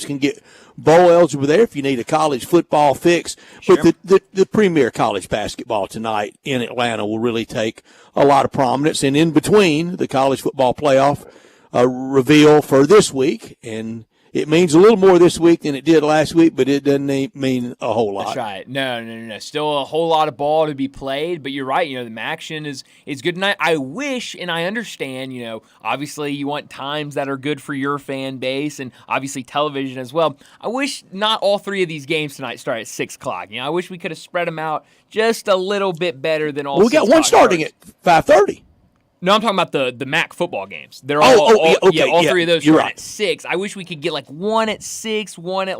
can get bowl eligible there if you need a college football fix. Sure. But the premier college basketball tonight in Atlanta will really take a lot of prominence. And in between, the college football playoff reveal for this week. And it means a little more this week than it did last week, but it doesn't mean a whole lot. That's right. No. Still a whole lot of ball to be played, but you're right. The action is good tonight. I wish, and I understand, obviously you want times that are good for your fan base and obviously television as well. I wish not all three of these games tonight start at 6 o'clock. I wish we could have spread them out just a little bit better than all. We got one starting at 5:30. No, I'm talking about the MAC football games. They're all three of those start at 6. I wish we could get one at 6, one at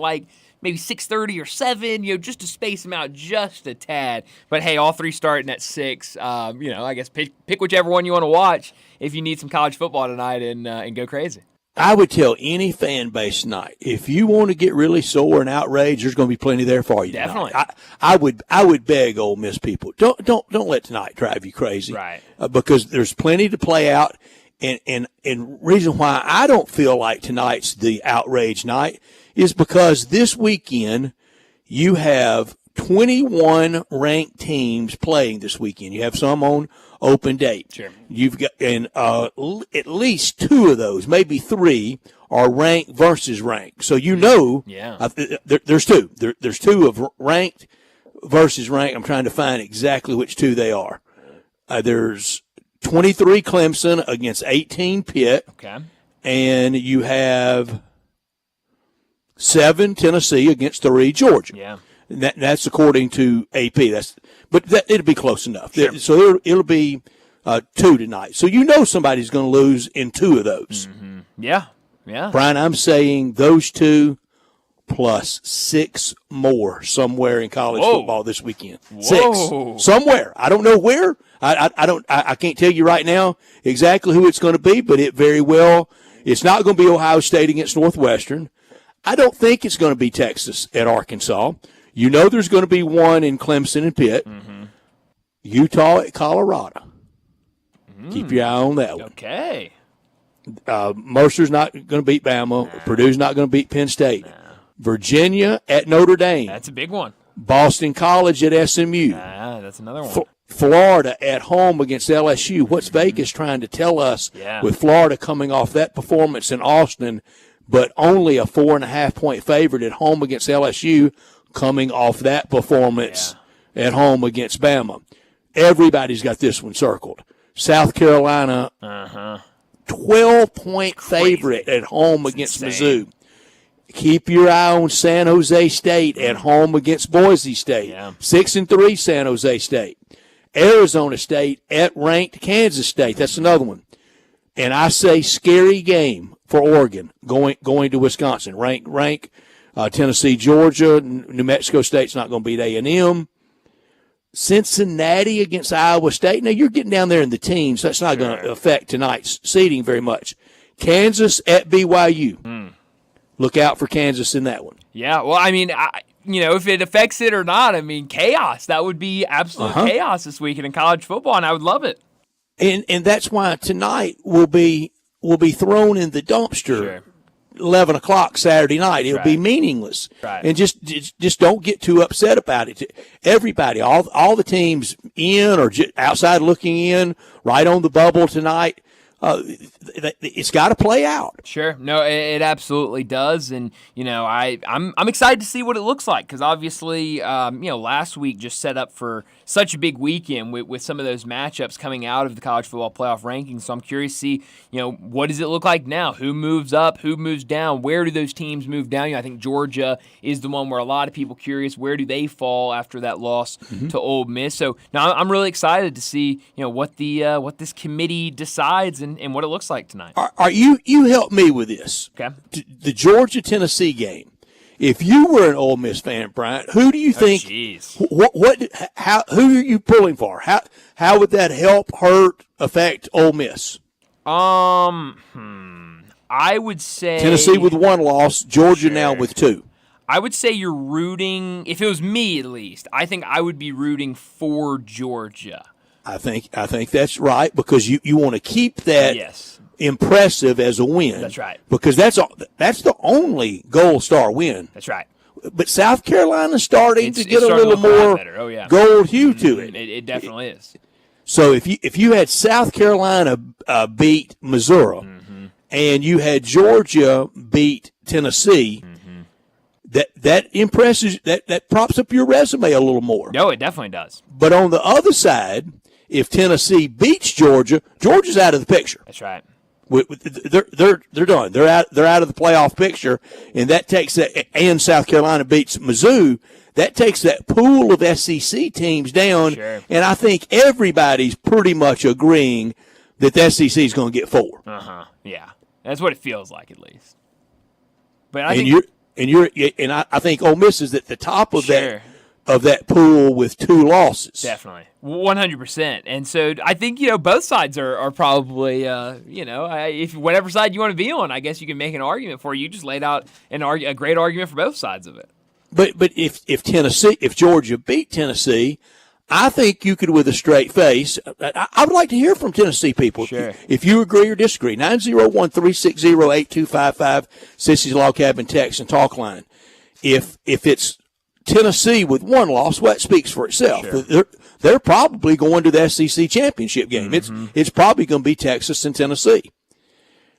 maybe 6:30 or 7, just to space them out just a tad. But hey, all three starting at 6. I guess pick whichever one you want to watch if you need some college football tonight and go crazy. I would tell any fan base tonight, if you want to get really sore and outraged, there's going to be plenty there for you. Definitely. Tonight. I would beg Ole Miss people, don't let tonight drive you crazy, right? Because there's plenty to play out, and reason why I don't feel like tonight's the outrage night is because this weekend you have 21 ranked teams playing this weekend. You have some on open date. Sure. You've got, and at least 2 of those, maybe 3, are ranked versus ranked. So there's 2. There's 2 of ranked versus ranked. I'm trying to find exactly which 2 they are. There's 23 Clemson against 18 Pitt. Okay. And you have 7 Tennessee against 3 Georgia. Yeah. That's according to AP. It'll be close enough. Sure. So it'll be 2 tonight. So somebody's going to lose in 2 of those. Mm-hmm. Yeah. Brian, I'm saying those 2 plus 6 more somewhere in college football this weekend. Whoa. 6 somewhere. I don't know where. I can't tell you right now exactly who it's going to be, but it very well. It's not going to be Ohio State against Northwestern. I don't think it's going to be Texas at Arkansas. There's going to be one in Clemson and Pitt. Mm-hmm. Utah at Colorado. Keep your eye on that one. Okay. Mercer's not going to beat Bama. Nah. Purdue's not going to beat Penn State. Nah. Virginia at Notre Dame. That's a big one. Boston College at SMU. That's another one. Florida at home against LSU. What's Vegas trying to tell us with Florida coming off that performance in Austin, but only a 4.5-point favorite at home against LSU, coming off that performance at home against Bama? Everybody's got this one circled. South Carolina, 12-point favorite at home against Mizzou. Keep your eye on San Jose State at home against Boise State. 6-3 San Jose State. Arizona State at ranked Kansas State. That's another one. And I say scary game for Oregon going to Wisconsin. Rank Tennessee, Georgia. New Mexico State's not going to beat A&M. Cincinnati against Iowa State. Now, you're getting down there in the teens. So that's not going to affect tonight's seeding very much. Kansas at BYU. Look out for Kansas in that one. Yeah, well, I mean, if it affects it or not, chaos. That would be absolute chaos this weekend in college football, and I would love it. And that's why tonight will be thrown in the dumpster. 11 o'clock Saturday night. It'll be meaningless. Right. And just don't get too upset about it. Everybody, all the teams in or outside looking in, right on the bubble tonight, it's got to play out. Sure. No, it absolutely does. And, I'm excited to see what it looks like because obviously, last week just set up for such a big weekend with some of those matchups coming out of the college football playoff rankings. So I'm curious to see, what does it look like now? Who moves up? Who moves down? Where do those teams move down? I think Georgia is the one where a lot of people are curious, where do they fall after that loss to Ole Miss? So now I'm really excited to see, what this committee decides and what it looks like tonight. Are you help me with this? Okay. The Georgia-Tennessee game. If you were an Ole Miss fan, Bryant, who do you think? Who are you pulling for? How would that help, hurt, affect Ole Miss? I would say Tennessee with 1 loss, Georgia now with 2. I would say you're rooting. If it was me, at least, I think I would be rooting for Georgia. I think that's right because you want to keep that impressive as a win. That's right. Because that's the only Gold Star win. That's right. But South Carolina's starting to get a starting little to look a lot more better. Oh, yeah. gold hue to it. It definitely is. So if you had South Carolina beat Missouri and you had Georgia beat Tennessee, that impresses that props up your resume a little more. No, it definitely does. But on the other side, if Tennessee beats Georgia, Georgia's out of the picture. That's right. They're done. They're out of the playoff picture, and that takes that. And South Carolina beats Mizzou. That takes that pool of SEC teams down. Sure. And I think everybody's pretty much agreeing that the SEC is going to get 4. Yeah, that's what it feels like at least. But I think Ole Miss is at the top of Sure. that pool with 2 losses. Definitely. 100%. And so I think, both sides are probably, if whatever side you want to be on, I guess you can make an argument for. You just laid out a great argument for both sides of it. But if Georgia beat Tennessee, I think you could, with a straight face, I would like to hear from Tennessee people. Sure. If you agree or disagree, 901-360-8255, Sissy's Log Cabin text and talk line. If it's Tennessee with 1 loss, well, that speaks for itself. Sure. They're probably going to the SEC championship game. It's probably going to be Texas and Tennessee.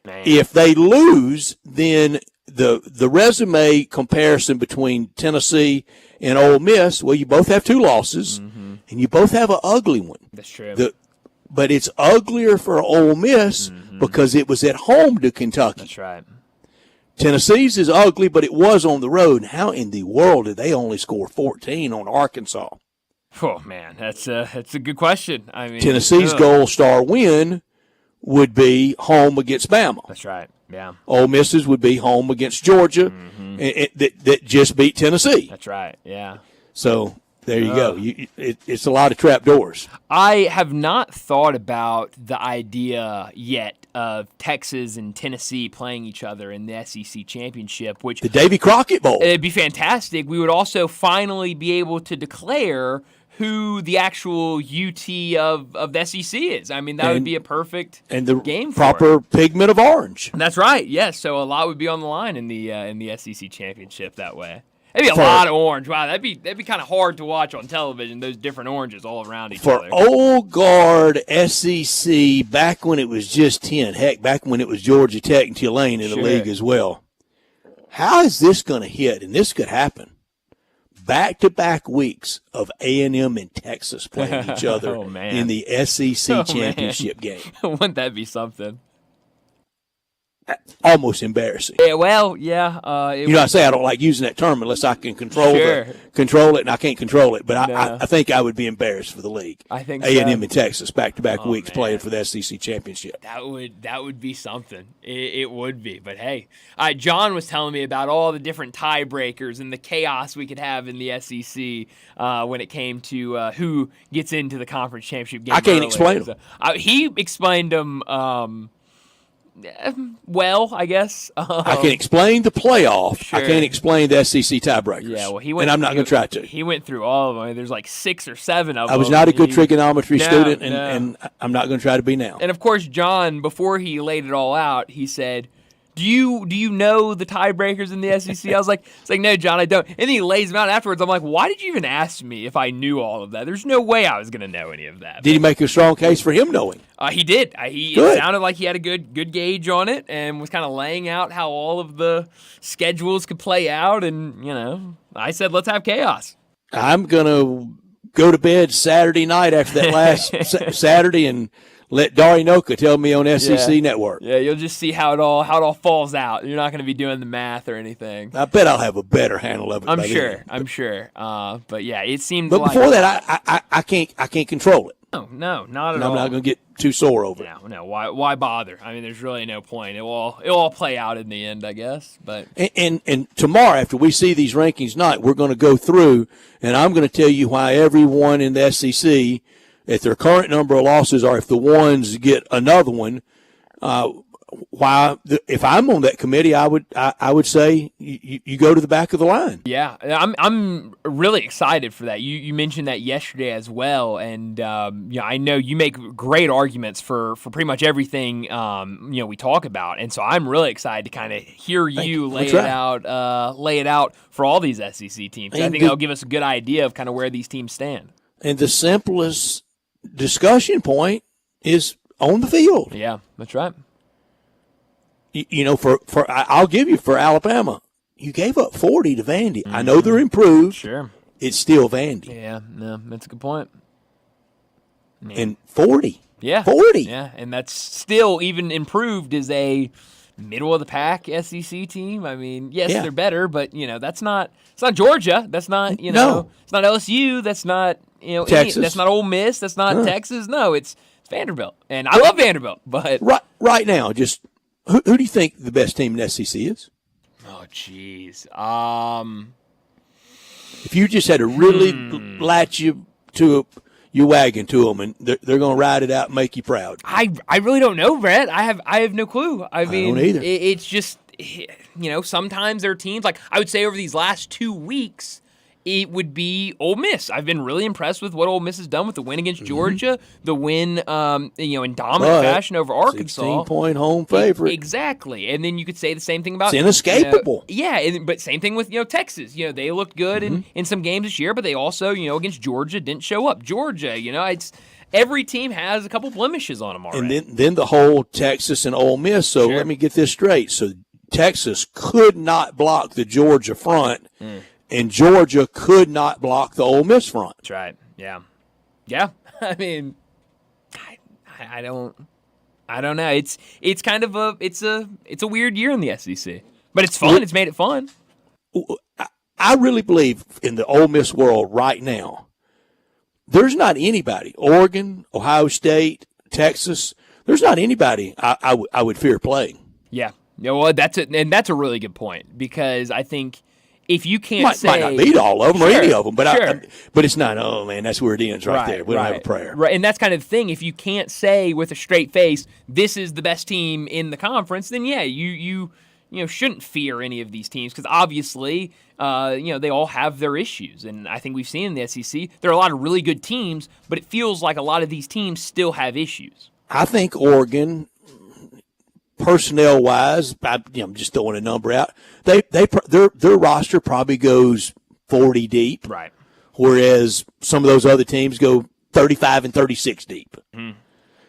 Man. If they lose, then the resume comparison between Tennessee and Ole Miss, well, you both have 2 losses, and you both have an ugly one. That's true. But it's uglier for Ole Miss because it was at home to Kentucky. That's right. Tennessee's is ugly, but it was on the road. How in the world did they only score 14 on Arkansas? Oh, man, that's a good question. I mean, Tennessee's Gold Star win would be home against Bama. That's right, yeah. Ole Miss's would be home against Georgia that just beat Tennessee. That's right, yeah. So there you go. It's a lot of trap doors. I have not thought about the idea yet of Texas and Tennessee playing each other in the SEC championship, which the Davy Crockett Bowl. It'd be fantastic. We would also finally be able to declare who the actual UT of the SEC is. I mean, that would be a perfect game for proper pigment of orange. That's right. Yes, so a lot would be on the line in the SEC championship that way. It'd be a lot of orange. Wow, that'd be kind of hard to watch on television. Those different oranges all around each other. For old guard SEC, back when it was just 10, heck, back when it was Georgia Tech and Tulane in the league as well. How is this going to hit? And this could happen. Back-to-back weeks of A&M and Texas playing each other in the SEC championship game. Wouldn't that be something? Almost embarrassing. Yeah, well, yeah. I say I don't like using that term unless I can control it, and I can't control it. But I think I would be embarrassed for the league. I think A&M and Texas back-to-back weeks playing for the SEC championship. That would be something. It would be. But hey, John was telling me about all the different tiebreakers and the chaos we could have in the SEC when it came to who gets into the conference championship game. I can't explain them. He explained them. Well, I guess. I can explain the playoff. Sure. I can't explain the SEC tiebreakers. Yeah, well, and I'm not going to try to. He went through all of them. I mean, there's like 6 or 7 of them. I was not a good trigonometry student, and I'm not going to try to be now. And, of course, John, before he laid it all out, he said, Do you know the tiebreakers in the SEC? I was like, no, John, I don't. And then he lays them out afterwards. I'm like, why did you even ask me if I knew all of that? There's no way I was going to know any of that. Did he make a strong case for him knowing? He did. It sounded like he had a good gauge on it and was kind of laying out how all of the schedules could play out. And, I said, let's have chaos. I'm going to go to bed Saturday night after that last Saturday and let Dari Noka tell me on SEC Network. Yeah, you'll just see how it all falls out. You're not going to be doing the math or anything. I bet I'll have a better handle of it. I'm sure. But yeah, it seems. But before that, I can't control it. No, not at all. I'm not going to get too sore over it. No. Why bother? I mean, there's really no point. It will all play out in the end, I guess. But and tomorrow, after we see these rankings tonight, we're going to go through, and I'm going to tell you why everyone in the SEC, at their current number of losses, or if the ones get another one, if I'm on that committee, I would say you go to the back of the line. Yeah, I'm really excited for that. You mentioned that yesterday as well, and I know you make great arguments for pretty much everything we talk about, and so I'm really excited to kind of hear you lay it out for all these SEC teams. I think that'll give us a good idea of kind of where these teams stand. And the simplest discussion point is on the field. Yeah, that's right. I'll give you for Alabama, you gave up 40 to Vandy. I know they're improved. Sure. It's still Vandy. Yeah, no, that's a good point. Man. And 40. Yeah. 40. Yeah, and that's still even improved as a middle of the pack SEC team. I mean, yes, they're better, but it's not Georgia. That's not, it's not LSU. That's not, Texas. That's not Ole Miss. That's not Texas. No, it's Vanderbilt. And I love Vanderbilt, but right now, just who do you think the best team in the SEC is? Oh, jeez. If you just had to really latch your wagon to them, and they're going to ride it out and make you proud. I really don't know, Brett. I have no clue. I mean, don't either. It's just sometimes there are teams like I would say over these last 2 weeks. It would be Ole Miss. I've been really impressed with what Ole Miss has done with the win against Georgia, the win, in dominant fashion over Arkansas. 16-point home favorite. Exactly. And then you could say the same thing about it's inescapable. But same thing with Texas. They looked good in some games this year, but they also against Georgia didn't show up. Georgia, it's every team has a couple blemishes on them already. And then the whole Texas and Ole Miss. So let me get this straight. So Texas could not block the Georgia front. And Georgia could not block the Ole Miss front. That's right. Yeah. Yeah. I mean, I don't know. It's kind of a weird year in the SEC, but it's fun. It's made it fun. I really believe in the Ole Miss world right now. There's not anybody, Oregon, Ohio State, Texas. There's not anybody I would fear playing. Yeah. Yeah. Well, that's it, and that's a really good point because I think. If you can't might not beat all of them or any of them, but but it's not. Oh man, that's where it ends right there. We don't have a prayer, right? And that's kind of the thing. If you can't say with a straight face, this is the best team in the conference, then you shouldn't fear any of these teams because obviously, they all have their issues, and I think we've seen in the SEC there are a lot of really good teams, but it feels like a lot of these teams still have issues. I think Oregon. Personnel-wise, I'm just throwing a number out. Their roster probably goes 40 deep, right? Whereas some of those other teams go 35 and 36 deep.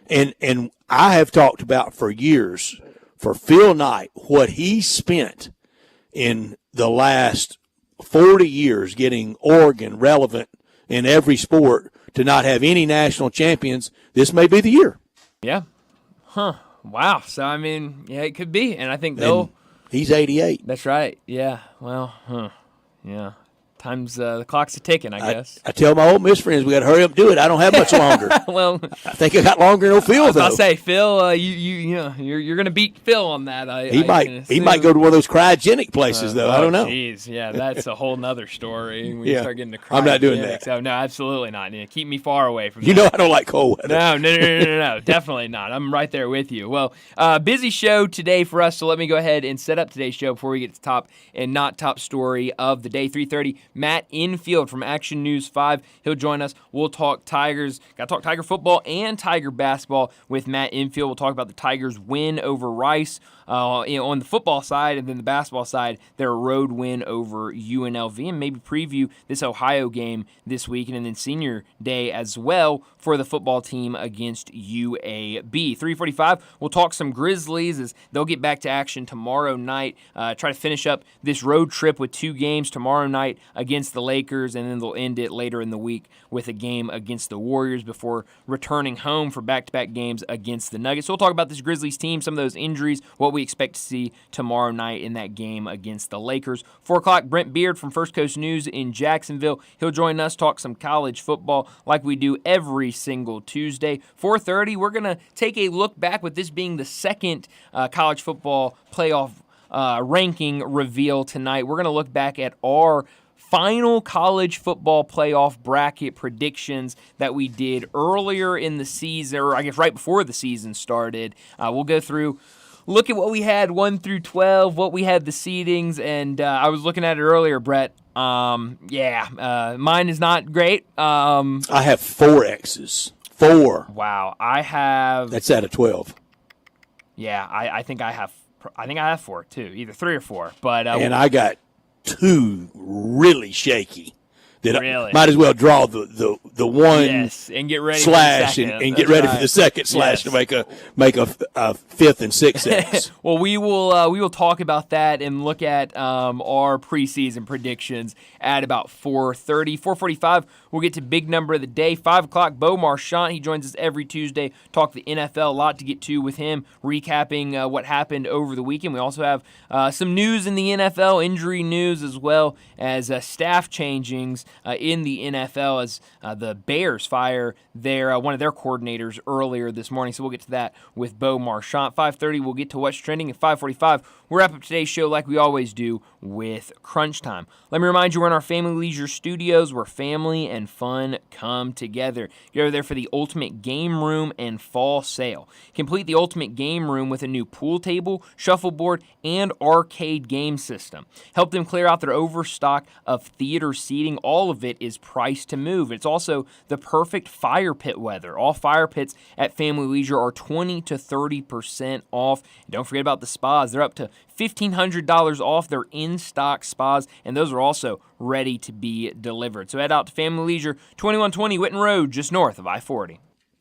And I have talked about for years for Phil Knight what he spent in the last 40 years getting Oregon relevant in every sport to not have any national champions. This may be the year. Yeah. Huh. Wow. So, I mean, yeah, it could be. And I think he's 88. That's right. Yeah. Well, yeah. The clock's a ticking, I guess. I tell my Ole Miss friends we got to hurry up and do it. I don't have much longer. Well, I think I got longer than Phil, though. I'll say, Phil, you're going to beat Phil on that. He might go to one of those cryogenic places, though. I don't know. Jeez, yeah, that's a whole nother story. When you start getting to cryogenics. I'm not doing that. So, no, absolutely not. Yeah, keep me far away from that. You know I don't like cold weather. No, definitely not. I'm right there with you. Well, busy show today for us, so let me go ahead and set up today's show before we get to top and not top story of the day. 3:30, Matt Infield from Action News 5. He'll join us. We'll talk Tigers. Got to talk Tiger football and Tiger basketball with Matt Infield. We'll talk about the Tigers' win over Rice on the football side, and then the basketball side, their road win over UNLV, and maybe preview this Ohio game this weekend, and then senior day as well for the football team against UAB. 3:45, we'll talk some Grizzlies as they'll get back to action tomorrow night. Try to finish up this road trip with 2 games tomorrow night against the Lakers, and then they'll end it later in the week with a game against the Warriors before returning home for back-to-back games against the Nuggets. So we'll talk about this Grizzlies team, some of those injuries, what we expect to see tomorrow night in that game against the Lakers. 4 o'clock, Brent Beard from First Coast News in Jacksonville. He'll join us, talk some college football like we do every single Tuesday. 4:30, we're going to take a look back with this being the second college football playoff ranking reveal tonight. We're going to look back at our final college football playoff bracket predictions that we did earlier in the season, or I guess right before the season started. We'll go through look at what we had 1 through 12, what we had the seedings, and I was looking at it earlier, Brett. Mine is not great. I have 4 X's. 4. Wow, I have. That's out of 12. Yeah, I think I have 4 too, either 3 or 4. But and I got 2 really shaky. That really? I might as well draw the one and get ready slash for the and get ready for the second slash to make a 5th and 6th X. Well, we will talk about that and look at our preseason predictions at about 4:30, 4:45. We'll get to big number of the day, 5 o'clock. Bo Marchant, he joins us every Tuesday. Talk the NFL, a lot to get to with him, recapping what happened over the weekend. We also have some news in the NFL, injury news, as well as staff changings in the NFL as the Bears fire one of their coordinators earlier this morning. So we'll get to that with Bo Marchant. 5:30, we'll get to what's trending. At 5:45, we'll wrap up today's show like we always do with Crunch Time. Let me remind you, we're in our Family Leisure Studios where family and fun come together. Get over there for the Ultimate Game Room and Fall Sale. Complete the Ultimate Game Room with a new pool table, shuffleboard, and arcade game system. Help them clear out their overstock of theater seating. All of it is priced to move. It's also the perfect fire pit weather. All fire pits at Family Leisure are 20 to 30% off. And don't forget about the spas. They're up to $1,500 off their in-stock spas, and those are also ready to be delivered. So head out to Family Leisure, 2120 Whitten Road, just north of I-40.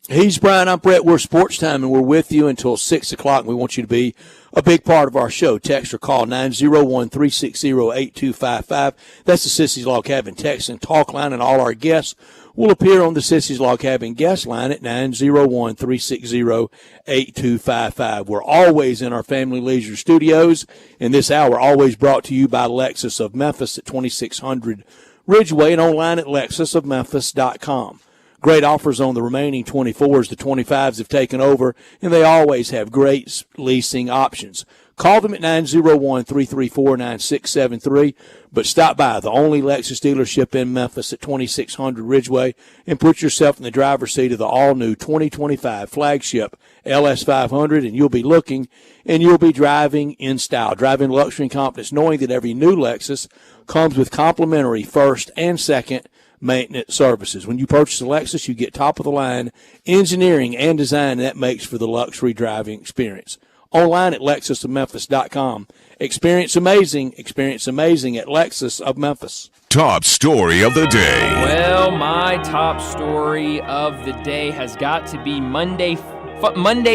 He's Brian. I'm Brett. We're Sports Time, and we're with you until 6 o'clock. We want you to be a big part of our show. Text or call 901-360-8255. That's the Sissy's Log Cabin text and talk line, and all our guests will appear on the Sissy's Log Cabin guest line at 901-360-8255. We're always in our Family Leisure Studios, and this hour always brought to you by Lexus of Memphis at 2600 Ridgeway and online at lexusofmemphis.com. Great offers on the remaining 24s. The 25s have taken over, and they always have great leasing options. Call them at 901-334-9673, but stop by the only Lexus dealership in Memphis at 2600 Ridgeway and put yourself in the driver's seat of the all-new 2025 flagship LS500, and you'll be looking and you'll be driving in style, driving luxury and confidence, knowing that every new Lexus comes with complimentary first and second maintenance services. When you purchase a Lexus, you get top-of-the-line engineering and design that makes for the luxury driving experience. Online at lexusofmemphis.com. Experience amazing at Lexus of Memphis. Top story of the day. Well, my top story of the day has got to be Monday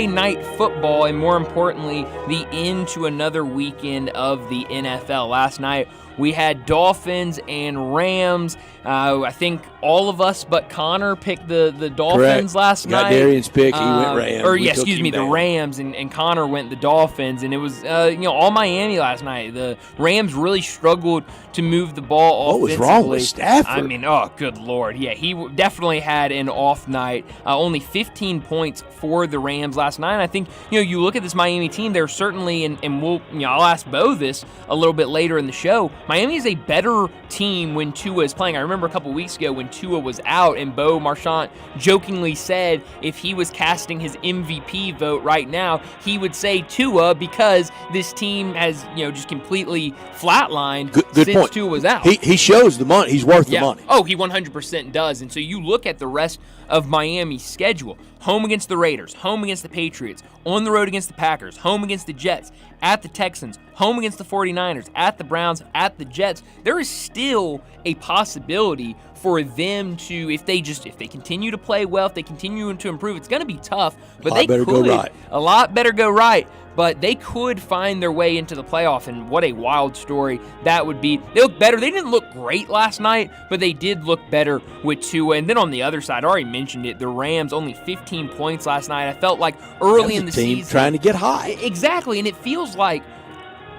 Night Football, and more importantly, the end to another weekend of the NFL. Last night, we had Dolphins and Rams. I think all of us but Connor picked the Dolphins last night. Got Darian's pick. He went Rams. The Rams, and Connor went the Dolphins. And it was, all Miami last night. The Rams really struggled to move the ball offensively. What was wrong with Stafford? I mean, oh, good Lord. Yeah, he definitely had an off night. Only 15 points for the Rams last night. And I think, you look at this Miami team, they're certainly, and I'll ask Bo this a little bit later in the show, Miami is a better team when Tua is playing. I remember a couple weeks ago when Tua was out, and Bo Marchant jokingly said if he was casting his MVP vote right now, he would say Tua, because this team has just completely flatlined good since point. Tua was out. He shows the money. He's worth the money. Oh, he 100% does. And so you look at the rest of Miami's schedule. Home against the Raiders, home against the Patriots, on the road against the Packers, home against the Jets, at the Texans, home against the 49ers, at the Browns, at the Jets. There is still a possibility for them to, if they continue to play well, if they continue to improve, it's going to be tough, but a lot better go right. But they could find their way into the playoff, and what a wild story that would be. They look better. They didn't look great last night, but they did look better with Tua. And then on the other side, I already mentioned it, the Rams only 15 points last night. I felt like early in the season, trying to get high. Exactly, and it feels like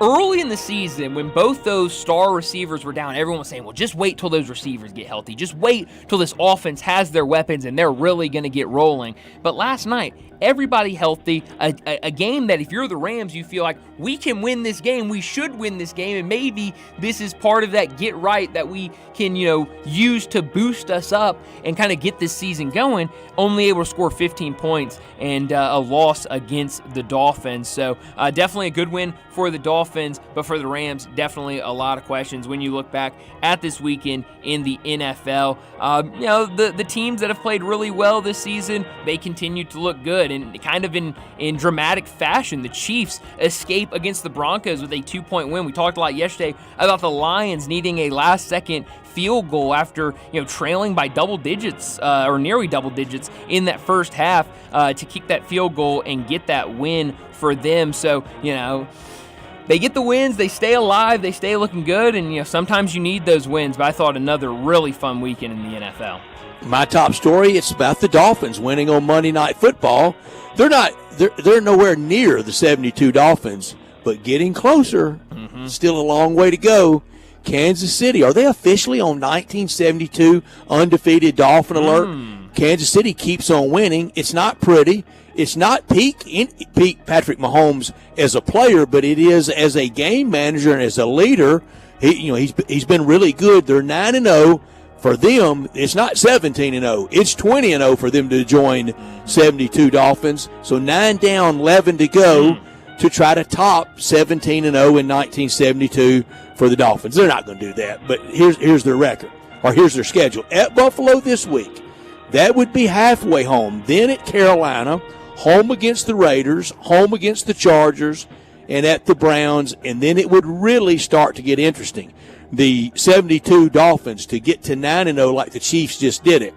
early in the season, when both those star receivers were down, everyone was saying, well, just wait till those receivers get healthy. Just wait till this offense has their weapons and they're really going to get rolling. But last night, everybody healthy, a game that if you're the Rams, you feel like we can win this game, we should win this game, and maybe this is part of that get right that we can, use to boost us up and kind of get this season going. Only able to score 15 points and a loss against the Dolphins. So definitely a good win for the Dolphins, but for the Rams, definitely a lot of questions when you look back at this weekend in the NFL. The teams that have played really well this season, they continue to look good, and kind of in dramatic fashion. The Chiefs escape against the Broncos with a 2-point win. We talked a lot yesterday about the Lions needing a last-second field goal after trailing by double digits or nearly double digits in that first half to kick that field goal and get that win for them. So they get the wins, they stay alive, they stay looking good, and sometimes you need those wins. But I thought another really fun weekend in the NFL. My top story, it's about the Dolphins winning on Monday Night Football. They're nowhere near the 72 Dolphins, but getting closer. Still a long way to go. Kansas City, are they officially on 1972 undefeated Dolphin alert? Kansas City keeps on winning. It's not pretty. It's not peak Patrick Mahomes as a player, but it is as a game manager and as a leader. He's been really good. They're 9-0. For them, it's not 17-0. It's 20-0 for them to join 72 Dolphins. So 9 down, 11 to go to try to top 17-0 in 1972 for the Dolphins. They're not going to do that, but here's their record, or here's their schedule. At Buffalo this week, that would be halfway home. Then at Carolina, home against the Raiders, home against the Chargers, and at the Browns, and then it would really start to get interesting. The 72 Dolphins, to get to 9-0 like the Chiefs just did it,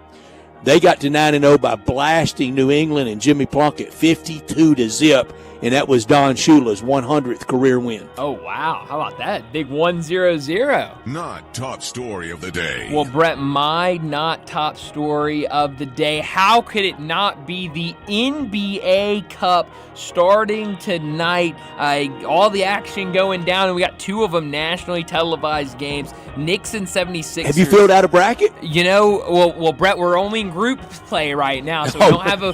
they got to 9-0 by blasting New England and Jimmy Plunkett 52-0, and that was Don Shula's 100th career win. Oh, wow. How about that? Big 1-0-0. Not top story of the day. Well, Brett, my not top story of the day, how could it not be the NBA Cup starting tonight? All the action going down, and we got 2 of them nationally televised games. Knicks and 76ers. Have you filled out a bracket? Well, Brett, we're only in group play right now, so we don't have a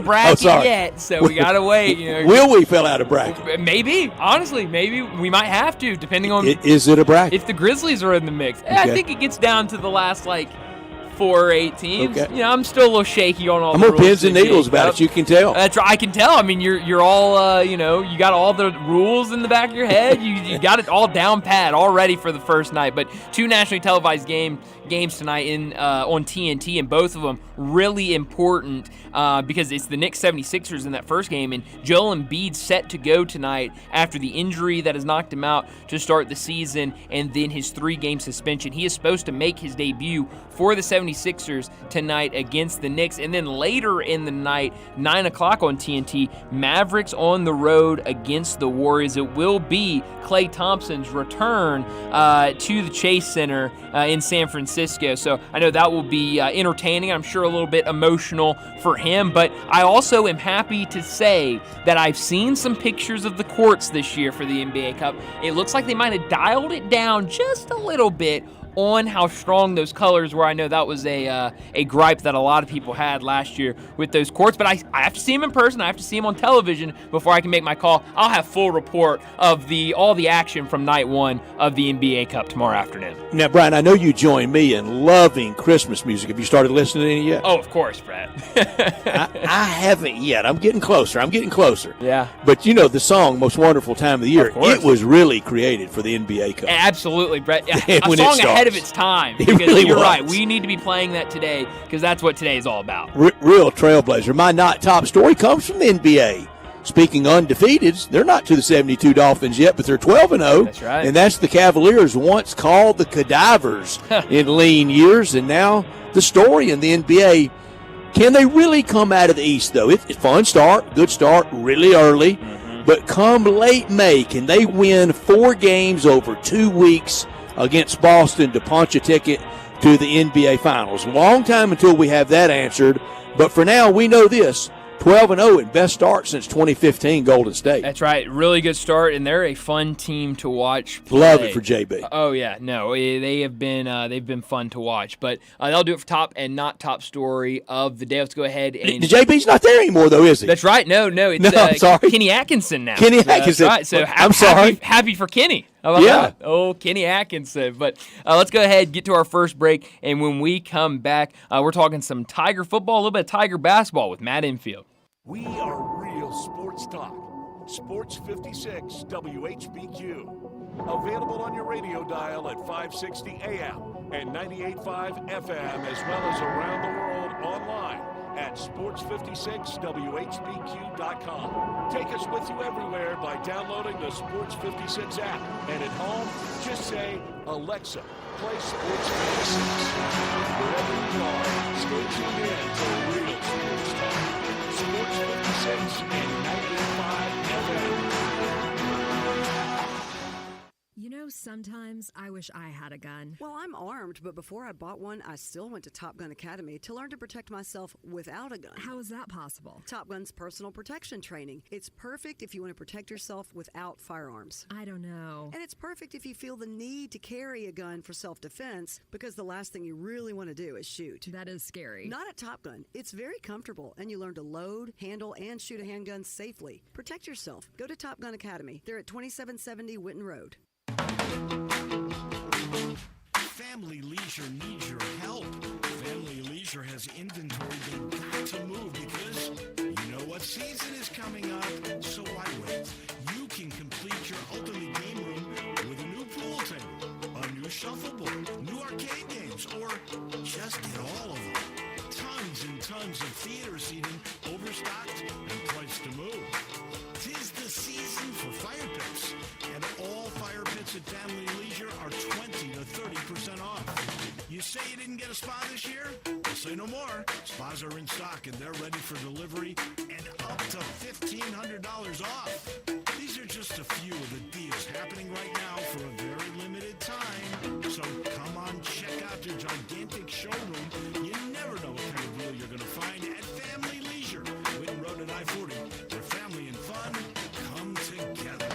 bracket yet, so we got to wait. Will we fill out a bracket? Maybe. Honestly, maybe we might have to, depending on... Is it a bracket? If the Grizzlies are in the mix. Okay. I think it gets down to the last, 4 or 8 teams. Okay. I'm still a little shaky on all the rules. I'm on pins and needles about it. You can tell. That's right. I can tell. I mean, you're all, you got all the rules in the back of your head. You got it all down pat, all ready for the first night. But 2 nationally televised games tonight on TNT, and both of them really important because it's the Knicks 76ers in that first game, and Joel Embiid set to go tonight after the injury that has knocked him out to start the season, and then his 3-game suspension. He is supposed to make his debut for the 76ers tonight against the Knicks, and then later in the night, 9 o'clock on TNT, Mavericks on the road against the Warriors. It will be Klay Thompson's return to the Chase Center in San Francisco. So I know that will be entertaining. I'm sure a little bit emotional for him, but I also am happy to say that I've seen some pictures of the courts this year for the NBA Cup. It looks like they might have dialed it down just a little bit on how strong those colors were. I know that was a gripe that a lot of people had last year with those courts, but I have to see them in person. I have to see them on television before I can make my call. I'll have full report of all the action from night 1 of the NBA Cup tomorrow afternoon. Now, Brian, I know you join me in loving Christmas music. Have you started listening to any yet? Oh, of course, Brett. I haven't yet. I'm getting closer. Yeah. But the song, Most Wonderful Time of the Year, it was really created for the NBA Cup. Absolutely, Brett. A when song ahead of its time. Because really you're was. right. We need to be playing that today because that's what today is all about. Real trailblazer. My not top story comes from the NBA. Speaking undefeateds, they're not to the 72 Dolphins yet, but they're 12-0. That's right. And that's the Cavaliers, once called the Cadavers in lean years, and now the story in the NBA. Can they really come out of the East, though? It's a fun start, good start, really early. Mm-hmm. But come late May, can they win 4 games over 2 weeks against Boston to punch a ticket to the NBA Finals? Long time until we have that answered. But for now, we know this. 12-0 and best start since 2015 Golden State. That's right. Really good start, and they're a fun team to watch play. Love it for JB. Oh yeah, no, they've been fun to watch. But that'll do it for top and not top story of the day. Let's go ahead and JB's not there anymore though, is he? That's right. No, it's I'm sorry. Kenny Atkinson now. Kenny Atkinson. That's right. So I'm sorry. Happy for Kenny. How about that? Oh, Kenny Atkinson. But let's go ahead and get to our first break, and when we come back, we're talking some Tiger football, a little bit of Tiger basketball with Matt Infield. We are real sports talk. Sports 56 WHBQ. Available on your radio dial at 560 AM and 98.5 FM, as well as around the world online at sports56whbq.com. Take us with you everywhere by downloading the Sports 56 app. And at home, just say, Alexa, play Sports 56. Wherever you are, stay tuned in to real sports talk. Sports 56 and 95 FM. You know, sometimes I wish I had a gun. Well, I'm armed, but before I bought one, I still went to Top Gun Academy to learn to protect myself without a gun. How is that possible? Top Gun's personal protection training. It's perfect if you want to protect yourself without firearms. I don't know. And it's perfect if you feel the need to carry a gun for self-defense, because the last thing you really want to do is shoot. That is scary. Not at Top Gun. It's very comfortable, and you learn to load, handle, and shoot a handgun safely. Protect yourself. Go to Top Gun Academy. They're at 2770 Winton Road. Family Leisure needs your help. Family Leisure has inventory they've got to move because you know what season is coming up, so why wait? You can complete your ultimate game room with a new pool table, a new shuffleboard, new arcade games, or just get all of them. Tons and tons of theater seating, overstocked and priced to move. 'Tis the season for fire pits, and all fire pits at Family Leisure are 20 to 30% off. You say you didn't get a spa this year? Well, say no more. Spas are in stock, and they're ready for delivery and up to $1,500 off. These are just a few of the deals happening right now for a very limited time. So come on, check out their gigantic showroom. You never know what kind of deal you're going to find at Family Leisure, Winton Road at I-40, where family and fun come together.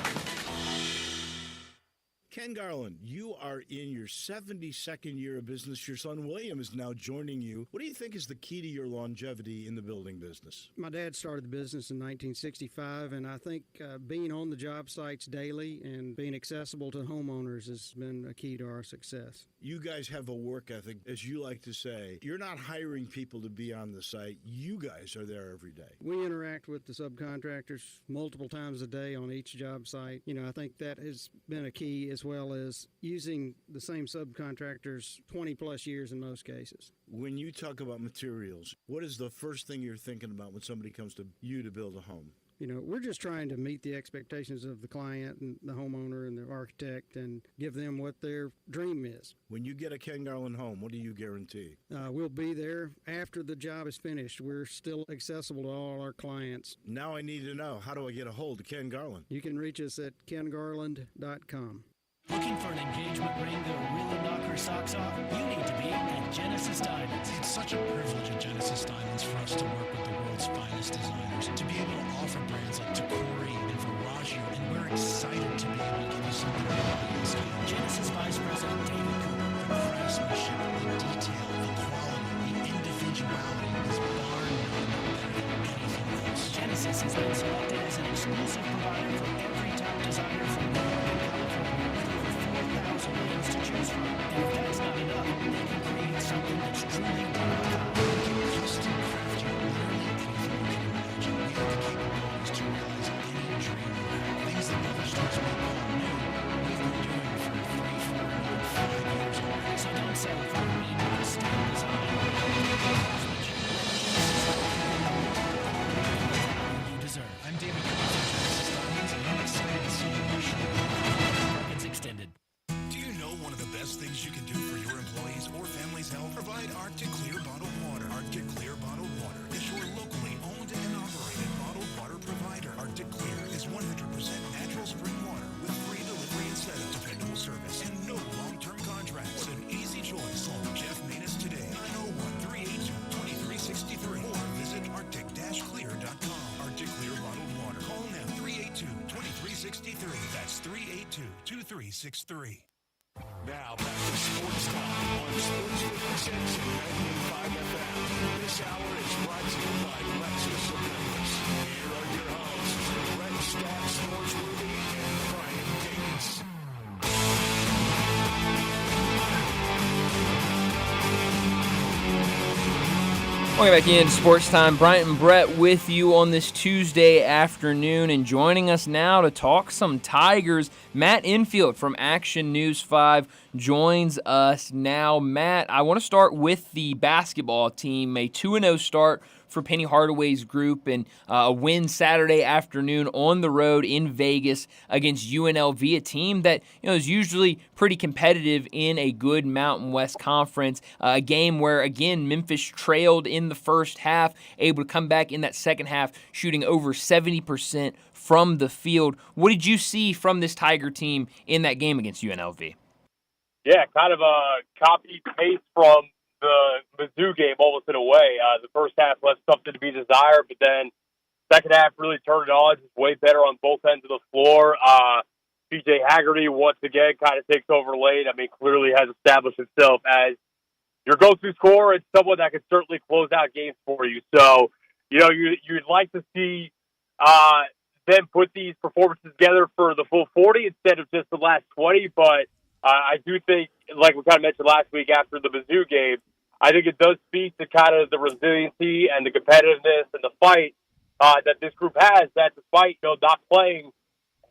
Ken Garland, you are in your 72nd year of business. Your son William is now joining you. What do you think is the key to your longevity in the building business? My dad started the business in 1965, and I think being on the job sites daily and being accessible to homeowners has been a key to our success. You guys have a work ethic, as you like to say. You're not hiring people to be on the site. You guys are there every day. We interact with the subcontractors multiple times a day on each job site. You know, I think that has been a key, as well as using the same subcontractors 20 plus years in most cases. When you talk about materials, what is the first thing you're thinking about when somebody comes to you to build a home? You know, we're just trying to meet the expectations of the client and the homeowner and the architect and give them what their dream is. When you get a Ken Garland home, what do you guarantee? We'll be there after the job is finished. We're still accessible to all our clients. Now I need to know, how do I get a hold of Ken Garland? You can reach us at kengarland.com. Looking for an engagement ring that'll really knock her socks off? You need to be at Genesis Diamonds. It's such a privilege at Genesis Diamonds for us to work with the world's finest designers, to be able to offer brands like Tacori and Verragio, and we're excited to be able to give you something really good. Genesis Vice President David Cooper, the craftsmanship, the detail, the quality, the individuality is bar none better than anything else. Genesis has been selected as an exclusive provider for every top designer from New York and California. 4,000 names to choose from. And if that's not enough, they can create something that's truly one of a kind. They can custom craft you literally anything you can imagine. We have the capabilities to realize any dream you have. Things that other stores may call new, we've been doing for 3, 4, and 5 years already. So don't settle for a medium style design. You deserve. I'm David Cooper from Genesis Diamonds, and I'm excited to see you in your show. Markets extended. One of the best things you can do for your employees or family's health, provide Arctic Clear bottled water. Arctic Clear bottled water is your locally owned and operated bottled water provider. Arctic Clear is 100% natural spring water with free delivery and setup, dependable service, and no long-term contracts. What an easy choice. Call Jeff Manus today, 901-382-2363, or visit arctic-clear.com. 6363. Now back to Sports Time on Sports 56 and 95 FM. This hour is brought to you by Lexus of Memphis. Here are your hosts, Brett Stack Sportsworthy and Brian Davis. Welcome back in Sports Time. Bryant and Brett with you on this Tuesday afternoon, and joining us now to talk some Tigers, Matt Infield from Action News 5 joins us now. Matt, I want to start with the basketball team. A 2-0 start for Penny Hardaway's group, and a win Saturday afternoon on the road in Vegas against UNLV, a team that is usually pretty competitive in a good Mountain West Conference. A game where, again, Memphis trailed in the first half, able to come back in that second half, shooting over 70% from the field. What did you see from this Tiger team in that game against UNLV? Yeah, kind of a copy-paste from the Mizzou game almost in a way. The first half left something to be desired, but then second half really turned it on. Just way better on both ends of the floor. PJ Haggerty once again kind of takes over late. I mean, clearly has established himself as your go-to scorer and someone that can certainly close out games for you. So, you'd like to see them put these performances together for the full 40 instead of just the last 20, but I do think, like we kind of mentioned last week after the Mizzou game, I think it does speak to kind of the resiliency and the competitiveness and the fight that this group has, that despite not playing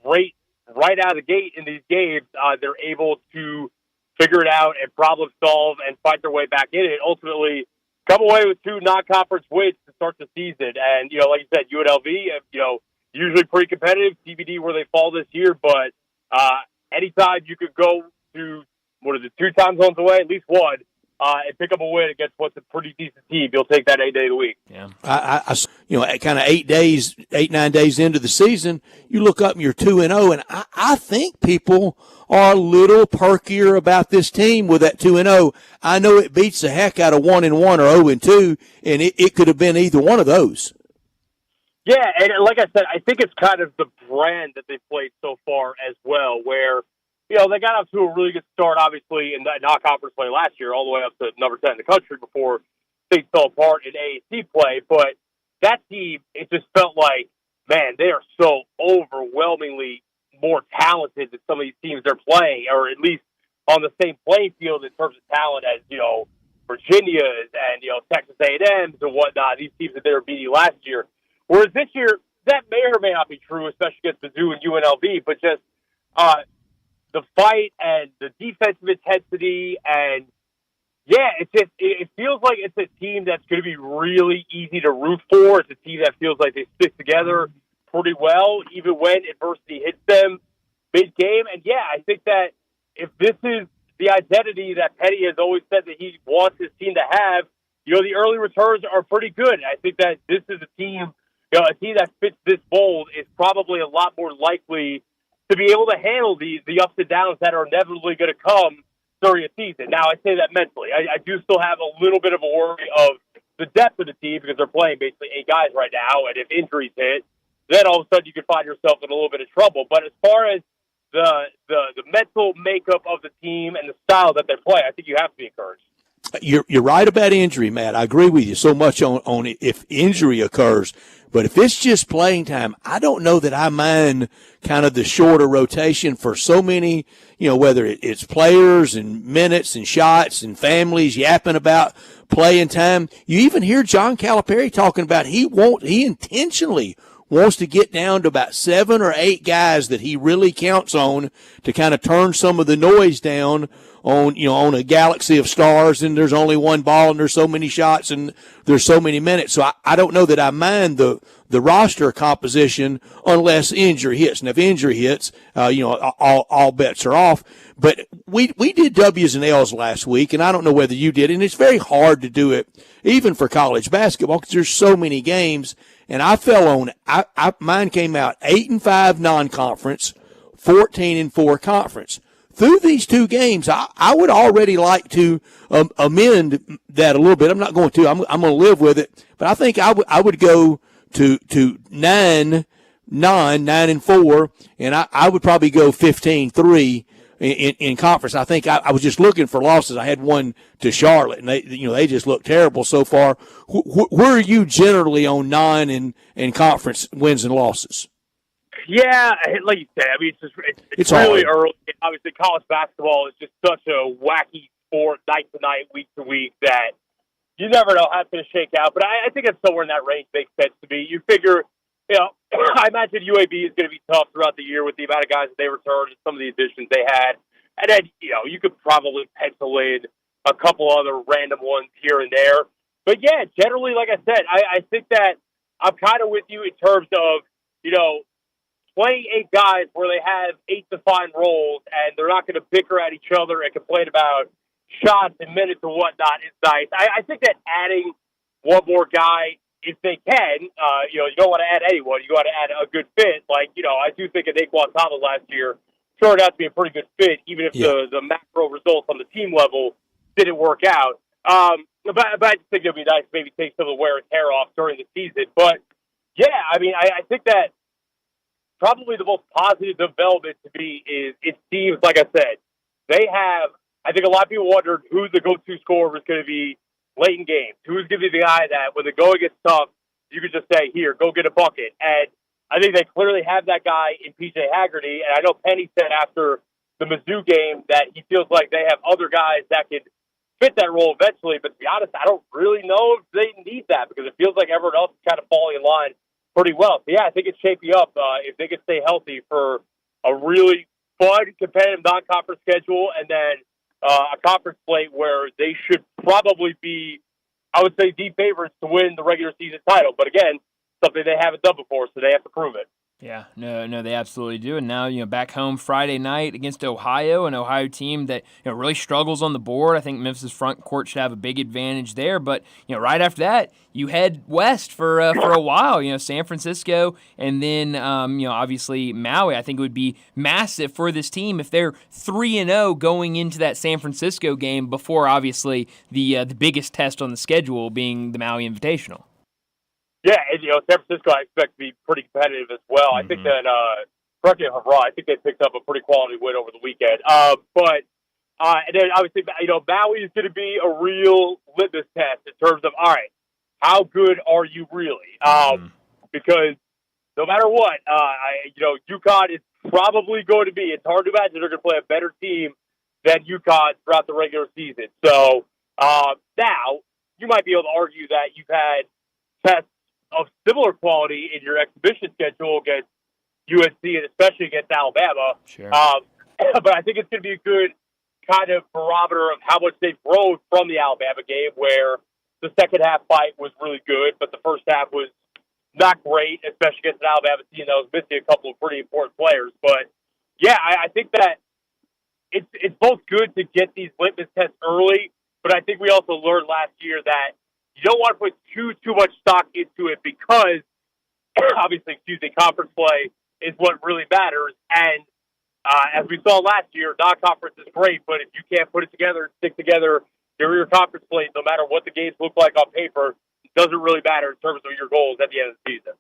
great right out of the gate in these games, they're able to figure it out and problem solve and fight their way back in it. Ultimately, come away with 2 non-conference wins to start the season. And, like you said, UNLV, usually pretty competitive, TBD where they fall this year, but anytime you could go to, 2 time zones away, at least one, and pick up a win against what's a pretty decent team, you'll take that 8 day of the week. Yeah. I kind of 8-9 days into the season, you look up and you're 2-0, and I think people are a little perkier about this team with that 2-0. I know it beats the heck out of 1-1 or 0-2, and it could have been either one of those. Yeah, and like I said, I think it's kind of the brand that they've played so far as well, where they got off to a really good start, obviously, in that non-conference play last year, all the way up to number 10 in the country before things fell apart in AAC play. But that team, it just felt like, man, they are so overwhelmingly more talented than some of these teams they're playing, or at least on the same playing field in terms of talent as, Virginia's and, Texas A&M's and whatnot, these teams that they were beating last year. Whereas this year, that may or may not be true, especially against Mizzou and UNLV, but just the fight and the defensive intensity, and it feels like it's a team that's going to be really easy to root for. It's a team that feels like they stick together pretty well, even when adversity hits them mid-game. And I think that if this is the identity that Petty has always said that he wants his team to have, the early returns are pretty good. I think that this is a team, a team that fits this mold is probably a lot more likely to be able to handle the ups and downs that are inevitably going to come during a season. Now, I say that mentally. I do still have a little bit of a worry of the depth of the team because they're playing basically 8 guys right now, and if injuries hit, then all of a sudden you could find yourself in a little bit of trouble. But as far as the mental makeup of the team and the style that they play, I think you have to be encouraged. You're right about injury, Matt. I agree with you so much on if injury occurs. But if it's just playing time, I don't know that I mind kind of the shorter rotation for so many, whether it's players and minutes and shots and families yapping about playing time. You even hear John Calipari talking about he intentionally wants to get down to about 7 or 8 guys that he really counts on to kind of turn some of the noise down on a galaxy of stars, and there's only one ball and there's so many shots and there's so many minutes. So I don't know that I mind the roster composition unless injury hits. And if injury hits, all bets are off. But we did W's and L's last week, and I don't know whether you did, and it's very hard to do it even for college basketball because there's so many games. And I fell on mine came out 8-5 non-conference, 14-4 conference. Through these 2 games, I would already like to amend that a little bit. I'm not going to. I'm going to live with it. But I think I would go to 9 9-4, and I would probably go 15-3 in conference. I think I was just looking for losses. I had one to Charlotte, and they just look terrible so far. Where are you generally on 9 and conference wins and losses? Yeah, like you said, I mean, it's really early. Obviously, college basketball is just such a wacky sport, night to night, week to week, that you never know how it's going to shake out. But I think it's somewhere in that range makes sense to me. You figure, I imagine UAB is going to be tough throughout the year with the amount of guys that they returned and some of the additions they had. And then, you could probably pencil in a couple other random ones here and there. But yeah, generally, like I said, I think that I'm kind of with you in terms of, playing 8 guys where they have 8 defined roles and they're not going to bicker at each other and complain about shots and minutes and whatnot is nice. I think that adding one more guy, if they can, you don't want to add anyone. You want to add a good fit. Like, I do think Naquan Thomas last year turned out to be a pretty good fit, even if the macro results on the team level didn't work out. But I just think it would be nice to maybe take some of the wear and tear off during the season. But, yeah, I mean, I think that probably the most positive development to me is it seems, like I said, they have, I think a lot of people wondered who the go-to scorer was going to be late in games. Who's going to be the guy that when the going gets tough, you could just say, here, go get a bucket. And I think they clearly have that guy in P.J. Haggerty. And I know Penny said after the Mizzou game that he feels like they have other guys that could fit that role eventually. But to be honest, I don't really know if they need that because it feels like everyone else is kind of falling in line pretty well. So, yeah, I think it's shaping up if they can stay healthy for a really fun, competitive non-conference schedule and then a conference slate where they should probably be, I would say, the favorites to win the regular season title. But, again, something they haven't done before, so they have to prove it. Yeah, no, they absolutely do. And now, back home Friday night against Ohio, an Ohio team that really struggles on the board. I think Memphis' front court should have a big advantage there. But right after that, you head west for a while. San Francisco, and then obviously Maui. I think it would be massive for this team if they're 3-0 going into that San Francisco game before obviously the biggest test on the schedule being the Maui Invitational. Yeah, and, San Francisco I expect to be pretty competitive as well. I think that, correct me if I'm wrong, I think they picked up a pretty quality win over the weekend. And then obviously, Maui is going to be a real litmus test in terms of, all right, how good are you really? Because no matter what, UConn is probably going to be, it's hard to imagine they're going to play a better team than UConn throughout the regular season. So now you might be able to argue that you've had tests of similar quality in your exhibition schedule against USC and especially against Alabama. Sure. But I think it's going to be a good kind of barometer of how much they've grown from the Alabama game where the second half fight was really good, but the first half was not great, especially against an Alabama team that was missing a couple of pretty important players. But, yeah, I think that it's both good to get these litmus tests early, but I think we also learned last year that you don't want to put too much stock into it because, obviously, conference play is what really matters. And as we saw last year, non-conference is great, but if you can't put it together and stick together your conference play, no matter what the games look like on paper, it doesn't really matter in terms of your goals at the end of the season.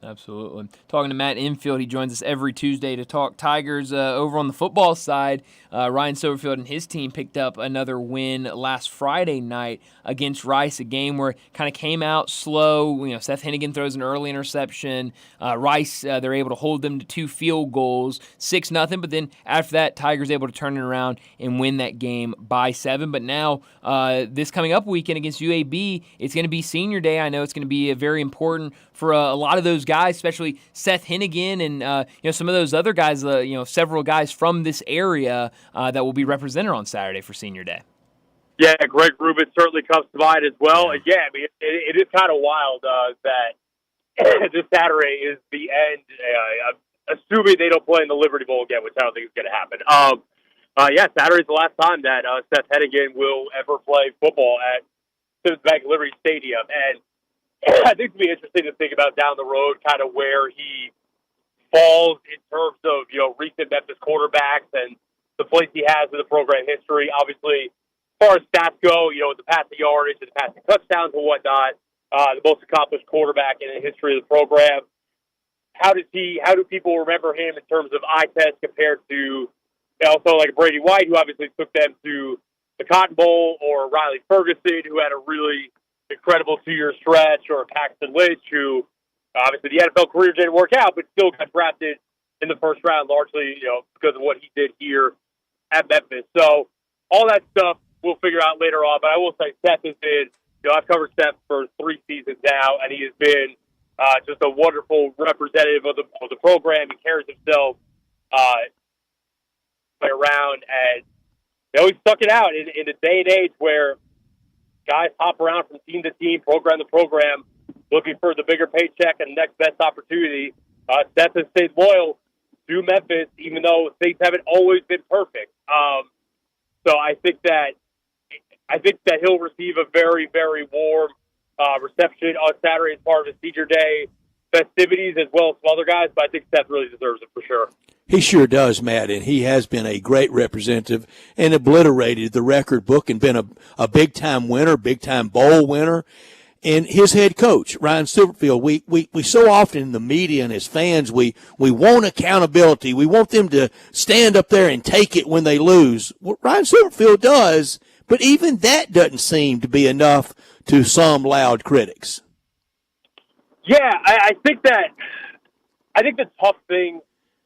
Absolutely. Talking to Matt Infield, he joins us every Tuesday to talk Tigers. Over on the football side, Ryan Silverfield and his team picked up another win last Friday night against Rice, a game where it kind of came out slow. Seth Hennigan throws an early interception. Rice, they're able to hold them to 2 field goals, 6-0. But then after that, Tigers able to turn it around and win that game by 7. But now, this coming up weekend against UAB, it's going to be senior day. I know it's going to be very important for a lot of those guys, especially Seth Hennigan and some of those other guys, several guys from this area that will be represented on Saturday for Senior Day. Yeah, Greg Rubin certainly comes to mind as well. And yeah, I mean, it is kind of wild that this Saturday is the end, assuming they don't play in the Liberty Bowl again, which I don't think is going to happen. Yeah, Saturday's the last time that Seth Hennigan will ever play football at Simmons Bank Liberty Stadium. And I think it'd be interesting to think about down the road kind of where he falls in terms of, recent Memphis quarterbacks and the place he has in the program history. Obviously, as far as stats go, the passing yardage and the passing touchdowns and whatnot, the most accomplished quarterback in the history of the program. how do people remember him in terms of eye test compared to also like Brady White, who obviously took them to the Cotton Bowl, or Riley Ferguson, who had a really incredible 2-year stretch, or Paxton Lynch, who obviously the NFL career didn't work out, but still got drafted in the first round, largely, because of what he did here at Memphis. So all that stuff we'll figure out later on. But I will say Seth has been, I've covered Seth for 3 seasons now, and he has been just a wonderful representative of the program. He carries himself around, and he stuck it out in a day and age where guys hop around from team to team, program to program, looking for the bigger paycheck and next best opportunity. Seth has stayed loyal to Memphis, even though things haven't always been perfect. So I think that he'll receive a very, very warm reception on Saturday as part of his senior day festivities, as well as some other guys. But I think Seth really deserves it for sure. He sure does, Matt, and he has been a great representative and obliterated the record book and been a big-time winner, big-time bowl winner. And his head coach, Ryan Silverfield, we so often in the media and as fans, we want accountability. We want them to stand up there and take it when they lose. What Ryan Silverfield does, but even that doesn't seem to be enough to some loud critics. Yeah, I think the tough thing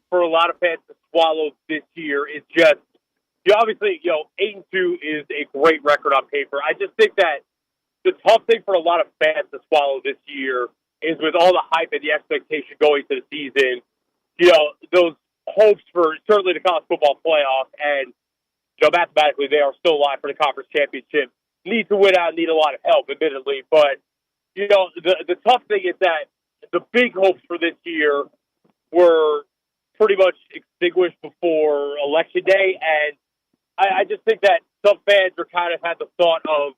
for a lot of fans to swallow this year is just, obviously, 8-2 is a great record on paper. I just think that the tough thing for a lot of fans to swallow this year is, with all the hype and the expectation going to the season, those hopes for certainly the college football playoff, and mathematically they are still alive for the conference championship, need to win out and need a lot of help, admittedly. But the tough thing is that the big hopes for this year were pretty much extinguished before Election Day, and I just think that some fans are kind of had the thought of,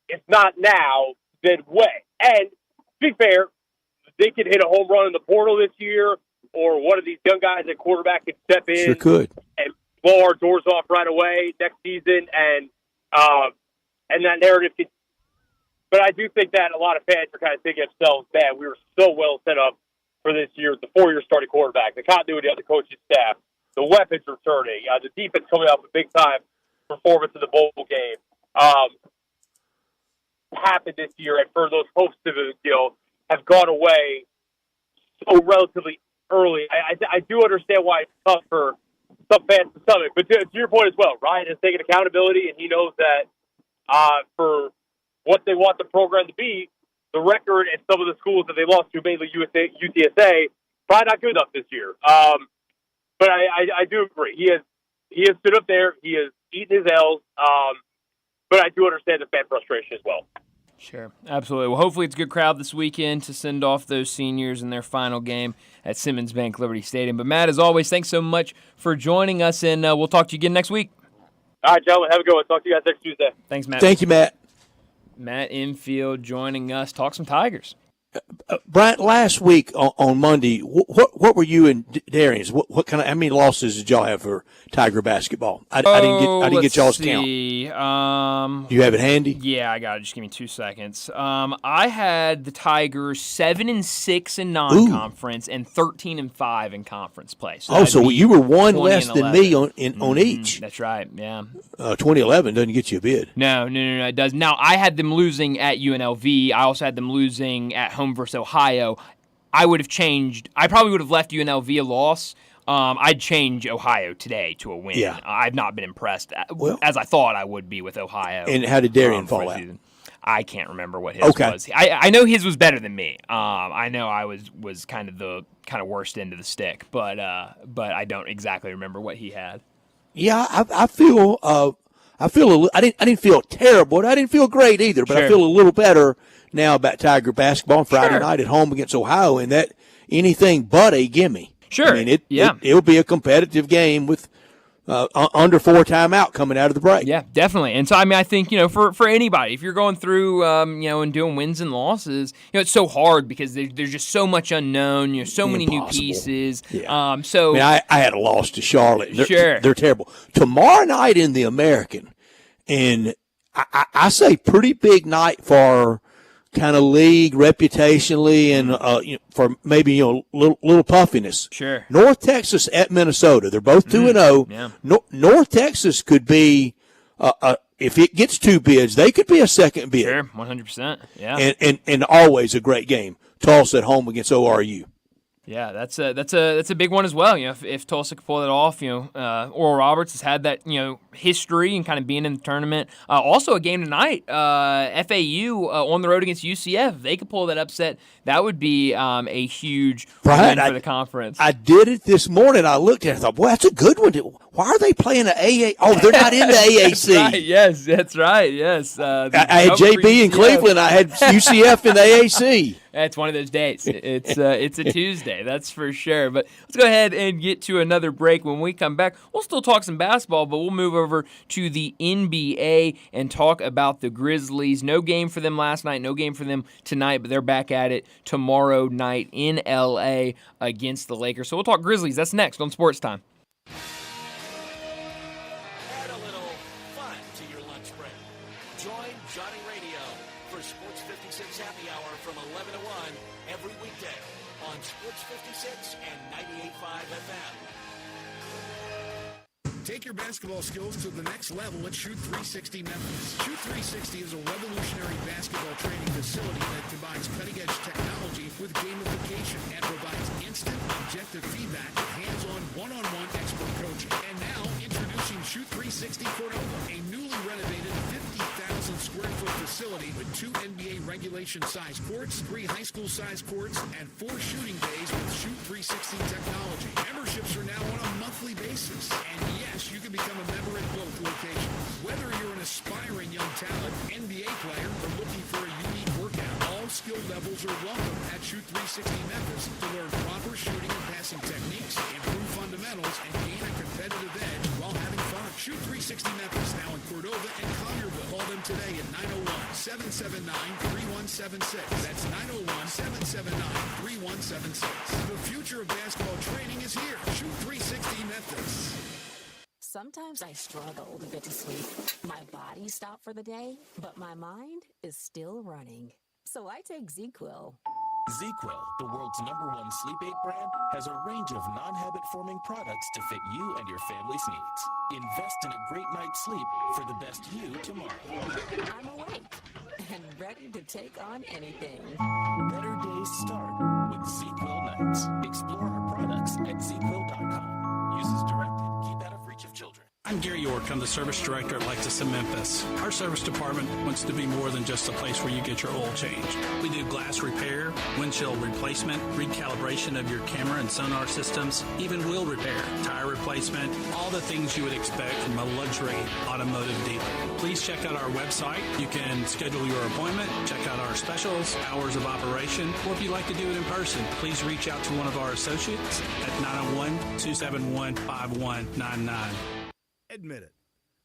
if not now, then when? And to be fair, they could hit a home run in the portal this year, or one of these young guys at quarterback could step in, sure could, and blow our doors off right away next season, and that narrative could. But I do think that a lot of fans are kind of thinking to themselves, man, we were so well set up for this year with the 4-year starting quarterback, the continuity of the coaching staff, the weapons returning, the defense coming off a big-time performance in the bowl game. Happened this year, and for those hopes to have gone away so relatively early. I do understand why it's tough for some fans to stomach, but to your point as well, Ryan has taken accountability, and he knows that for what they want the program to be, the record and some of the schools that they lost to, mainly UTSA, probably not good enough this year. But I do agree. He has stood up there. He has eaten his L's. But I do understand the fan frustration as well. Sure, absolutely. Well, hopefully it's a good crowd this weekend to send off those seniors in their final game at Simmons Bank Liberty Stadium. But, Matt, as always, thanks so much for joining us, and we'll talk to you again next week. All right, gentlemen, have a good one. Talk to you guys next Tuesday. Thanks, Matt. Thank you, Matt. Matt Infield joining us. Talk some Tigers. Bryant, last week on Monday, what were you and Darius? What kind of, how many losses did y'all have for Tiger basketball? I didn't get y'all's count. Do you have it handy? Yeah, I got it. Just give me 2 seconds. I had the Tigers 7-6 in non-conference and 13-5 in conference play. So you were one less than me on each. That's right. Yeah. 2011 doesn't get you a bid. No, it does. Now I had them losing at UNLV. I also had them losing at home versus Ohio. I probably would have left UNLV a loss. I'd change Ohio today to a win. Yeah. I've not been impressed as I thought I would be with Ohio. And how did Darian fall out? I can't remember what his was. I know his was better than me. I know I was kind of the worst end of the stick, but I don't exactly remember what he had. Yeah, I feel I didn't feel terrible, but I didn't feel great either. But I feel a little better now about Tiger basketball on Friday night at home against Ohio, and that anything but a gimme. Sure. I mean, it'll be a competitive game with under 4 timeout coming out of the break. Yeah, definitely. And so, I mean, I think, for anybody, if you're going through, and doing wins and losses, it's so hard because there's just so much unknown, so many new pieces. Yeah. I mean, I had a loss to Charlotte. They're terrible. Tomorrow night in the American, and I say pretty big night for kind of league reputationally and for maybe little puffiness. Sure. North Texas at Minnesota, they're both 2-0. Yeah. North Texas could be if it gets 2 bids, they could be a second bid. Sure, 100%. Yeah. And always a great game. Tulsa at home against ORU. Yeah, that's a big one as well. If Tulsa could pull it off, Oral Roberts has had that history and kind of being in the tournament. Also, a game tonight, FAU on the road against UCF. If they could pull that upset, that would be a huge win for the conference. I did it this morning. I looked at it. I thought, boy, that's a good one. Why are they playing the AA? Oh, they're not in the AAC. That's right. Yes, that's right. Yes. I had JB in Cleveland. I had UCF in the AAC. It's one of those days. It's a Tuesday, that's for sure. But let's go ahead and get to another break. When we come back, we'll still talk some basketball, but we'll move over to the NBA and talk about the Grizzlies. No game for them last night, no game for them tonight, but they're back at it tomorrow night in LA against the Lakers. So we'll talk Grizzlies. That's next on Sports Time. Add a little fun to your lunch break. Join Johnny Radio for Sports 56 Happy Hour from 11 to 1 every weekday on Sports 56 and 98.5 FM. Take your basketball skills to the next level at Shoot 360 Memphis. Shoot 360 is a revolutionary basketball training facility that combines cutting-edge technology with gamification and provides instant, objective feedback, hands-on, one-on-one expert coaching. And now, introducing Shoot 360 Cordova, a newly renovated 50,000 square foot facility with 2 NBA regulation-sized courts, 3 high school-sized courts, and 4 shooting bays with Shoot 360 technology. Memberships are now on a monthly basis. And yes, you can become a member at both locations. Whether you're an aspiring young talent, NBA player, or looking for a unique workout, all skill levels are welcome at Shoot 360 Memphis to learn proper shooting and passing techniques, improve fundamentals, and gain a competitive edge while having fun. Shoot 360 Memphis now in Cordova and Collierville. Call them today at 901-779-3176. That's 901-779-3176. The future of basketball training is here. Shoot 360 Memphis. Sometimes I struggle to get to sleep. My body stopped for the day, but my mind is still running. So I take ZQuil. ZQuil, the world's #1 sleep aid brand, has a range of non-habit-forming products to fit you and your family's needs. Invest in a great night's sleep for the best you tomorrow. I'm awake and ready to take on anything. Better days start with ZQuil nights. Explore our products at ZQuil.com. Use as directed. Keep out of reach of children. I'm Gary York. I'm the service director at Lexus in Memphis. Our service department wants to be more than just a place where you get your oil changed. We do glass repair, windshield replacement, recalibration of your camera and sonar systems, even wheel repair, tire replacement, all the things you would expect from a luxury automotive dealer. Please check out our website. You can schedule your appointment, check out our specials, hours of operation, or if you'd like to do it in person, please reach out to one of our associates at 901-271-5199. Admit it.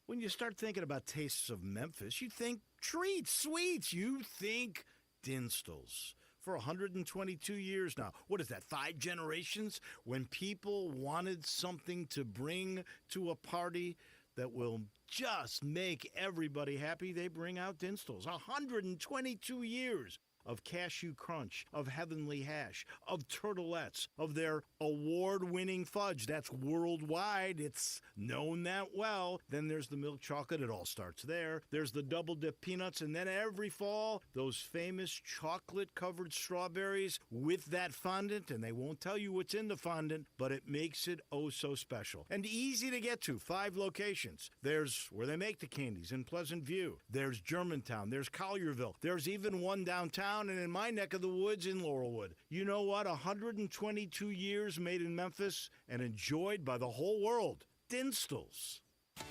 When you start thinking about tastes of Memphis, you think treats, sweets. You think Dinstall's. For 122 years now. What is that, 5 generations? When people wanted something to bring to a party that will just make everybody happy, they bring out Dinstall's. 122 years of cashew crunch, of heavenly hash, of turtlettes, of their award-winning fudge. That's worldwide. It's known that well. Then there's the milk chocolate. It all starts there. There's the double-dip peanuts. And then every fall, those famous chocolate-covered strawberries with that fondant. And they won't tell you what's in the fondant, but it makes it oh so special. And easy to get to. 5 locations. There's where they make the candies in Pleasant View. There's Germantown. There's Collierville. There's even one downtown. And in my neck of the woods in Laurelwood. You know what? 122 years made in Memphis and enjoyed by the whole world. Dinstall's. In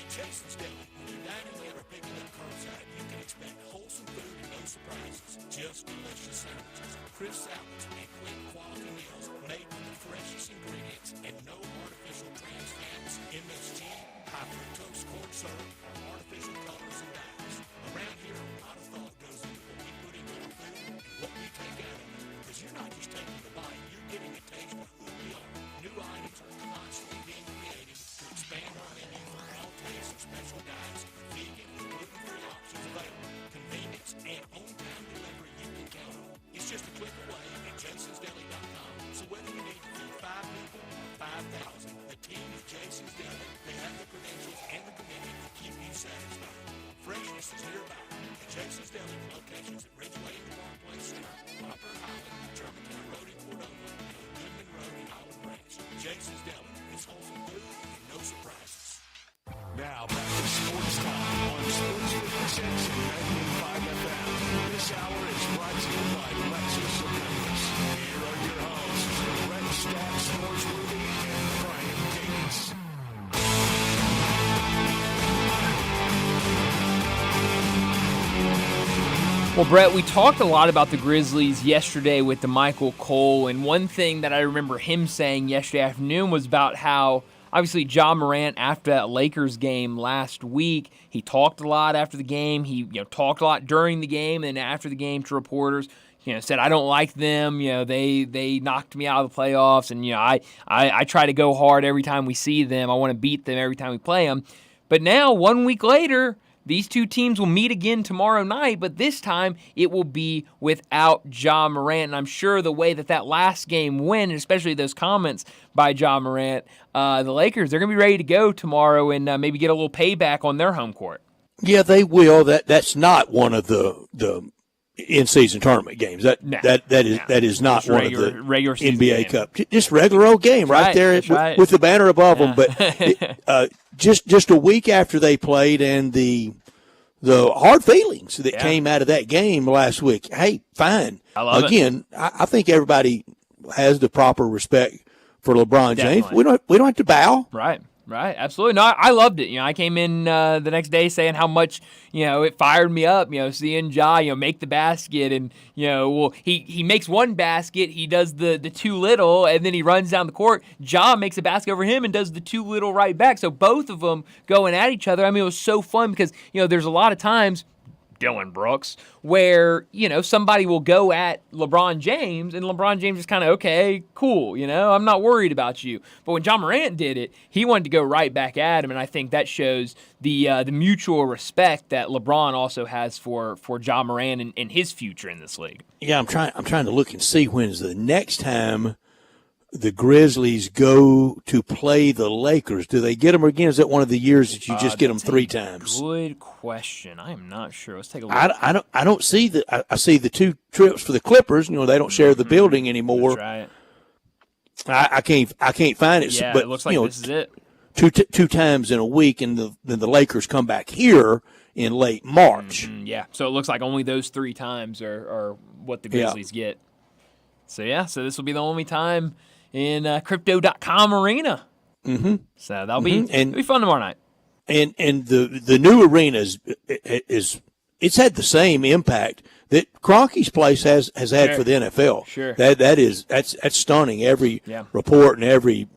Jason's Deli, when you're dining in or picking up curbside, you can expect wholesome food and no surprises. Just delicious sandwiches, crisp salads, and clean quality meals made with the freshest ingredients and no artificial trans fats, MSG, high fructose corn syrup, or artificial colors and dyes. Around here, a lot of thought goes into what we put into our food and what we take out of it. Because you're not just taking a bite, you're getting a taste of who we are. New items are constantly being created to expand our menu for all tastes and special diets, vegan and gluten-free options available, convenience and on-time satisfied. Freshness is nearby. Jason's Deli locations at Ridgeway in the Parkway Center, Upper Highland, Germantown Road in Cordova, and Goodman Road in Highland Ranch. Jason's Deli is wholesome food and no surprises. Now back to Sports Time on Sports 56 and 95 FM. This hour is brought to you by Lexus Supremacy. Here are your hosts, Brett Stacks, Norsworthy, and Brian Davis. Well, Brett, we talked a lot about the Grizzlies yesterday with the Michael Cole, and one thing that I remember him saying yesterday afternoon was about how, obviously, Ja Morant, after that Lakers game last week, he talked a lot after the game. He talked a lot during the game and after the game to reporters. Said, I don't like them. They knocked me out of the playoffs, and I try to go hard every time we see them. I want to beat them every time we play them. But now, 1 week later, these two teams will meet again tomorrow night, but this time it will be without Ja Morant. And I'm sure the way that last game went, and especially those comments by Ja Morant, the Lakers, they're going to be ready to go tomorrow and maybe get a little payback on their home court. Yeah, they will. That's not one of the in-season tournament games. That is not just one of the regular NBA game. Cup. Just regular old game right there with the banner above them. But just a week after they played and the hard feelings that came out of that game last week. Hey, fine. I love it. I think everybody has the proper respect for LeBron James. We don't have to bow. Right, absolutely. No, I loved it. I came in the next day saying how much, it fired me up, seeing Ja, make the basket. And, he makes one basket, he does the too little, and then he runs down the court. Ja makes a basket over him and does the too little right back. So both of them going at each other. I mean, it was so fun because, there's a lot of times, Dylan Brooks, where, somebody will go at LeBron James, and LeBron James is kind of, okay, cool, I'm not worried about you. But when Ja Morant did it, he wanted to go right back at him, and I think that shows the mutual respect that LeBron also has for Ja Morant and his future in this league. Yeah, I'm trying to look and see when's the next time the Grizzlies go to play the Lakers. Do they get them again? Is that one of the years that you just get them 3 times? Good question. I am not sure. Let's take a look. I don't see I see the 2 trips for the Clippers. They don't share the building anymore. That's right. I can't find it. Yeah, but it looks like this is it. Two times in a week, and then the Lakers come back here in late March. Yeah, so it looks like only those 3 times are what the Grizzlies get. So this will be the only time in Crypto.com Arena. Mm-hmm. So that'll be fun tomorrow night. And the new arena is it's had the same impact that Kroenke's place has had for the NFL. Sure. That's stunning. Every report and every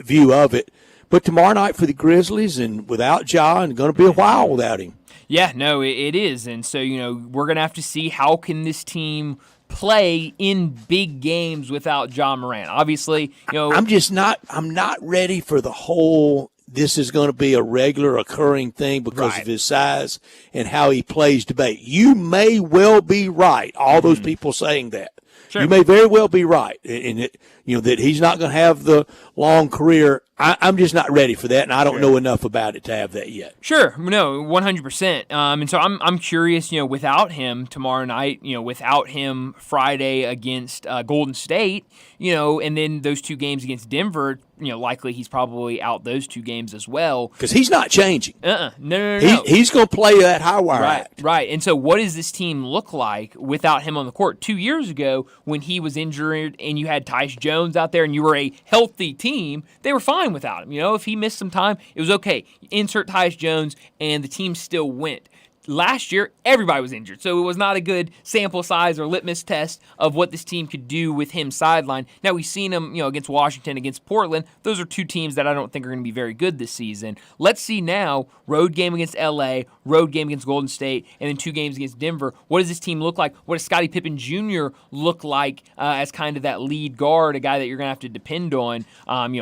view of it. But tomorrow night for the Grizzlies, and without Ja, and going to be a while without him. Yeah, no, it is. And so, we're going to have to see how can this team play in big games without Ja Morant. Obviously, I'm not ready for the whole this is going to be a regular occurring thing because of his size and how he plays debate. You may well be right, all those people saying that. Sure. You may very well be right in it, that he's not going to have the long career. I'm just not ready for that, and I don't know enough about it to have that yet. Sure, no, 100%. And so I'm curious, without him tomorrow night, without him Friday against Golden State, and then those 2 games against Denver, likely he's probably out those 2 games as well. Because he's not changing. No. He's going to play that high wire act. Right. And so what does this team look like without him on the court? 2 years ago, when he was injured and you had Tyus Jones out there and you were a healthy team, they were fine without him. If he missed some time, it was okay. Insert Tyus Jones, and the team still went. Last year, everybody was injured, so it was not a good sample size or litmus test of what this team could do with him sidelined. Now, we've seen him, against Washington, against Portland. Those are 2 teams that I don't think are going to be very good this season. Let's see now, road game against LA, road game against Golden State, and then 2 games against Denver. What does this team look like? What does Scottie Pippen Jr. look like as kind of that lead guard, a guy that you're going to have to depend on,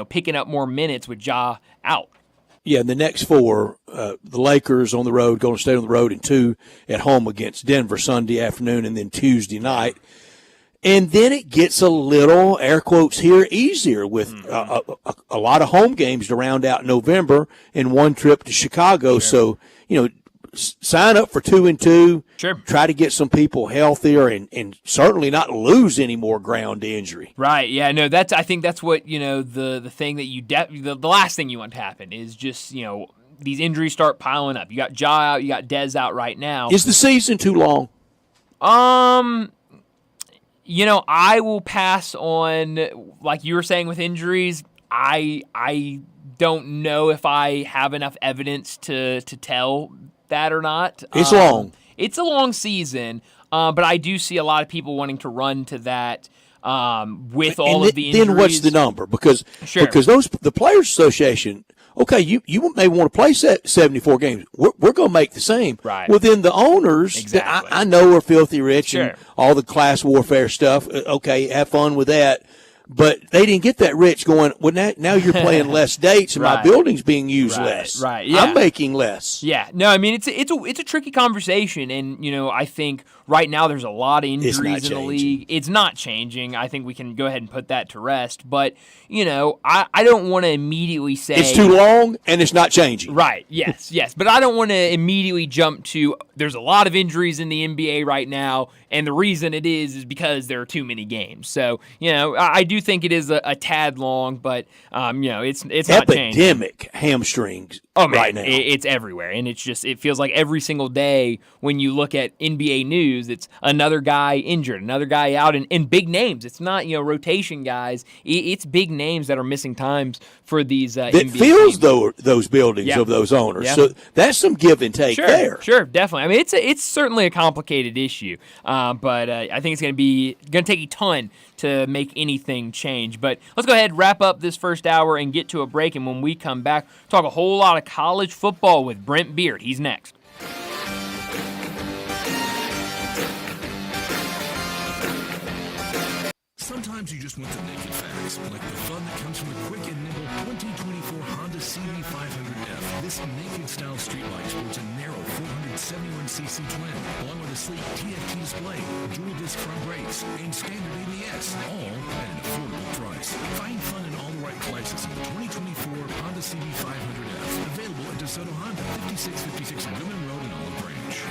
picking up more minutes with Ja out? Yeah, the next 4, the Lakers on the road, Golden State on the road, and 2 at home against Denver Sunday afternoon and then Tuesday night. And then it gets a little, air quotes here, easier with a lot of home games to round out November and one trip to Chicago. So, sign up for 2-2. Sure. Try to get some people healthier and certainly not lose any more ground to injury. Right. Yeah. No. I think that's what the thing that the last thing you want to happen is just these injuries start piling up. You got Ja out. You got Dez out right now. Is the season too long? I will pass on, like you were saying with injuries. I don't know if I have enough evidence to tell that or not. It's long. It's a long season, but I do see a lot of people wanting to run to that with all of the injuries. Then what's the number? Because the Players Association, okay, you may want to play 74 games. We're going to make the same. Right. Well, then the owners, exactly. I know are filthy rich Sure. and all the class warfare stuff. Okay, have fun with that. But they didn't get that rich going, well, now you're playing less dates and my building's being used less. Right, yeah. I'm making less. Yeah. No, I mean, it's a tricky conversation. And, I think right now there's a lot of injuries in the league. It's not changing. I think we can go ahead and put that to rest. But, I don't want to immediately say. It's too long and it's not changing. Right. Yes, yes. But I don't want to immediately jump to there's a lot of injuries in the NBA right now. And the reason it is because there are too many games. So, I do think it is a tad long, but, it's not changing. Epidemic hamstrings right now. It's everywhere. And it feels like every single day when you look at NBA news, it's another guy injured, another guy out, and big names. It's not, rotation guys. It's big names that are missing times for these NBA That fills teams. those buildings of those owners. Yeah. So that's some give and take there. Sure, definitely. I mean, it's certainly a complicated issue, but I think it's going to take a ton to make anything change. But let's go ahead and wrap up this first hour and get to a break. And when we come back, talk a whole lot of college football with Brent Beard. He's next. Sometimes you just want the naked facts, like the fun that comes from the quick and nimble 2024 Honda CB500F. This naked-style street bike sports a narrow 471cc twin, along with a sleek TFT display, dual-disc front brakes, and standard ABS, all at an affordable price. Find fun in all the right places in the 2024 Honda CB500F. Available at DeSoto Honda, 5656 Women Road in Olive Branch.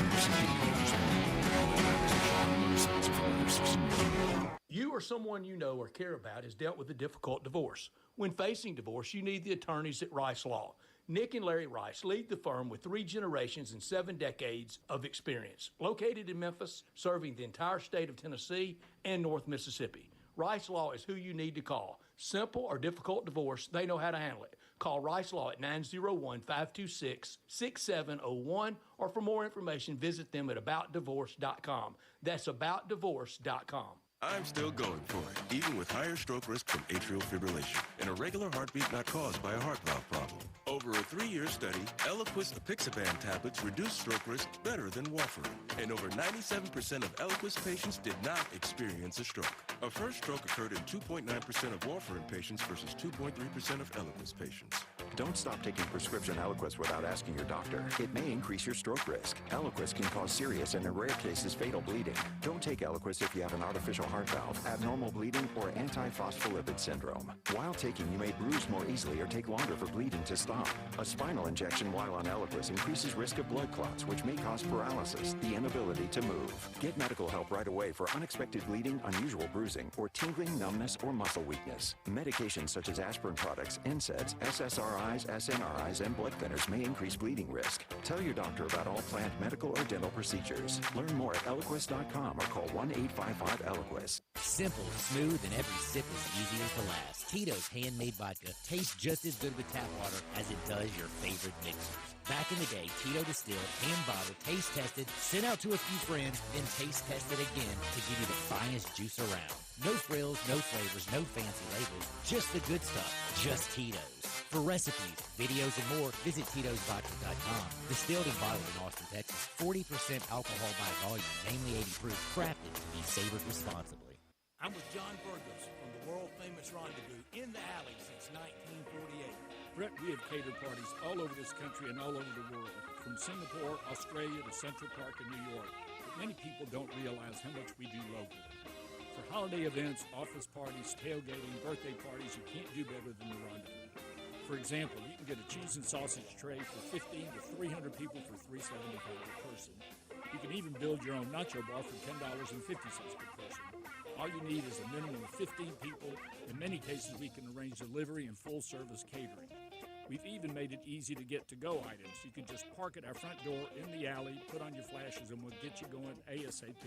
You or someone you know or care about has dealt with a difficult divorce. When facing divorce, you need the attorneys at Rice Law. Nick and Larry Rice lead the firm with 3 generations and 7 decades of experience. Located in Memphis, serving the entire state of Tennessee and North Mississippi. Rice Law is who you need to call. Simple or difficult divorce, they know how to handle it. Call Rice Law at 901-526-6701, or for more information, visit them at aboutdivorce.com. That's aboutdivorce.com. I'm still going for it, even with higher stroke risk from atrial fibrillation, and a regular heartbeat not caused by a heart valve problem. Over a 3-year study, Eliquis apixaban tablets reduce stroke risk better than warfarin, and over 97% of Eliquis patients did not experience a stroke. A first stroke occurred in 2.9% of warfarin patients versus 2.3% of Eliquis patients. Don't stop taking prescription Eliquis without asking your doctor. It may increase your stroke risk. Eliquis can cause serious and, in rare cases, fatal bleeding. Don't take Eliquis if you have an artificial heart valve, abnormal bleeding, or antiphospholipid syndrome. While taking, you may bruise more easily or take longer for bleeding to stop. A spinal injection while on Eliquis increases risk of blood clots, which may cause paralysis, the inability to move. Get medical help right away for unexpected bleeding, unusual bruising, or tingling, numbness, or muscle weakness. Medications such as aspirin products, NSAIDs, SSRIs, SNRIs, and blood thinners may increase bleeding risk. Tell your doctor about all planned medical or dental procedures. Learn more at Eliquis.com or call 1-855-ELIQUIS. Simple, smooth, and every sip is easier to last. Tito's handmade vodka tastes just as good with tap water as it does your favorite mixers. Back in the day, Tito distilled, hand-bottled, taste-tested, sent out to a few friends, then taste-tested again to give you the finest juice around. No frills, no flavors, no fancy labels, just the good stuff, just Tito's. For recipes, videos, and more, visit Tito'sVodka.com. Distilled and bottled in Austin, Texas. 40% alcohol by volume, namely 80 proof, crafted to be savored responsibly. I'm with John Burgos from the world-famous Rendezvous in the Alley since 1948. Brett, we have catered parties all over this country and all over the world, from Singapore, Australia, to Central Park in New York. But many people don't realize how much we do locally. For holiday events, office parties, tailgating, birthday parties, you can't do better than the Rendezvous. For example, you can get a cheese and sausage tray for 15 to 300 people for $3.75 per person. You can even build your own nacho bar for $10.50 per person. All you need is a minimum of 15 people. In many cases, we can arrange delivery and full-service catering. We've even made it easy to get to-go items. You can just park at our front door in the alley, put on your flashes, and we'll get you going ASAP.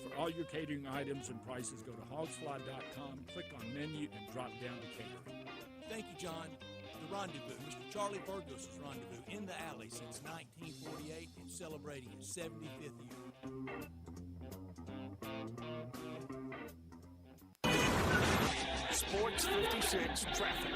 For all your catering items and prices, go to hogsfly.com, click on menu, and drop down to catering. Thank you, John. The Rendezvous, Mr. Charlie Burgos' Rendezvous in the alley since 1948 and celebrating its 75th year. Sports 56 traffic.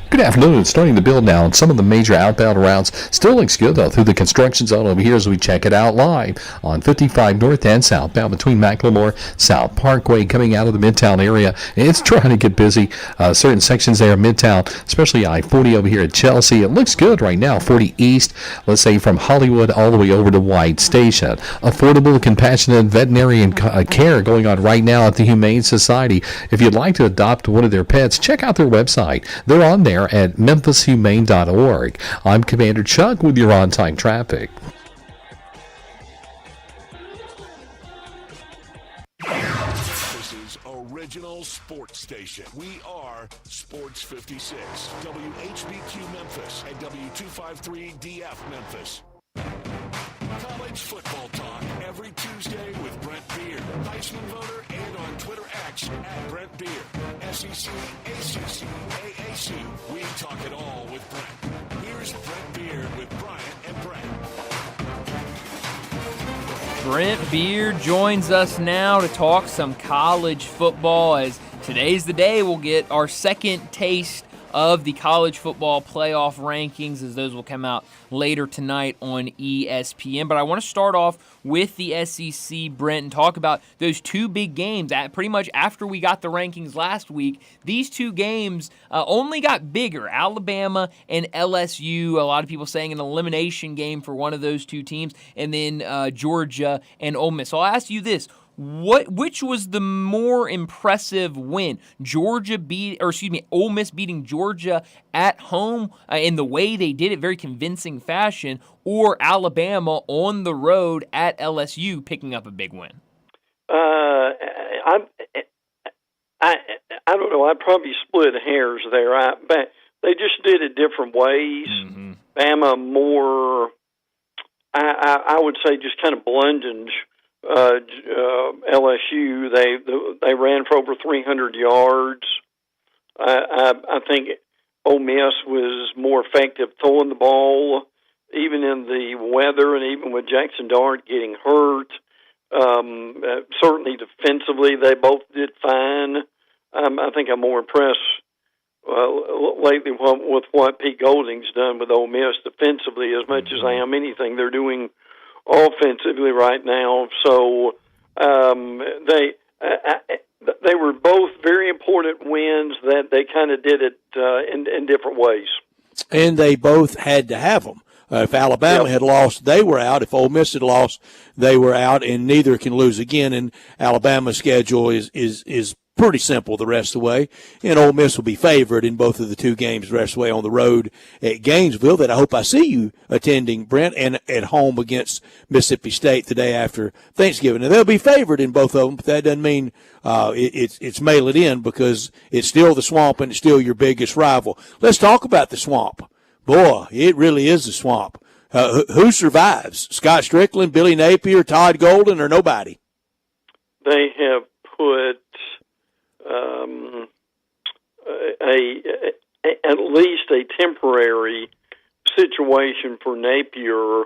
Good afternoon. Starting to build now on some of the major outbound routes. Still looks good, though, through the construction zone over here as we check it out live on 55 north and southbound between Macklemore, South Parkway coming out of the Midtown area. It's trying to get busy. Certain sections there of Midtown, especially I-40 over here at Chelsea. It looks good right now. 40 east, let's say from Hollywood all the way over to White Station. Affordable, compassionate veterinarian care going on right now at the Humane Society. If you'd like to adopt one of their pets, check out their website. They're on there at memphishumane.org. I'm Commander Chuck with your on-time traffic. This is Original Sports Station. We are Sports 56, WHBQ Memphis, and W253DF Memphis. College football talk every Tuesday with Brent Beard, Heisman voter, and on Twitter X at Brent Beard. SEC, ACC, AAC, we talk it all with Brent. Here's Brent Beard with Bryant and Brent. Brent Beard joins us now to talk some college football, as today's the day we'll get our second taste of the college football playoff rankings, as those will come out later tonight on ESPN. But I want to start off with the SEC, Brent, and talk about those two big games. Pretty much after we got the rankings last week, these two games only got bigger. Alabama and LSU, a lot of people saying an elimination game for one of those two teams, and then Georgia and Ole Miss. So I'll ask you this. Which was the more impressive win? Ole Miss beating Georgia at home in the way they did it, very convincing fashion, or Alabama on the road at LSU picking up a big win? I don't know. I'd probably split hairs there. But they just did it different ways. Mm-hmm. Bama more, I would say, just kind of bludgeoned LSU. They ran for over 300 yards. I think Ole Miss was more effective throwing the ball, even in the weather, and even with Jackson Dart getting hurt. Certainly defensively, they both did fine. I think I'm more impressed lately with what Pete Golding's done with Ole Miss defensively as much as I am anything they're doing offensively right now. So they were both very important wins that they kind of did it in different ways. And they both had to have them. If Alabama had lost, they were out. If Ole Miss had lost, they were out, and neither can lose again. And Alabama's schedule is pretty simple the rest of the way. And Ole Miss will be favored in both of the two games the rest of the way on the road at Gainesville, that I hope I see you attending, Brent, and at home against Mississippi State the day after Thanksgiving. And they'll be favored in both of them, but that doesn't mean it's mail it in, because it's still the Swamp and it's still your biggest rival. Let's talk about the Swamp. Boy, it really is the Swamp. Who survives? Scott Strickland, Billy Napier, Todd Golden, or nobody? They have put at least a temporary situation for Napier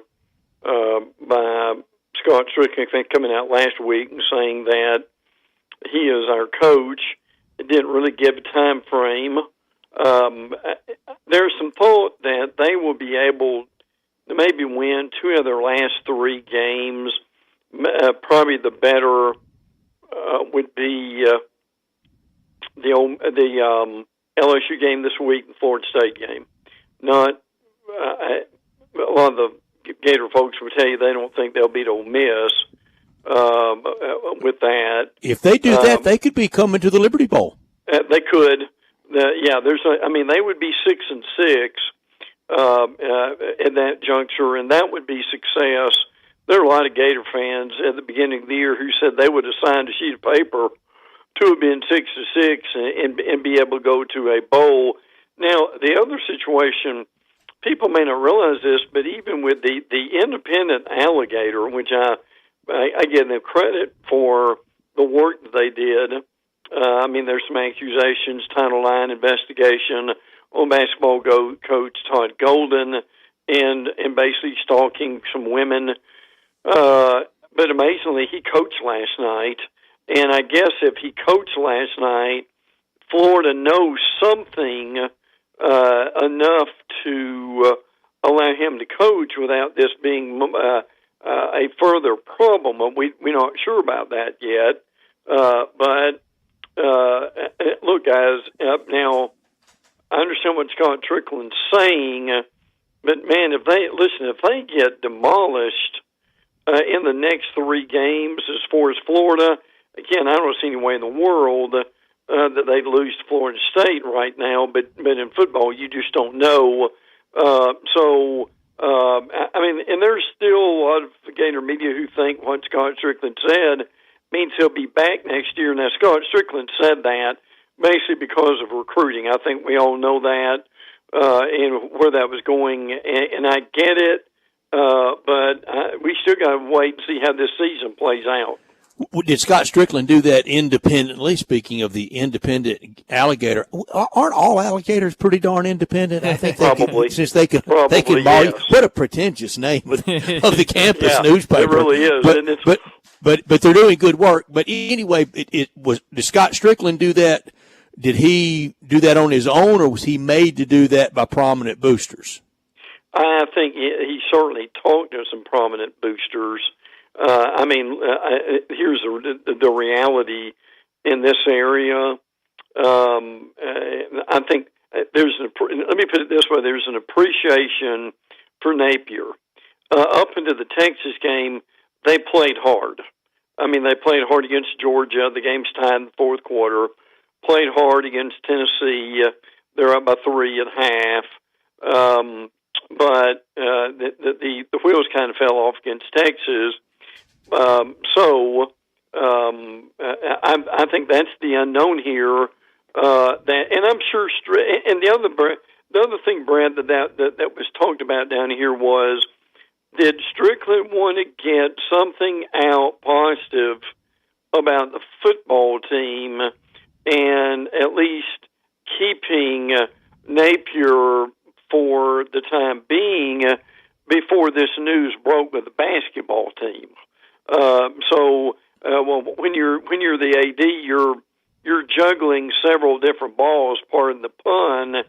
by Scott Strickland, I think, coming out last week and saying that he is our coach. It didn't really give a time frame. There's some thought that they will be able to maybe win two of their last three games. Probably the better would be the LSU game this week and Florida State game. Not a lot of the Gator folks would tell you they don't think they'll beat Ole Miss, with that. If they do that, they could be coming to the Liberty Bowl. They could. They would be 6-6 in that juncture, and that would be success. There are a lot of Gator fans at the beginning of the year who said they would have signed a sheet of paper to have been 6-6 and be able to go to a bowl. Now, the other situation, people may not realize this, but even with the independent Alligator, which I give them credit for the work that they did. There's some accusations, Title IX investigation on basketball coach Todd Golden and basically stalking some women. But amazingly, he coached last night. And I guess if he coached last night, Florida knows something enough to allow him to coach without this being a further problem. We're not sure about that yet. But look, guys, now I understand what Scott Strickland's saying, but man, if they get demolished in the next 3 games as far as Florida, again, I don't see any way in the world that they'd lose to Florida State right now, but in football, you just don't know. And there's still a lot of Gator media who think what Scott Strickland said means he'll be back next year. Now, Scott Strickland said that basically because of recruiting. I think we all know that and where that was going, and I get it, but we still got to wait and see how this season plays out. Did Scott Strickland do that independently? Speaking of the independent Alligator, aren't all alligators pretty darn independent? I think probably, since they can yes. What a pretentious name of the campus newspaper. It really is. But they're doing good work. But anyway, did Scott Strickland do that? Did he do that on his own, or was he made to do that by prominent boosters? I think he certainly talked to some prominent boosters. Here's the reality in this area. I think let me put it this way, there's an appreciation for Napier. Up into the Texas game, they played hard. They played hard against Georgia. The game's tied in the fourth quarter. Played hard against Tennessee. They're up by 3 at half. But the wheels kind of fell off against Texas. I think that's the unknown here. And I'm sure. And the other thing, Brad, that was talked about down here was, did Strickland want to get something out positive about the football team, and at least keeping Napier for the time being before this news broke with the basketball team? When you're the AD, you're juggling several different balls, pardon the pun,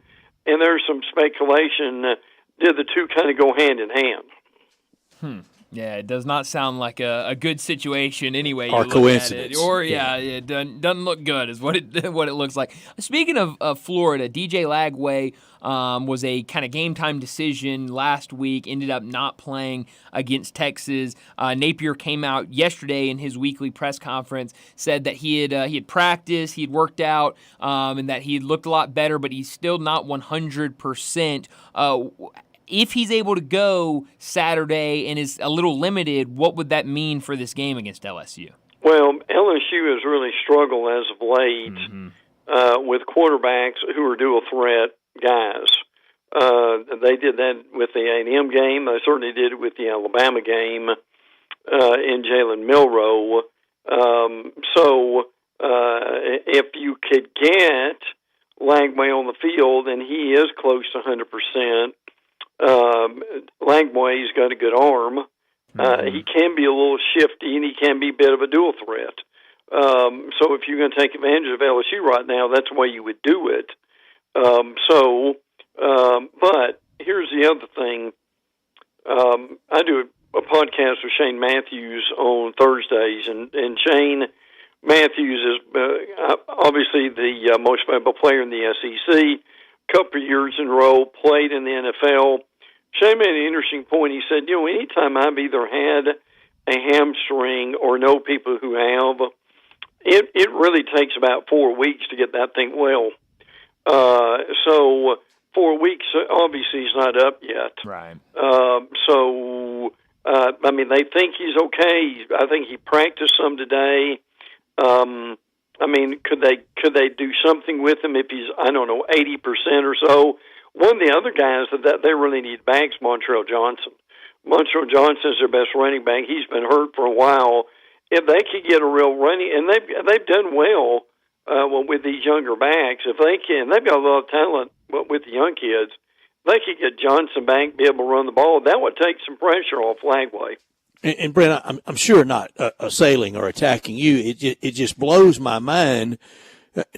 and there's some speculation. Did the two kind of go hand in hand? Yeah, it does not sound like a good situation anyway. Or coincidence. It doesn't look good is what it looks like. Speaking of Florida, DJ Lagway was a kind of game time decision last week, ended up not playing against Texas. Napier came out yesterday in his weekly press conference, said that he had practiced, he had worked out, and that he had looked a lot better, but he's still not 100%. If he's able to go Saturday and is a little limited, what would that mean for this game against LSU? Well, LSU has really struggled as of late with quarterbacks who are dual threat guys. They did that with the A&M game. They certainly did it with the Alabama game in Jalen Milroe. If you could get Lagway on the field, and he is close to 100%, Lagway's got a good arm. He can be a little shifty, and he can be a bit of a dual threat. So if you're going to take advantage of LSU right now, that's the way you would do it. But here's the other thing. I do a podcast with Shane Matthews on Thursdays, and Shane Matthews is obviously the most valuable player in the SEC. Couple of years in a row, played in the NFL. Shane made an interesting point. He said, anytime I've either had a hamstring or know people who have, it really takes about 4 weeks to get that thing well. So 4 weeks, obviously, he's not up yet. Right. I mean, they think he's okay. I think he practiced some today. I mean, could they do something with him if he's, I don't know, 80% or so? One of the other guys that they really need back is Montrell Johnson. Montrell Johnson is their best running back. He's been hurt for a while. If they could get a real running, and they've done well with these younger backs. If they can, they've got a lot of talent with the young kids. They could get Johnson back, be able to run the ball. That would take some pressure off Flagway. And Brent, I'm sure not assailing or attacking you. It just blows my mind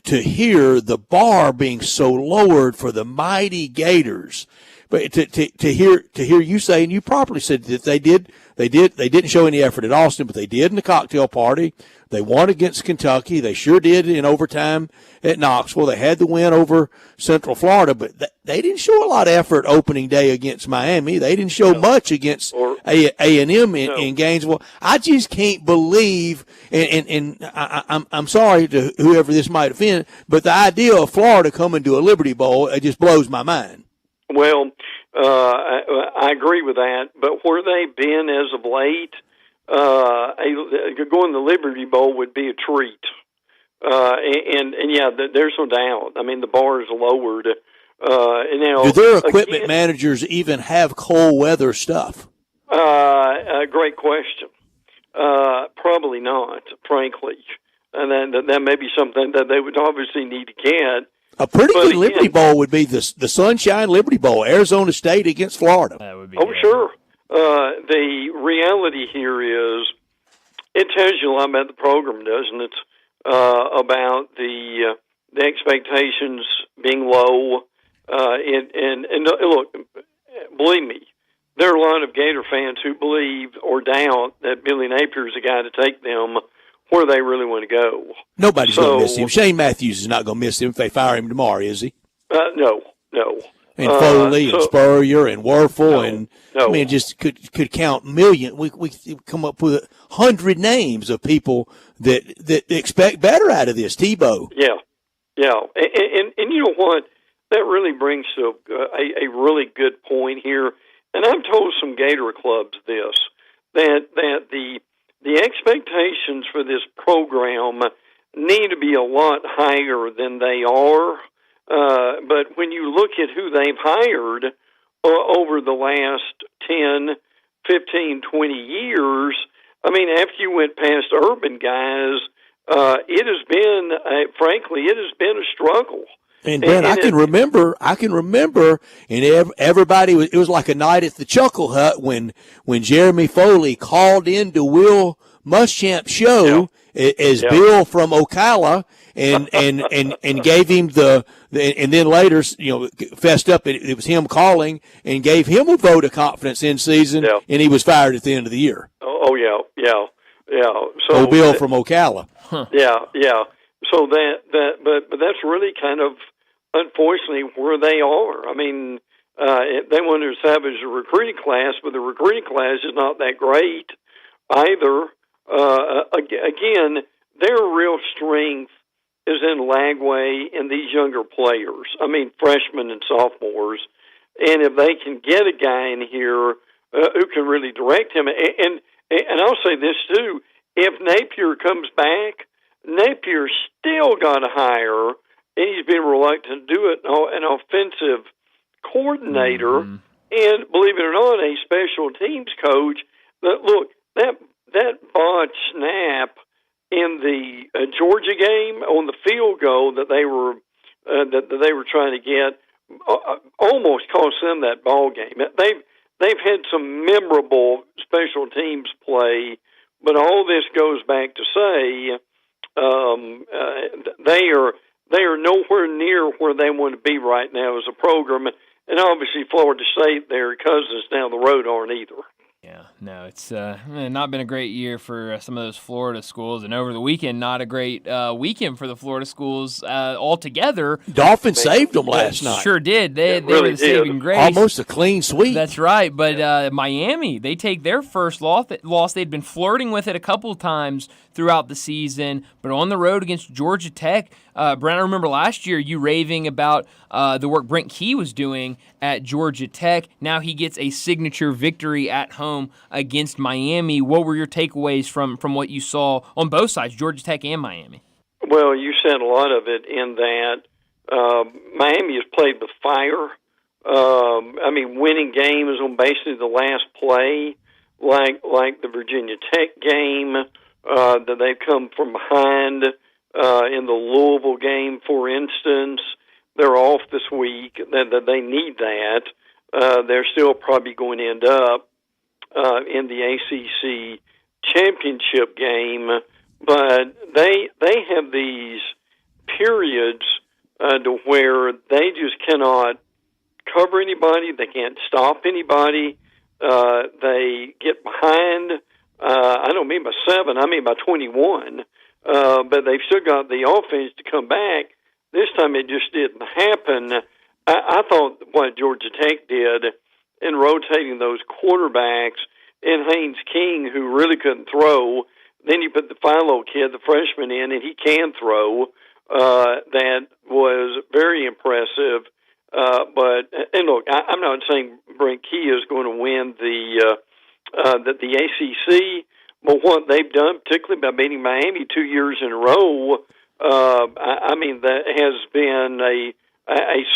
to hear the bar being so lowered for the mighty Gators. But to hear you say, and you properly said that they didn't show any effort at Austin, but they did in the cocktail party. They won against Kentucky. They sure did in overtime at Knoxville. They had the win over Central Florida, but they didn't show a lot of effort opening day against Miami. They didn't show much against A&M in Gainesville. I just can't believe, and I'm sorry to whoever this might offend, but the idea of Florida coming to a Liberty Bowl, it just blows my mind. Well, I agree with that, but where they've been as of late, going to the Liberty Bowl would be a treat. And yeah, there's no doubt. I mean, the bar is lowered. Do their equipment managers even have cold weather stuff? Great question. Probably not, frankly. And that may be something that they would obviously need to get. A pretty good Liberty Bowl would be the Sunshine Liberty Bowl, Arizona State against Florida. That would be good. Sure. The reality here is, it tells you a lot about the program, doesn't it? About the expectations being low. And look, believe me, there are a lot of Gator fans who believe or doubt that Billy Napier is the guy to take them where they really want to go. Nobody's going to miss him. Shane Matthews is not going to miss him if they fire him tomorrow, is he? No. And Foley and Spurrier and Werfel and I mean, just could count million. We come up with 100 names of people that expect better out of this. Tebow. Yeah, and you know what? That really brings to a really good point here. And I've told some Gator clubs this that the expectations for this program need to be a lot higher than they are. But when you look at who they've hired over the last 10, 15, 20 years, I mean, after you went past urban guys, it has been, frankly, it has been a struggle. And Brent, I can remember, and everybody it was like a night at the Chuckle Hut when Jeremy Foley called into Will Muschamp's show as Bill from Ocala and gave him and then later, fessed up it was him calling and gave him a vote of confidence in season, and he was fired at the end of the year. Oh yeah. So Bill from Ocala. Yeah. So but that's really kind of, unfortunately, where they are. I mean, they want to establish a recruiting class, but the recruiting class is not that great either. Again, their real strength is in Lagway and these younger players. I mean, freshmen and sophomores. And if they can get a guy in here who can really direct him, and I'll say this too, if Napier comes back, Napier's still got to hire, and he's been reluctant to do it, an offensive coordinator, and believe it or not, a special teams coach. Look, that botched snap in the Georgia game on the field goal that they were trying to get almost cost them that ball game. They've had some memorable special teams play, but all this goes back to say they are nowhere near where they want to be right now as a program, and obviously Florida State, their cousins down the road, aren't either. Yeah, no, it's not been a great year for some of those Florida schools, and over the weekend, not a great weekend for the Florida schools altogether. Dolphins saved them last night. Sure did. They really were the saving grace. Almost a clean sweep. That's right. But Miami, they take their first loss. They'd been flirting with it a couple of times throughout the season, but on the road against Georgia Tech. Brent, I remember last year you raving about the work Brent Key was doing at Georgia Tech. Now he gets a signature victory at home against Miami. What were your takeaways from what you saw on both sides, Georgia Tech and Miami? Well, you said a lot of it in that Miami has played with fire. Winning games on basically the last play, like the Virginia Tech game, that they've come from behind. In the Louisville game, for instance, they're off this week. That they need that. They're still probably going to end up in the ACC championship game, but they have these periods to where they just cannot cover anybody. They can't stop anybody. They get behind. I don't mean by 7. I mean by 21. But they've still got the offense to come back. This time it just didn't happen. I thought what Georgia Tech did in rotating those quarterbacks and Haynes King, who really couldn't throw, then you put the Philo kid, the freshman, in, and he can throw. That was very impressive. And look, I'm not saying Brent Key is going to win the ACC. But what they've done, particularly by beating Miami 2 years in a row, that has been a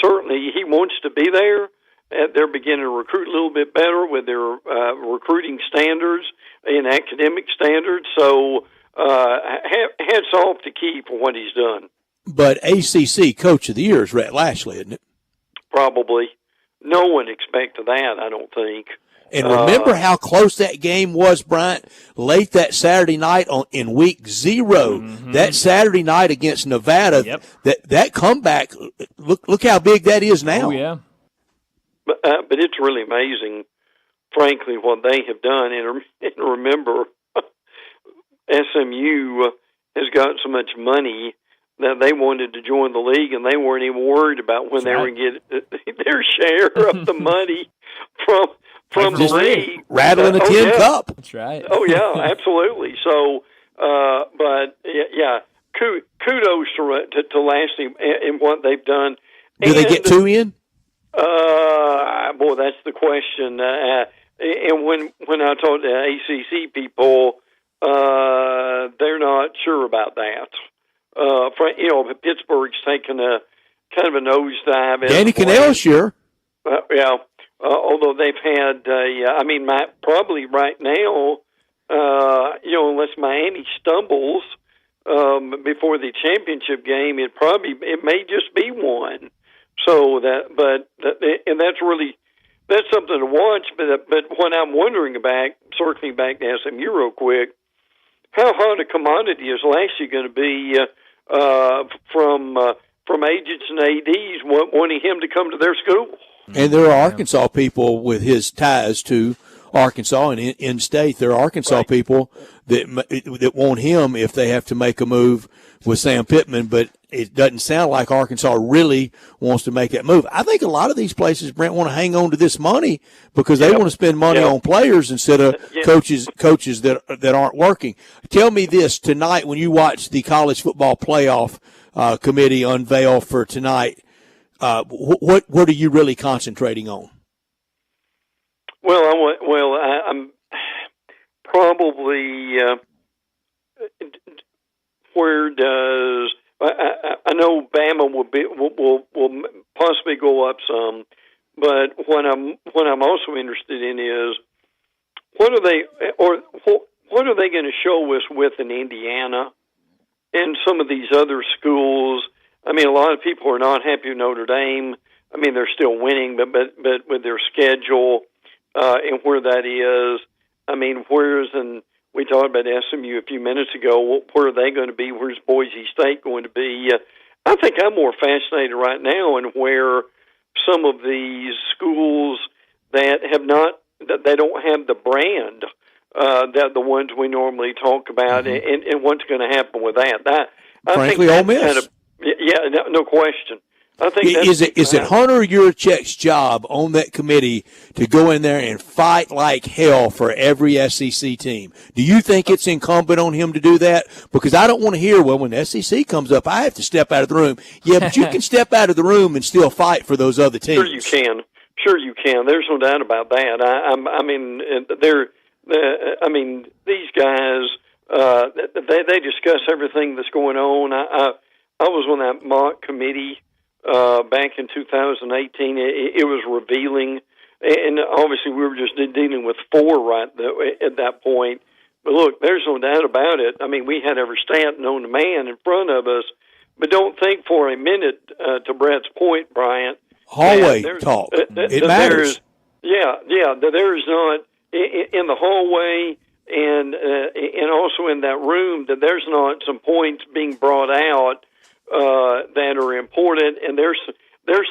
certainly he wants to be there. They're beginning to recruit a little bit better with their recruiting standards and academic standards. So hats off to Key for what he's done. But ACC Coach of the Year is Rhett Lashley, isn't it? Probably. No one expected that, I don't think. And remember how close that game was, Bryant, late that Saturday night in week 0. Mm-hmm. That Saturday night against Nevada, that comeback, look how big that is now. Oh, yeah. But it's really amazing, frankly, what they have done. And remember, SMU has got so much money that they wanted to join the league, and they weren't even worried about when they were going to get their share of the money from the league. Rattling a tin cup. That's right. Oh, yeah, absolutely. So, kudos to Lashley and what they've done. Do they get 2 in? Boy, that's the question. And when I talk to ACC people, they're not sure about that. Pittsburgh's taken a kind of a nosedive. Danny Cannell, sure. Although they've had, probably right now, unless Miami stumbles before the championship game, it may just be one. So that's something to watch. But what I'm wondering about, circling back to SMU real quick, how hot a commodity is Lashley going to be from agents and ADs wanting him to come to their school? And there are Arkansas people with his ties to Arkansas and in state. There are Arkansas people that want him if they have to make a move with Sam Pittman, but it doesn't sound like Arkansas really wants to make that move. I think a lot of these places, Brent, want to hang on to this money because they want to spend money on players instead of coaches that aren't working. Tell me this, tonight when you watch the college football playoff committee unveil for tonight, what are you really concentrating on? I'm probably where does I know Bama will possibly go up some, but what I'm also interested in is what are they going to show us with in Indiana and some of these other schools? I mean, a lot of people are not happy with Notre Dame. I mean, they're still winning, but with their schedule and where that is, I mean, we talked about SMU a few minutes ago. Where are they going to be? Where's Boise State going to be? I think I'm more fascinated right now in where some of these schools that have not that they don't have the brand that the ones we normally talk about, and what's going to happen with that. I Frankly, think Ole Miss. No question. I think is it Hunter Yurachek's job on that committee to go in there and fight like hell for every SEC team? Do you think it's incumbent on him to do that? Because I don't want to hear, well, when the SEC comes up, I have to step out of the room. Yeah, but you can step out of the room and still fight for those other teams. Sure you can. Sure you can. There's no doubt about that. I mean, these guys, they discuss everything that's going on. I was on that mock committee back in 2018. It was revealing, and obviously we were just dealing with 4 right at that point. But look, there's no doubt about it. I mean, we had every stat known to man in front of us. But don't think for a minute, to Brett's point, Bryant. Hallway talk. It matters. There's not in the hallway and also in that room that there's not some points being brought out that are important, and there's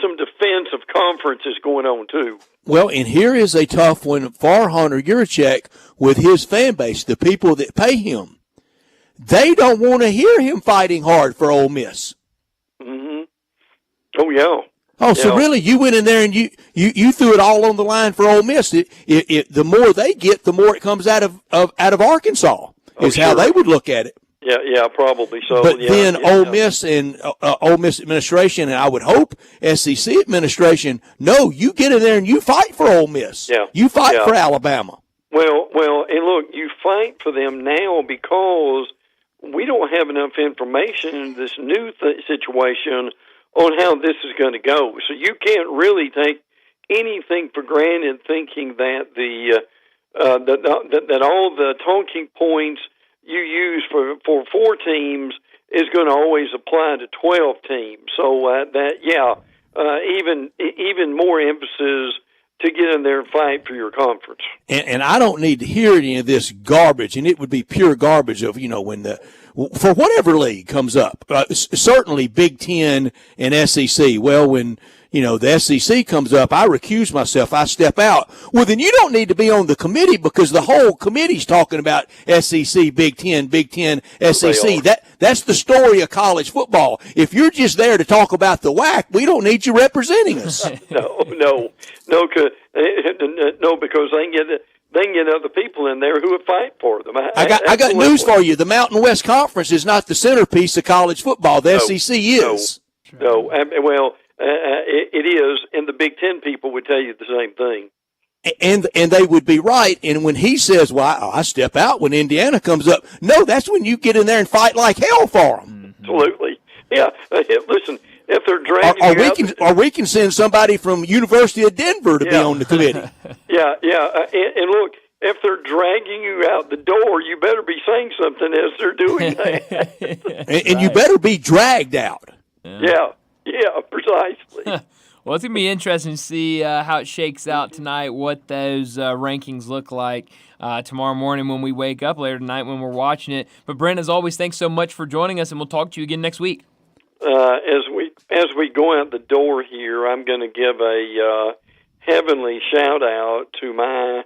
some defensive conferences going on too. Well, and here is a tough one for Hunter Yurachek with his fan base, the people that pay him. They don't want to hear him fighting hard for Ole Miss. Mm-hmm. Oh yeah. Oh, so really, you went in there and you threw it all on the line for Ole Miss. The more they get, the more it comes out of Arkansas. Is how they would look at it. Yeah, probably so. But then Ole Miss and Ole Miss administration, and I would hope SEC administration, no, you get in there and you fight for Ole Miss. Yeah, you fight for Alabama. Well, and look, you fight for them now because we don't have enough information in this new situation on how this is going to go. So you can't really take anything for granted, thinking that that all the talking points you use for 4 teams is going to always apply to 12 teams. So even more emphasis to get in there and fight for your conference. And I don't need to hear any of this garbage, and it would be pure garbage of, when for whatever league comes up, certainly Big Ten and SEC. Well, when, the SEC comes up, I recuse myself, I step out. Well, then you don't need to be on the committee because the whole committee's talking about SEC, Big Ten, SEC. That's the story of college football. If you're just there to talk about the WAC, we don't need you representing us. No, because they can get other people in there who would fight for them. I got news for you. The Mountain West Conference is not the centerpiece of college football. The SEC is. No, it is, and the Big Ten people would tell you the same thing. And they would be right. And when he says, well, I step out when Indiana comes up, no, that's when you get in there and fight like hell for them. Absolutely. Yeah. Listen, if they're dragging or we can send somebody from University of Denver to be on the committee. And look, if they're dragging you out the door, you better be saying something as they're doing that. and you better be dragged out. Yeah, precisely. Well, it's going to be interesting to see how it shakes out tonight, what those rankings look like tomorrow morning when we wake up, later tonight when we're watching it. But, Brent, as always, thanks so much for joining us, and we'll talk to you again next week. As we go out the door here, I'm going to give a heavenly shout-out to my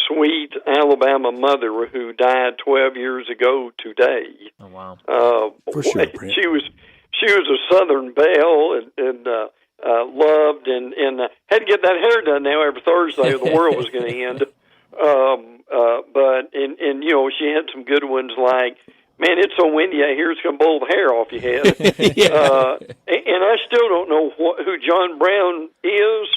sweet Alabama mother who died 12 years ago today. Oh, wow. For sure, Brent. She was a Southern belle and loved and had to get that hair done now every Thursday or the world was going to end. But she had some good ones like, man, it's so windy out here, it's going to blow the hair off your head. And I still don't know who John Brown is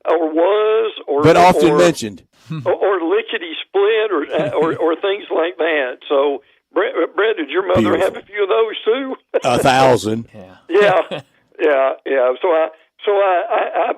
or was, but often mentioned, or lickety split, or things like that. So, Brett, did your mother have a few of those too? 1,000. Yeah. So I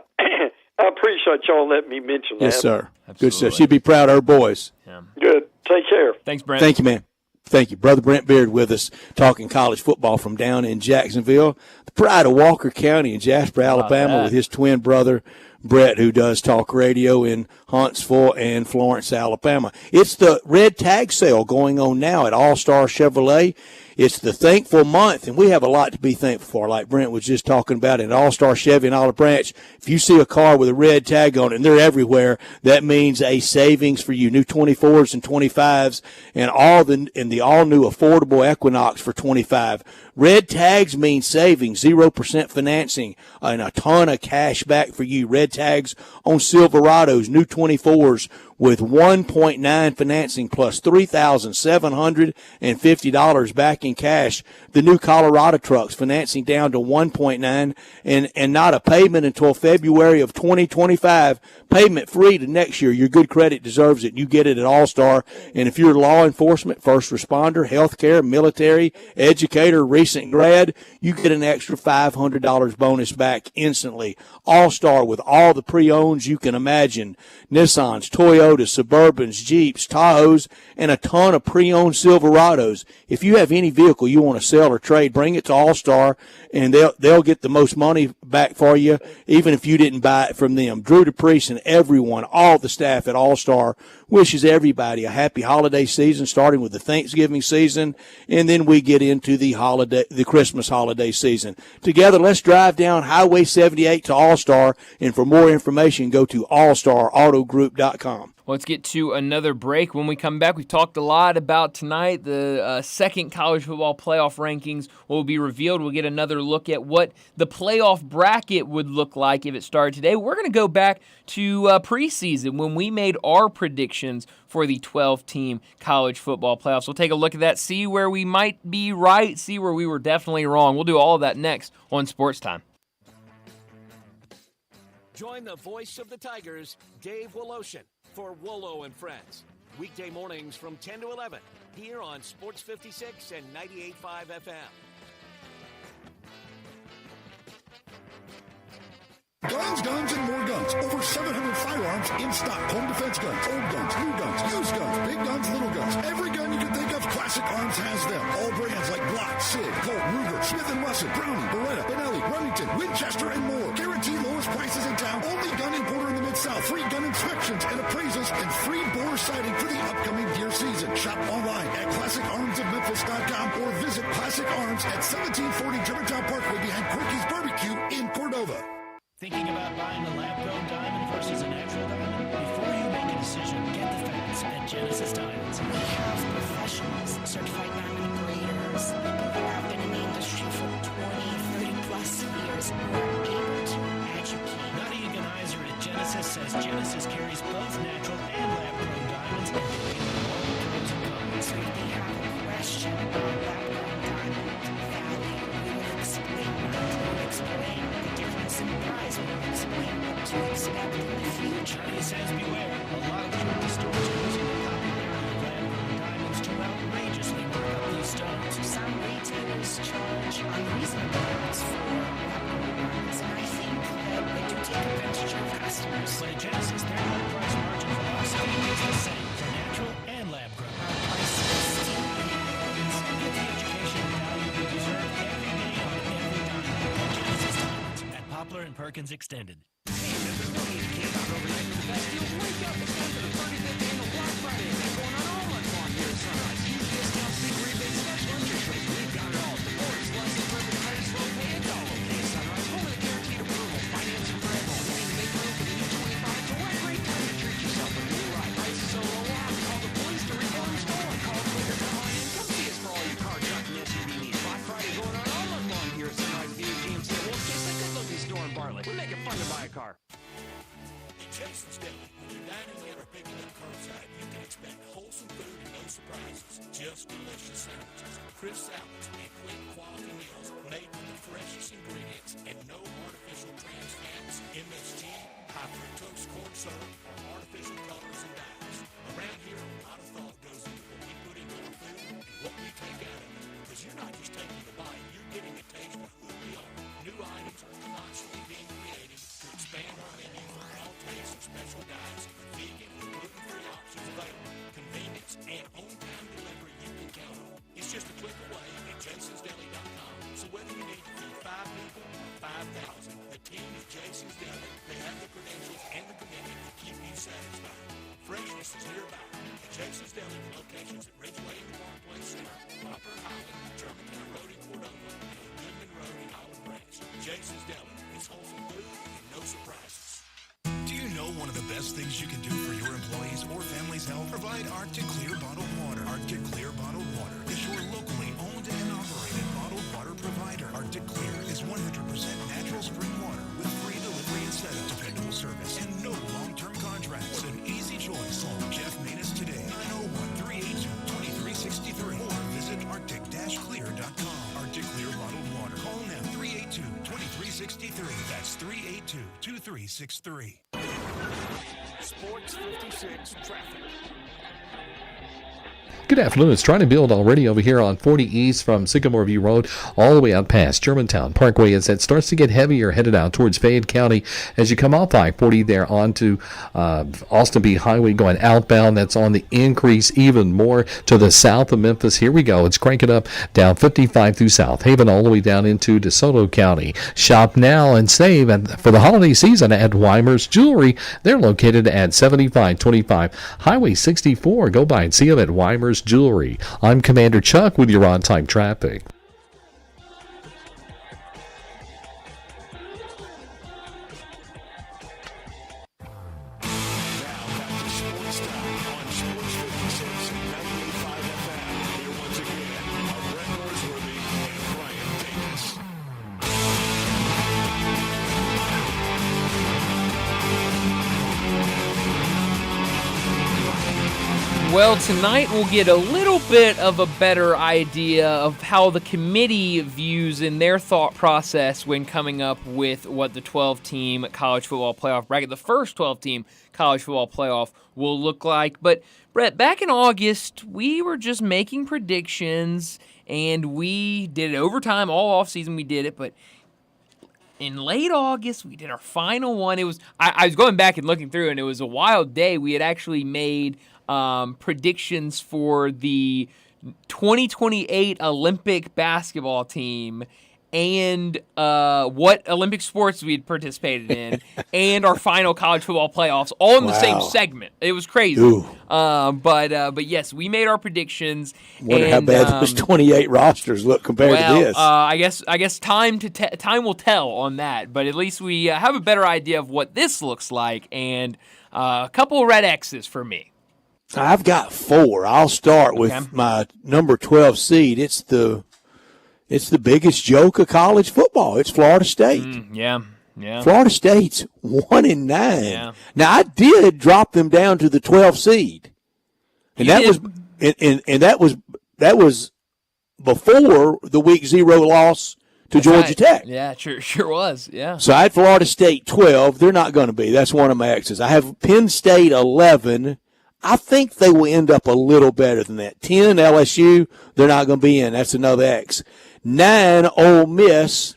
appreciate y'all letting me mention that. Yes, sir. Absolutely. Good stuff. She'd be proud of her boys. Yeah. Good. Take care. Thanks, Brent. Thank you, man. Thank you. Brother Brent Beard with us talking college football from down in Jacksonville, the pride of Walker County in Jasper, Alabama, with his twin brother, Brett, who does talk radio in Huntsville and Florence, Alabama. It's the red tag sale going on now at All-Star Chevrolet. It's the thankful month, and we have a lot to be thankful for, like Brent was just talking about at All-Star Chevy in Olive Branch. If you see a car with a red tag on it, and they're everywhere, that means a savings for you. New 24s and 25s and the all-new affordable Equinox for 25. Red tags mean savings, 0% financing, and a ton of cash back for you. Red tags on Silverados, new 24s, with 1.9 financing plus $3,750 back in cash. The new Colorado trucks financing down to 1.9 and not a payment until February of 2025. Payment free to next year. Your good credit deserves it. You get it at All-Star. And if you're law enforcement, first responder, healthcare, military, educator, recent grad, you get an extra $500 bonus back instantly. All-Star with all the pre-owns you can imagine. Nissans, Toyotas, Suburbans, Jeeps, Tahoes, and a ton of pre-owned Silverados. If you have any vehicle you want to sell or trade, bring it to All-Star, and they'll get the most money back for you, even if you didn't buy it from them. Drew DePriest and everyone, all the staff at All-Star, wishes everybody a happy holiday season, starting with the Thanksgiving season, and then we get into the Christmas holiday season. Together, let's drive down Highway 78 to All-Star, and for more information, go to allstarautogroup.com. Let's get to another break. When we come back, we've talked a lot about tonight. The second college football playoff rankings will be revealed. We'll get another look at what the playoff bracket would look like if it started today. We're going to go back to preseason when we made our predictions for the 12-team college football playoffs. We'll take a look at that, see where we might be right, see where we were definitely wrong. We'll do all of that next on Sportstime. Join the voice of the Tigers, Dave Woloshin, for Wolo and Friends. Weekday mornings from 10 to 11 here on Sports 56 and 98.5 FM. Guns, guns, and more guns. Over 700 firearms in stock. Home defense guns, old guns, new guns, used guns, big guns, little guns. Every gun you can think of, Classic Arms has them. All brands like Glock, Sig, Colt, Ruger, Smith & Wesson, Browning, Beretta, Benelli, Remington, Winchester, and more. Guaranteed lowest prices in town. Only gun importer in the Mid-South. Free gun inspections and appraisals and free bore sighting for the upcoming deer season. Shop online at ClassicArmsOfMemphis.com or visit Classic Arms at 1740 Germantown Parkway behind Quirky's Barbecue in Cordova. Thinking about buying a lab-grown diamond versus a natural diamond? Before you make a decision, get the facts at Genesis Diamonds. We have professionals, certified diamond graders, people who have been in the industry for 20, 30 plus years, who are able to educate. Nadia Ganizer at Genesis says Genesis carries both natural and lab-grown diamonds and can all the pros and cons. So if they have a question about lab-grown diamond value, we will explain that. We'll explain the difference in price. We'll explain what to expect in the future. Nadia says beware. A lot of jewelry stores are using the popularity of lab-grown diamonds to outrageously mark up these stones. Some retailers charge unreasonable amounts for lab-grown diamonds, and I think that they do take advantage of customers. But at Genesis, their low price margin philosophy is the same for natural and lab-grown. Our prices still Get the education and value you deserve every day on every diamond. Genesis Diamonds at Poplar and Perkins Extended. We're making fun to buy a car. In Jason's Deli, when you're dining in or picking up curbside, you can expect wholesome food and no surprises. Just delicious sandwiches, crisp salads, and quick quality meals made with the freshest ingredients and no artificial trans fats, MSG, high fructose corn syrup, or artificial colors and dyes. Around here, a lot of thought goes into what we put into our food and what we take out of it. Because you're not just taking a bite, you're getting a taste of who we are. New items are constantly being created to expand our menu for all tastes and special dyes, vegan and gluten-free options available, convenience, and on-time delivery you can count on. It's just a click away at jasonsdeli.com. So whether you need to feed 5 people or 5,000, the team at Jason's Deli, they have the credentials Jason's Deli, locations at Ridgeway and Parkway Center, Upper Highland, Germantown Road in Cordova, and Goodman Road in Highland Ranch. Jason's Deli, it's wholesome food and no surprises. Do you know one of the best things you can do for your employees or family's health? Provide Arctic Clear bottled water. Arctic Clear bottled water is your locally owned and operated bottled water provider. Arctic Clear is 100% natural spring water with free delivery and setup, dependable service, and no long-term contracts. What an easy choice. Call Jeff Manus today, 901-382-2363, or visit arctic-clear.com. Arctic Clear bottled water. Call now, 382-2363. That's 382-2363. Sports 56 traffic. Good afternoon. It's trying to build already over here on 40 East from Sycamore View Road all the way out past Germantown Parkway as it starts to get heavier headed out towards Fayette County as you come off I-40 there onto Austin B Highway going outbound. That's on the increase even more to the south of Memphis. Here we go. It's cranking up down 55 through South Haven all the way down into DeSoto County. Shop now and save for the holiday season at Weimer's Jewelry. They're located at 7525 Highway 64. Go by and see them at Weimer's Jewelry. I'm Commander Chuck with your on-time traffic. Well, tonight we'll get a little bit of a better idea of how the committee views in their thought process when coming up with what the 12-team college football playoff bracket, the first 12-team college football playoff, will look like. But, Brett, back in August, we were just making predictions, and we did it overtime, all offseason we did it, but in late August, we did our final one. It was I was going back and looking through, and it was a wild day. We had actually made predictions for the 2028 Olympic basketball team and what Olympic sports we'd participated in and our final college football playoffs all in the same segment. It was crazy. But yes, we made our predictions. Wonder how bad those 28 rosters look compared to this. I guess time will tell on that. But at least we have a better idea of what this looks like, and a couple of red X's for me. I've got 4. I'll start with my number 12 seed. It's the biggest joke of college football. It's Florida State. Yeah. Florida State's 1-9. Yeah. Now I did drop them down to the 12 seed, and that was before the week 0 loss to Georgia Tech. Yeah, sure was. Yeah. So I had Florida State 12. They're not going to be. That's one of my X's. I have Penn State 11. I think they will end up a little better than that. 10, LSU, they're not going to be in. That's another X. 9, Ole Miss.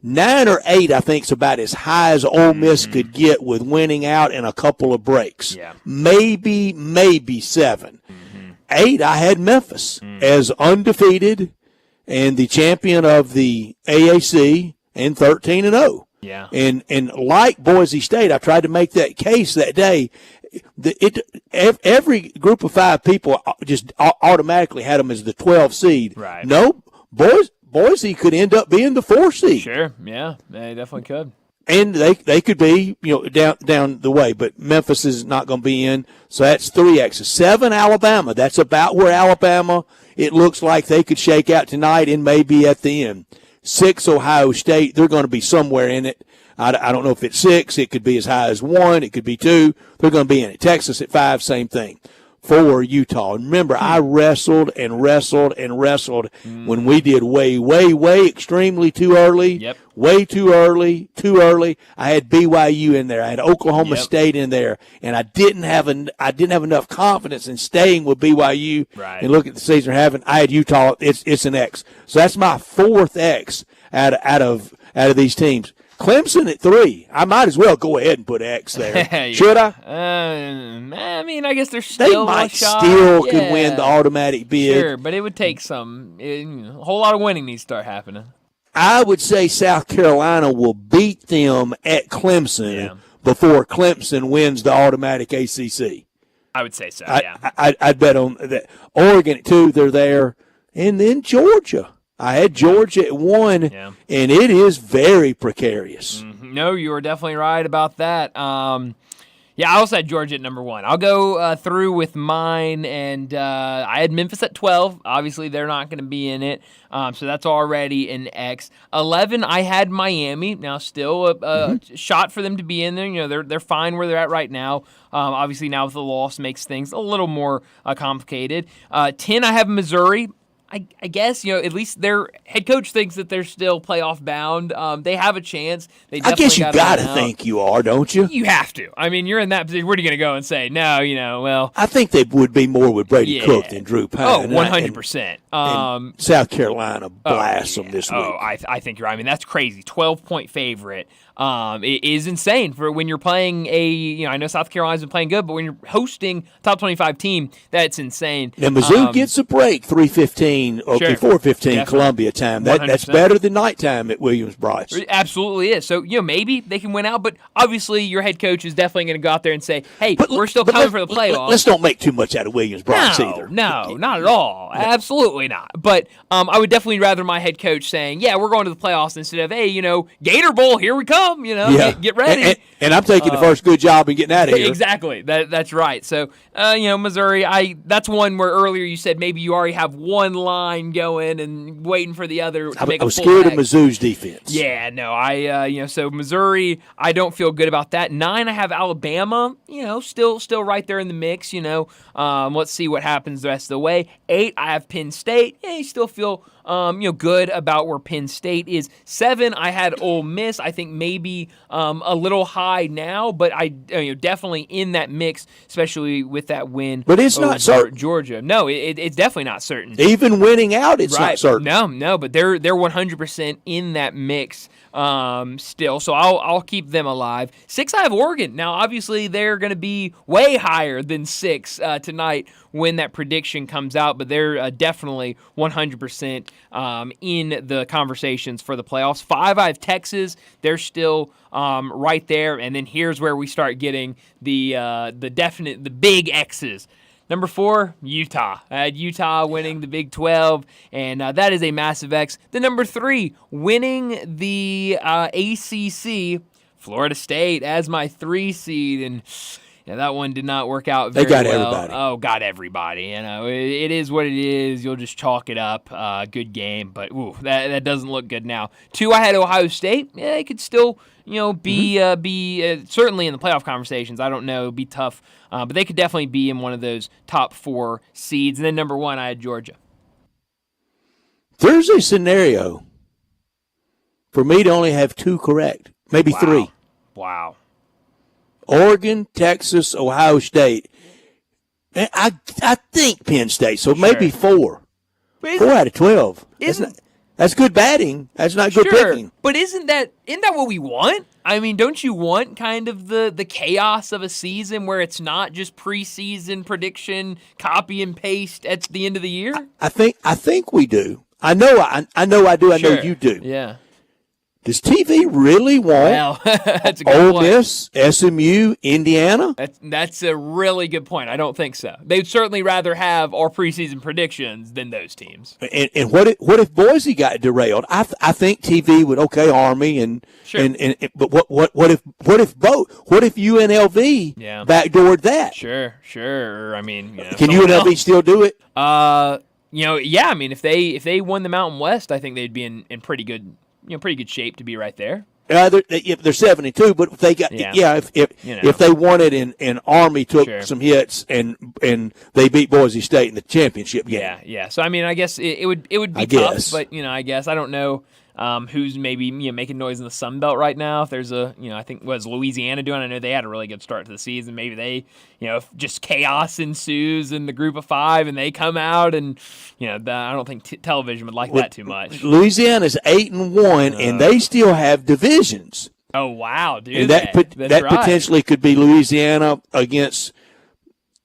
9 or 8, I think, is about as high as Ole Miss could get with winning out and a couple of breaks. Yeah. Maybe 7. 8, I had Memphis as undefeated and the champion of the AAC and 13-0. Yeah. And like Boise State, I tried to make that case that day. Every group of 5 people just automatically had them as the 12 seed. Right. No, Boise could end up being the 4 seed. Sure. Yeah, they definitely could. And they could be, down the way, but Memphis is not going to be in. So that's 3 X's. 7, Alabama. That's about where Alabama, it looks like they could shake out tonight and maybe at the end. 6, Ohio State. They're going to be somewhere in it. I don't know if it's 6. It could be as high as 1. It could be 2. They're going to be in it. Texas at 5, same thing. 4, Utah. And remember, I wrestled when we did way extremely too early. Yep. Way too early. I had BYU in there. I had Oklahoma State in there, and I didn't have enough confidence in staying with BYU. Right. And look at the season they're having. I had Utah. It's an X. So that's my 4th X out of these teams. Clemson at 3. I might as well go ahead and put X there. Should I? I mean, I guess there's still they might a shot. Still could win the automatic bid. Sure, but it would take a whole lot of winning needs to start happening. I would say South Carolina will beat them at Clemson before Clemson wins the automatic ACC. I would say so, yeah. I'd bet on that. Oregon at 2, they're there. And then Georgia. I had Georgia at 1, and it is very precarious. Mm-hmm. No, you were definitely right about that. Yeah, I also had Georgia at number 1. I'll go through with mine, and I had Memphis at 12. Obviously, they're not going to be in it, so that's already an X. 11, I had Miami. Now, still a shot for them to be in there. You know, they're fine where they're at right now. Obviously, now with the loss makes things a little more complicated. 10, I have Missouri. I guess, you know, at least their head coach thinks that they're still playoff bound. They have a chance. They I guess you got to out. think you are, don't you? You have to. I mean, you're in that position. Where are you going to go and say, no, you know, well. I think they would be more with Brady Cook than Drew Pine. Oh, 100%. And South Carolina blasts them this week. Oh, I think you're right. I mean, that's crazy. 12-point favorite. It is insane for when you're playing I know South Carolina's been playing good, but when you're hosting a top 25 team, that's insane. Now, Mizzou gets a break, 3:15 or before 15 Columbia time. That's better than nighttime at Williams-Brice. It absolutely is. So, you know, maybe they can win out, but obviously your head coach is definitely going to go out there and say, hey, we're still coming for the playoffs. Let's don't make too much out of Williams-Brice either. No, not at all. Absolutely not. But I would definitely rather my head coach saying, yeah, we're going to the playoffs instead of, hey, you know, Gator Bowl, here we come. You know, get ready. And I'm taking the first good job and getting out of here. Exactly. That's right. So, you know, Missouri, that's one where earlier you said maybe you already have one line going and waiting for the other to make a full I was scared leg. of Mizzou's defense. Yeah, no, so Missouri, I don't feel good about that. 9, I have Alabama, you know, still right there in the mix, you know. Let's see what happens the rest of the way. 8, I have Penn State. Yeah, you still feel good about where Penn State is. 7, I had Ole Miss. I think maybe a little high now, but I definitely in that mix, especially with that win. But it's not certain. Georgia. No, it's definitely not certain. Even winning out, it's not certain. No, but they're 100% in that mix still. So I'll keep them alive. 6, I have Oregon. Now, obviously, they're going to be way higher than 6 tonight when that prediction comes out, but they're definitely 100% in the conversations for the playoffs. 5, I have Texas. They're still right there, and then here's where we start getting the big X's. Number 4, Utah. I had Utah winning the Big 12, and that is a massive X. The number 3, winning the ACC, Florida State as my 3 seed, and that one did not work out very well. They got everybody. Oh, got everybody. You know, it is what it is. You'll just chalk it up. Good game, but that doesn't look good now. 2, I had Ohio State. Yeah, it could still be certainly in the playoff conversations. I don't know, be tough, but they could definitely be in one of those top 4 seeds. And then number 1, I had Georgia. There's a scenario for me to only have 2 correct, maybe 3. Wow. Oregon, Texas, Ohio State. And I think Penn State, so maybe 4. 4 out of 12. That's good batting. That's not good picking. But isn't that what we want? I mean, don't you want kind of the chaos of a season where it's not just preseason prediction, copy and paste at the end of the year? I think we do. I know I do. I know you do. Yeah. Does TV really want that's a good Ole point. Miss, SMU, Indiana? That's a really good point. I don't think so. They'd certainly rather have our preseason predictions than those teams. And what if Boise got derailed? I think TV would Army and but what if UNLV backdoored that? Sure. I mean, can UNLV still do it? I mean, if they won the Mountain West, I think they'd be in pretty good shape to be right there. They're 72, but if they got if they won it and Army took some hits and they beat Boise State in the championship game. Yeah. So I mean, I guess it would be tough, but I guess I don't know who's maybe making noise in the Sun Belt right now. If there's I think what's Louisiana doing? I know they had a really good start to the season. Maybe they if just chaos ensues in the group of 5 and they come out and I don't think television would like that too much. Louisiana's 8-1 and they still have divisions. Oh wow, dude! And that potentially could be Louisiana against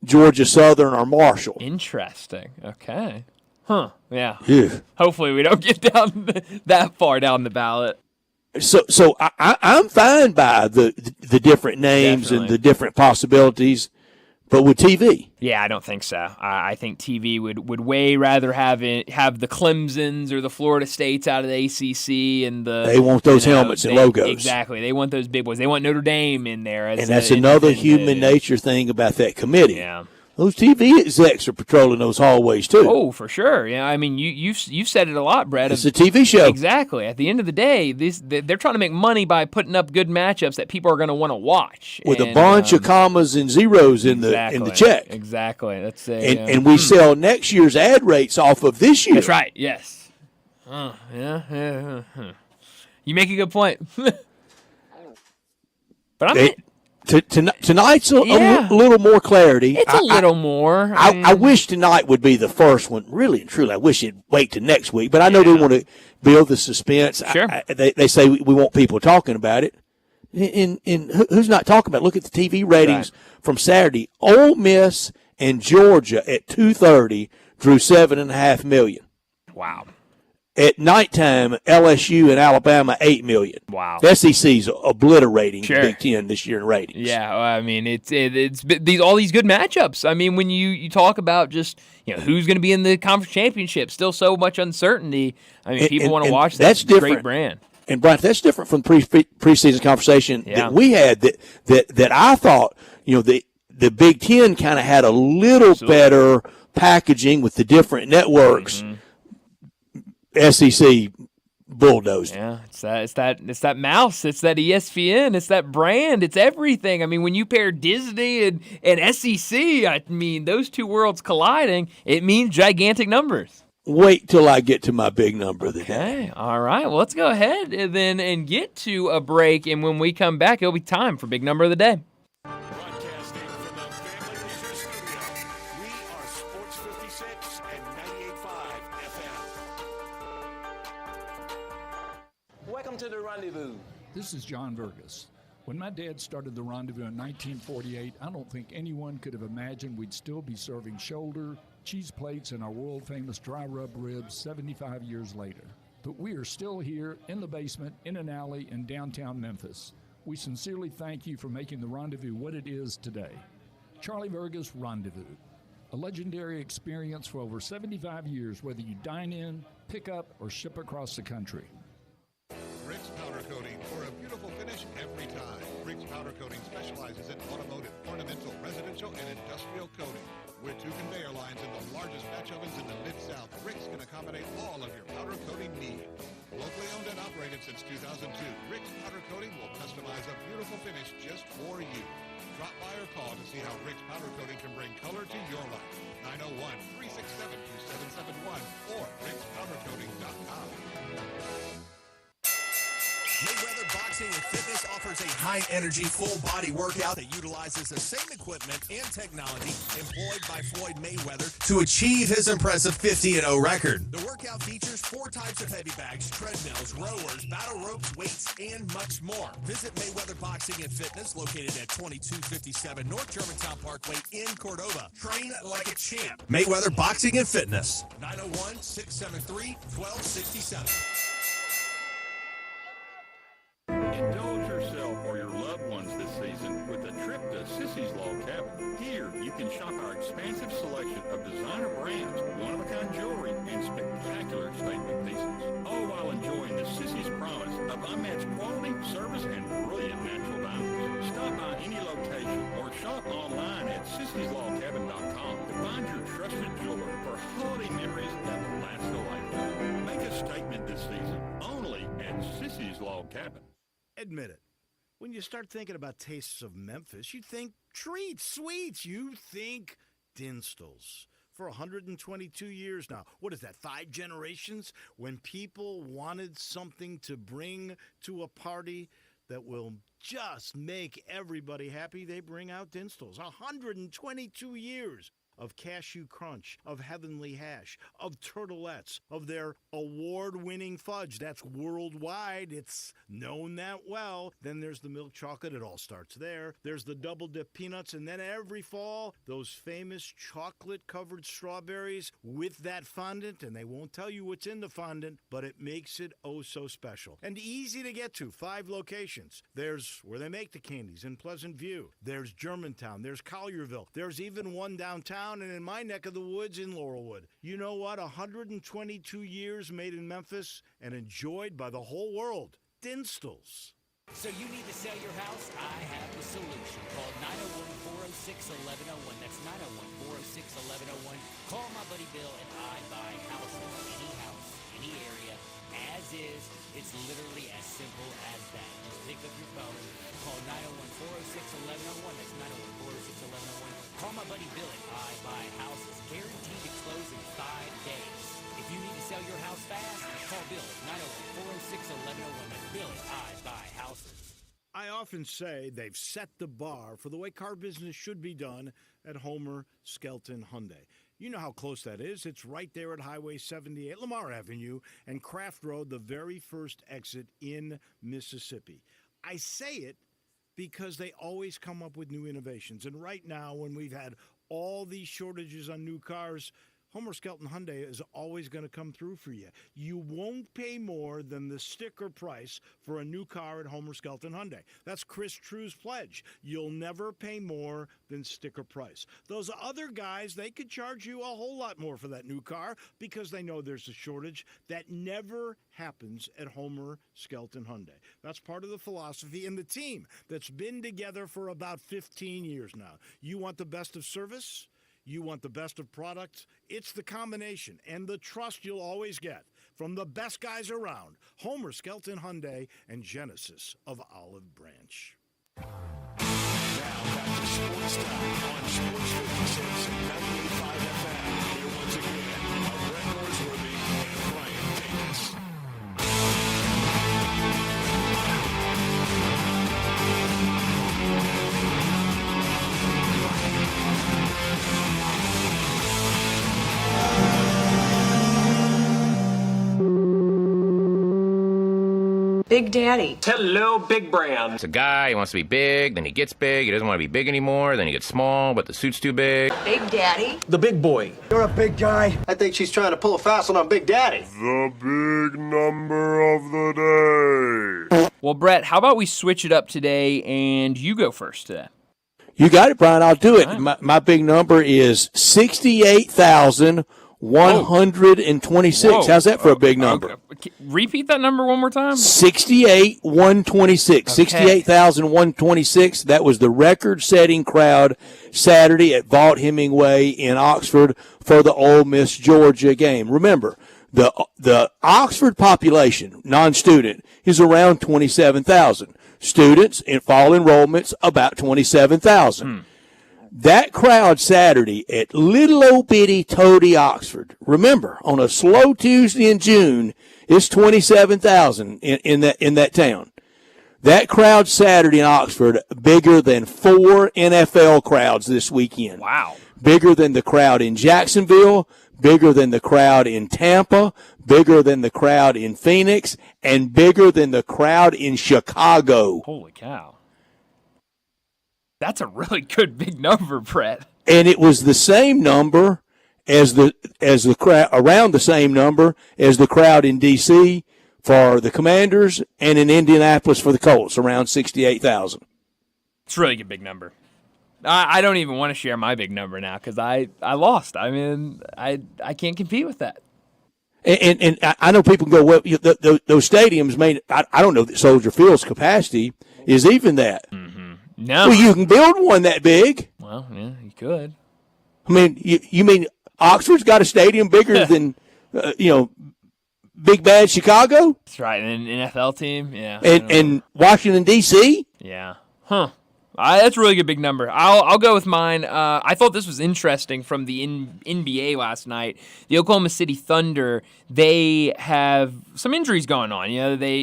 Georgia Southern or Marshall. Interesting. Okay. Huh. Yeah. Yeah. Hopefully we don't get down that far down the ballot. So I'm fine by the different names and the different possibilities, But with TV, yeah, I don't think so. I think TV would way rather have the Clemsons or the Florida States out of the ACC and they want those helmets and logos. Exactly, they want those big boys. They want Notre Dame in there, and that's another human nature thing about that committee. Yeah. Those TV execs are patrolling those hallways too. Oh, for sure. Yeah, I mean, you've said it a lot, Brett. It's a TV show. Exactly. At the end of the day, they're trying to make money by putting up good matchups that people are going to want to watch. With a bunch of commas and zeros in the check. Exactly. That's and we sell next year's ad rates off of this year. That's right. Yes. Yeah. You make a good point. But Tonight's a little more clarity. It's a little more. I wish tonight would be the first one. Really and truly, I wish it'd wait till next week. But I know they want to build the suspense. Sure. They say we want people talking about it. And who's not talking about it? Look at the TV ratings from Saturday. Ole Miss and Georgia at 2:30 drew 7.5 million. Wow. At nighttime, LSU and Alabama, 8 million. Wow. SEC's obliterating the Big Ten this year in ratings. Yeah, I mean, it's all these good matchups. I mean, when you talk about just who's going to be in the conference championship, still so much uncertainty. I mean, people want to watch that great brand. And Brian, that's different from the preseason conversation that we had. That I thought the Big Ten kind of had a little better packaging with the different networks. Mm-hmm. SEC bulldozed. Yeah, it's that mouse. It's that ESPN. It's that brand. It's everything. I mean, when you pair Disney and SEC, I mean, those two worlds colliding, it means gigantic numbers. Wait till I get to my big number of the day. Okay, all right. Well, let's go ahead and get to a break, and when we come back, it'll be time for big number of the day. Broadcasting from the Family Leisure Studio, we are Sports 56 and 98.5 FM. Welcome to the Rendezvous. This is John Burgess. When my dad started the Rendezvous in 1948, I don't think anyone could have imagined we'd still be serving shoulder, cheese plates, and our world-famous dry rub ribs 75 years later. But we are still here in the basement, in an alley in downtown Memphis. We sincerely thank you for making the Rendezvous what it is today. Charlie Burgess Rendezvous, a legendary experience for over 75 years, whether you dine in, pick up, or ship across the country. Rick's Powder Coating for a beautiful finish every time. Rick's Powder Coating specializes in automotive, ornamental, residential, and industrial coating. With 2 conveyor lines and the largest batch ovens in the Mid-South, Rick's can accommodate all of your powder coating needs. Locally owned and operated since 2002, Rick's Powder Coating will customize a beautiful finish just for you. Drop by or call to see how Rick's Powder Coating can bring color to your life. 901-367-2771 or rickspowdercoating.com. Mayweather Boxing and Fitness offers a high-energy, full-body workout that utilizes the same equipment and technology employed by Floyd Mayweather to achieve his impressive 50-0 record. The workout features 4 types of heavy bags, treadmills, rowers, battle ropes, weights, and much more. Visit Mayweather Boxing and Fitness, located at 2257 North Germantown Parkway in Cordova. Train like a champ. Mayweather Boxing and Fitness, 901-673-1267. Indulge yourself or your loved ones this season with a trip to Sissy's Log Cabin. Here, you can shop our expansive selection of designer brands, one-of-a-kind jewelry, and spectacular statement pieces, all while enjoying the Sissy's promise of unmatched quality, service, and brilliant natural diamonds. Stop by any location or shop online at sissyslogcabin.com to find your trusted jeweler for holiday memories that will last a lifetime. Make a statement this season only at Sissy's Log Cabin. Admit it. When you start thinking about tastes of Memphis, you think treats, sweets. You think Dinstall's. For 122 years now. What is that, 5 generations? When people wanted something to bring to a party that will just make everybody happy, they bring out Dinstall's. 122 years. of Cashew Crunch, of Heavenly Hash, of Turtlettes, of their award-winning fudge. That's worldwide. It's known that well. Then there's the milk chocolate. It all starts there. There's the double dip peanuts. And then every fall, those famous chocolate-covered strawberries with that fondant. And they won't tell you what's in the fondant, but it makes it oh so special. And easy to get to. 5 locations. There's where they make the candies in Pleasant View. There's Germantown. There's Collierville. There's even one downtown and in my neck of the woods in Laurelwood. You know what? 122 years made in Memphis and enjoyed by the whole world. Dinstall's. So you need to sell your house? I have the solution. Call 901-406-1101. That's 901-406-1101. Call my buddy Bill and I buy houses. Any house, any area, as is. It's literally as simple as that. Just pick up your phone. Call 901-406-1101. That's 901-406-1101. Call my buddy Bill and I buy houses. Guaranteed to close in 5 days. If you need to sell your house fast, call Bill at 901-406-1101. That's Bill and I buy houses. I often say they've set the bar for the way car business should be done at Homer Skelton Hyundai. You know how close that is. It's right there at Highway 78, Lamar Avenue, and Craft Road, the very first exit in Mississippi. I say it because they always come up with new innovations. And right now, when we've had all these shortages on new cars, Homer Skelton Hyundai is always going to come through for you. You won't pay more than the sticker price for a new car at Homer Skelton Hyundai. That's Chris True's pledge. You'll never pay more than sticker price. Those other guys, they could charge you a whole lot more for that new car because they know there's a shortage. That never happens at Homer Skelton Hyundai. That's part of the philosophy and the team that's been together for about 15 years now. You want the best of service? You want the best of products? It's the combination and the trust you'll always get from the best guys around. Homer Skelton Hyundai and Genesis of Olive Branch. Now back to Sports Time on Sports 56 and 98.5 FM. Here once again are Brett Norsworthy and Brian Davis. Big Daddy. Hello, Big Brand. It's a guy, he wants to be big, then he gets big, he doesn't want to be big anymore, then he gets small, but the suit's too big. Big Daddy. The big boy. You're a big guy. I think she's trying to pull a fast one on Big Daddy. The big number of the day. Well, Brett, how about we switch it up today and you go first today? You got it, Brian. I'll do it. Right. My big number is 68,126. Whoa. How's that for a big number? Okay. Repeat that number one more time. 68,126. Okay. 68,126. That was the record-setting crowd Saturday at Vaught Hemingway in Oxford for the Ole Miss Georgia game. Remember, the Oxford population, non-student, is around 27,000. Students in fall enrollments about 27,000. That crowd Saturday at little old bitty toady Oxford. Remember, on a slow Tuesday in June, it's 27,000 in that town. That crowd Saturday in Oxford bigger than 4 NFL crowds this weekend. Wow. Bigger than the crowd in Jacksonville, bigger than the crowd in Tampa, bigger than the crowd in Phoenix, and bigger than the crowd in Chicago. Holy cow. That's a really good big number, Brett. And it was the same number as the crowd, around the same number as the crowd in D.C. for the Commanders and in Indianapolis for the Colts, around 68,000. It's a really good big number. I don't even want to share my big number now because I lost. I mean, I can't compete with that. And I know people go, well, those stadiums may, I don't know that Soldier Field's capacity is even that. Mm-hmm. No. Well, you can build one that big. Well, yeah, you could. I mean, you mean Oxford's got a stadium bigger than, Big Bad Chicago? That's right, and an NFL team, yeah. And Washington, D.C.? Yeah. Huh. That's a really good big number. I'll go with mine. I thought this was interesting from the NBA last night. The Oklahoma City Thunder, they have some injuries going on.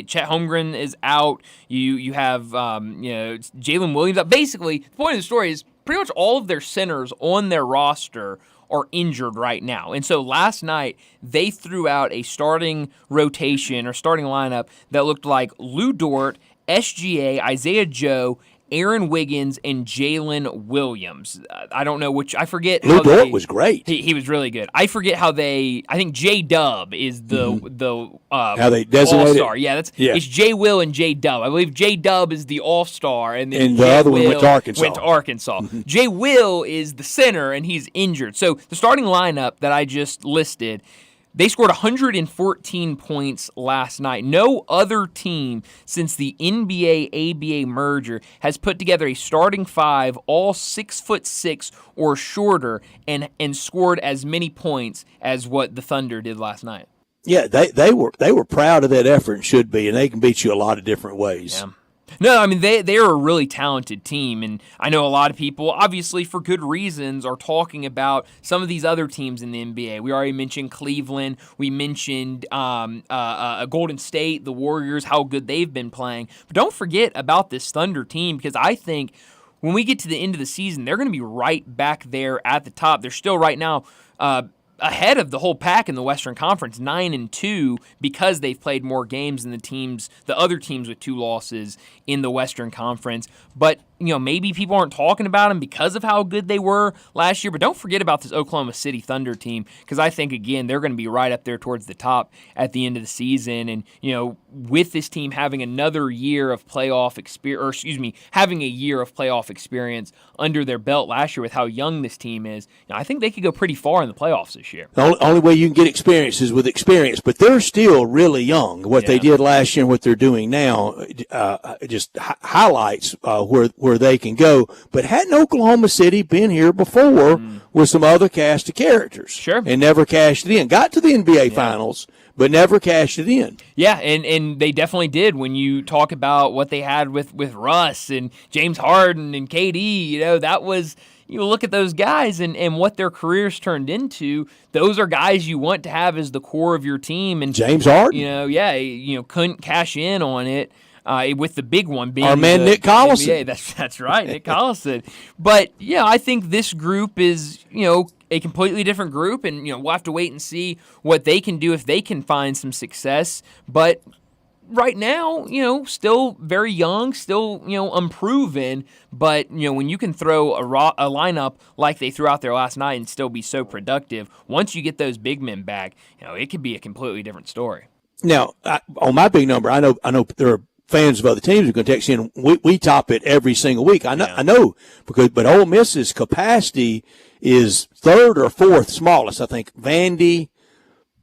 Chet Holmgren is out. You have Jalen Williams out. Basically, the point of the story is pretty much all of their centers on their roster are injured right now. And so last night, they threw out a starting rotation or starting lineup that looked like Lou Dort, SGA, Isaiah Joe, Aaron Wiggins, and Jalen Williams. I don't know which. I forget. Lou Dort was great. He was really good. I forget how they. I think J Dub is the how they designate all-star. it. Yeah, it's J Will and J Dub. I believe J Dub is the all-star, and then and the J other Will one went to Arkansas. J Will is the center, and he's injured. So the starting lineup that I just listed. They scored 114 points last night. No other team since the NBA-ABA merger has put together a starting five, all 6'6" or shorter, and scored as many points as what the Thunder did last night. Yeah, they were proud of that effort and should be, and they can beat you a lot of different ways. Yeah. No, I mean, they are a really talented team, and I know a lot of people, obviously for good reasons, are talking about some of these other teams in the NBA. We already mentioned Cleveland. We mentioned Golden State, the Warriors, how good they've been playing. But don't forget about this Thunder team, because I think when we get to the end of the season, they're going to be right back there at the top. They're still right now ahead of the whole pack in the Western Conference, 9-2, because they've played more games than the other teams with 2 losses in the Western Conference. But maybe people aren't talking about them because of how good they were last year. But don't forget about this Oklahoma City Thunder team, because I think, again, they're going to be right up there towards the top at the end of the season. And, with this team having another year of playoff experience, having a year of playoff experience under their belt last year with how young this team is, I think they could go pretty far in the playoffs this year. The only way you can get experience is with experience, but they're still really young. What they did last year and what they're doing now just highlights where they can go. But hadn't Oklahoma City been here before with some other cast of characters? Sure. And never cashed it in. Got to the NBA Finals, but never cashed it in. Yeah, and they definitely did. When you talk about what they had with Russ and James Harden and KD, that was, you look at those guys and what their careers turned into. Those are guys you want to have as the core of your team. And James Harden, couldn't cash in on it. With the big one being our man Nick Collison. That's right, Nick Collison. But I think this group is a completely different group, and we'll have to wait and see what they can do if they can find some success. But right now, still very young, still unproven. But when you can throw a lineup like they threw out there last night and still be so productive, once you get those big men back, it could be a completely different story. Now, on my big number, I know there are fans of other teams are going to text in. We top it every single week. I know but Ole Miss's capacity is 3rd or 4th smallest. I think Vandy,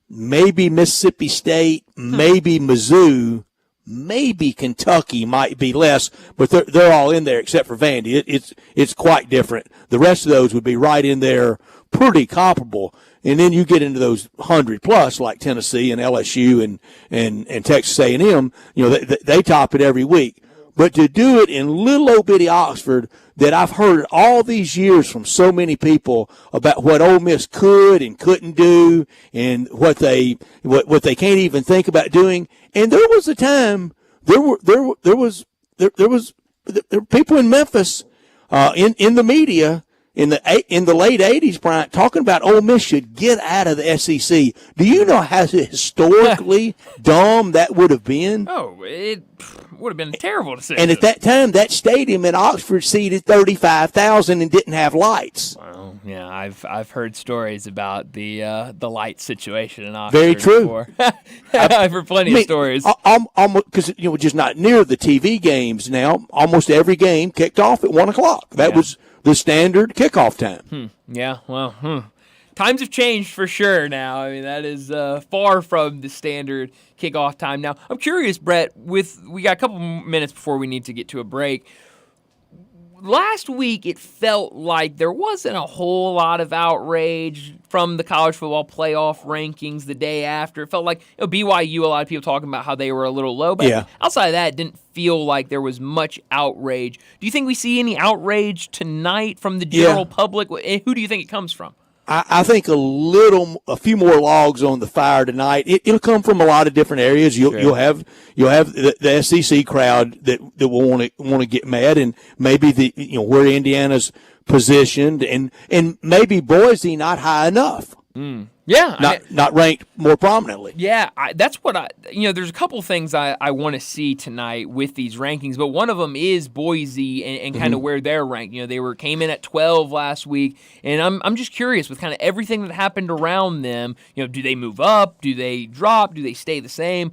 maybe Mississippi State, maybe Mizzou, maybe Kentucky might be less, but they're all in there except for Vandy. It's quite different. The rest of those would be right in there, pretty comparable. And then you get into those 100+ like Tennessee and LSU and Texas A&M. They top it every week. But to do it in little old bitty Oxford, that I've heard all these years from so many people about what Ole Miss could and couldn't do, and what they can't even think about doing. And there was a time there were people in Memphis in the media in the late 80s, Bryant, talking about Ole Miss should get out of the SEC. Do you know how historically dumb that would have been? Oh, it would have been a terrible decision. And at that time, that stadium in Oxford seated 35,000 and didn't have lights. Well, yeah, I've heard stories about the light situation in Oxford. Very true. Before. I've heard plenty of stories. Because just not near the TV games now. Almost every game kicked off at 1:00. That was the standard kickoff time. Yeah, well, times have changed for sure now. I mean, that is far from the standard kickoff time now. I'm curious, Brett, we got a couple minutes before we need to get to a break. Last week, it felt like there wasn't a whole lot of outrage from the college football playoff rankings the day after. It felt like BYU, a lot of people talking about how they were a little low. But outside of that, it didn't feel like there was much outrage. Do you think we see any outrage tonight from the general public? Who do you think it comes from? I think a few more logs on the fire tonight. It'll come from a lot of different areas. You'll have the SEC crowd that will want to get mad, and maybe where Indiana's positioned, and maybe Boise not high enough. Yeah. Not ranked more prominently. Yeah, that's what there's a couple things I want to see tonight with these rankings, but one of them is Boise and kind of where they're ranked. They came in at 12 last week, and I'm just curious with kind of everything that happened around them. Do they move up? Do they drop? Do they stay the same?